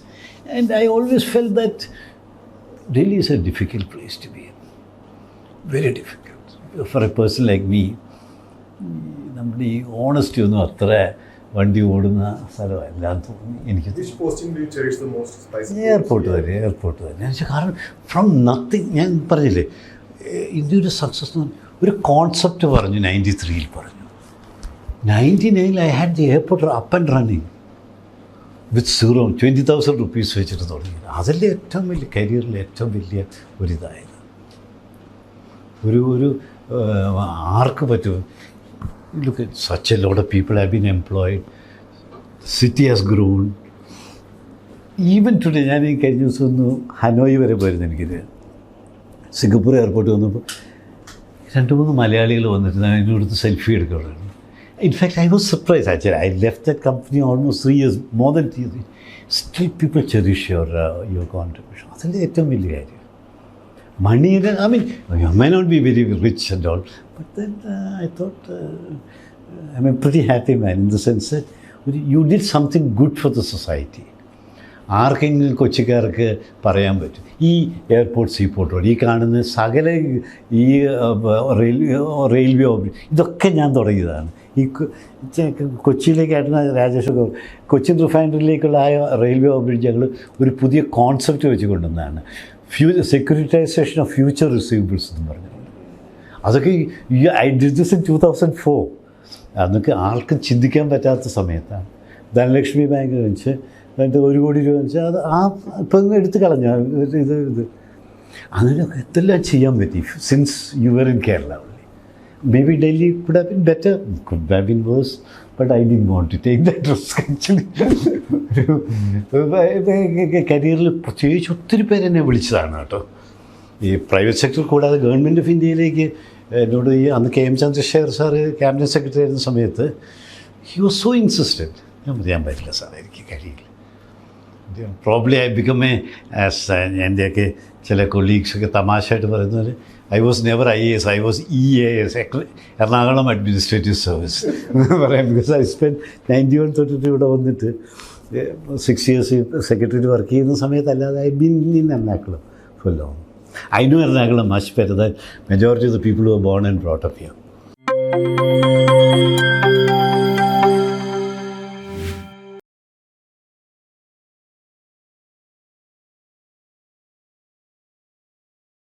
And I always felt that Delhi is a difficult place to be in, very difficult for a person like me. നമ്മുടെ ഈ honesty ഒന്നും അത്ര വണ്ടി ഓടുന്ന സ്ഥലമല്ലാന്ന് തോന്നി എനിക്ക്. Which posting do you cherish the most? Airport തന്നെ എന്ന് വെച്ചാൽ കാരണം ഫ്രം നത്തിങ്, ഞാൻ പറഞ്ഞില്ലേ ഇന്ത്യയുടെ സക്സസ് ഒരു കോൺസെപ്റ്റ് പറഞ്ഞു 93 പറഞ്ഞു. 99 I had the airport up and running with zero, 20,000 rupees വെച്ചിട്ട് തുടങ്ങി. അതല്ലേ ഏറ്റവും വലിയ കരിയറിലെ ഏറ്റവും വലിയ ഒരിതായത്. ഒരു ആർക്ക് പറ്റും. Look at such a lot of people have been employed. The city has grown. Even today, ഞാൻ ഈ കഴിഞ്ഞ ദിവസം ഒന്ന് ഹനോയ് വരെ പോയിരുന്നു. എനിക്കിത് സിംഗപ്പൂർ എയർപോർട്ട് വന്നപ്പോൾ 2-3 മലയാളികൾ വന്നിട്ട് ഞാൻ എൻ്റെ അടുത്ത് സെൽഫി എടുക്കുകയാണ്. In fact I was surprise actually. I left that company almost 3 years, more than 3 years. Still people cherish your contribution. അതല്ലേ ഏറ്റവും വലിയ കാര്യം. Money, I mean, you may not be very rich and all, but then I thought, I'm a pretty happy man in the sense that you did something good for the society. ആർക്കെങ്കിലും കൊച്ചിക്കാർക്ക് പറയാൻ പറ്റും ഈ airport seaport road ഈ കാണുന്ന സകല ഈ railway office ഇതൊക്കെ ഞാൻ തുടങ്ങിയതാണ്. ഈ കൊച്ചിയിലേക്കായിരുന്നു രാജേഷ് കൊച്ചിൻ റിഫൈനറിയിലേക്കുള്ള ആ റെയിൽവേ ഓഫീസ് ഞങ്ങൾ ഒരു പുതിയ കോൺസെപ്റ്റ് വെച്ച് കൊണ്ടുവന്നതാണ്. സെക്യൂരിറ്റൈസേഷൻ ഓഫ് ഫ്യൂച്ചർ റിസീവബിൾസ് എന്ന് പറഞ്ഞു. അതൊക്കെ ഐ ഡിഡ് ദിസ് ഇൻ 2004. അന്നൊക്കെ ആർക്കും ചിന്തിക്കാൻ പറ്റാത്ത സമയത്താണ്. ധനലക്ഷ്മി ബാങ്ക് വെച്ച് 1 കോടി രൂപ വെച്ച് അത് ഇപ്പം എടുത്ത് കളഞ്ഞ ഇത് അങ്ങനെയൊക്കെ എന്തെല്ലാം ചെയ്യാൻ പറ്റി since you were in Kerala only. May be Delhi could have been better, could have been worse, but I did want to take that risk actually. കരിയറിൽ പ്രത്യേകിച്ച് ഒത്തിരി പേര് എന്നെ വിളിച്ചതാണ് കേട്ടോ. ഈ പ്രൈവറ്റ് സെക്ടർ കൂടാതെ ഗവൺമെൻറ് ഓഫ് ഇന്ത്യയിലേക്ക് എന്നോട് ഈ അന്ന് KM Chandrashekhar sir cabinet secretary ആയിരുന്ന സമയത്ത് ഹി വാസ് സോ ഇൻസിസ്റ്റൻറ്റ്. ഞാൻ പറ്റില്ല സാർ, എനിക്ക് കഴിയില്ല. പ്രോബ്ലി ഐ ബിക്കം ആസ് എൻ്റെയൊക്കെ ചില കൊളീഗ്സൊക്കെ തമാശയായിട്ട് പറയുന്നത് I was never IAS, I was EAS, Ernakulam administrative service എന്ന് പറയാം. ബിക്കോസ് ഐ സ്പെൻഡ് 91 തൊട്ടിട്ട് ഇവിടെ വന്നിട്ട് 6 years സെക്രട്ടറി വർക്ക് ചെയ്യുന്ന സമയത്തല്ലാതെ I been in Ernakulam for long. I know Ernakulam much better than majority of the people who are born and brought up here.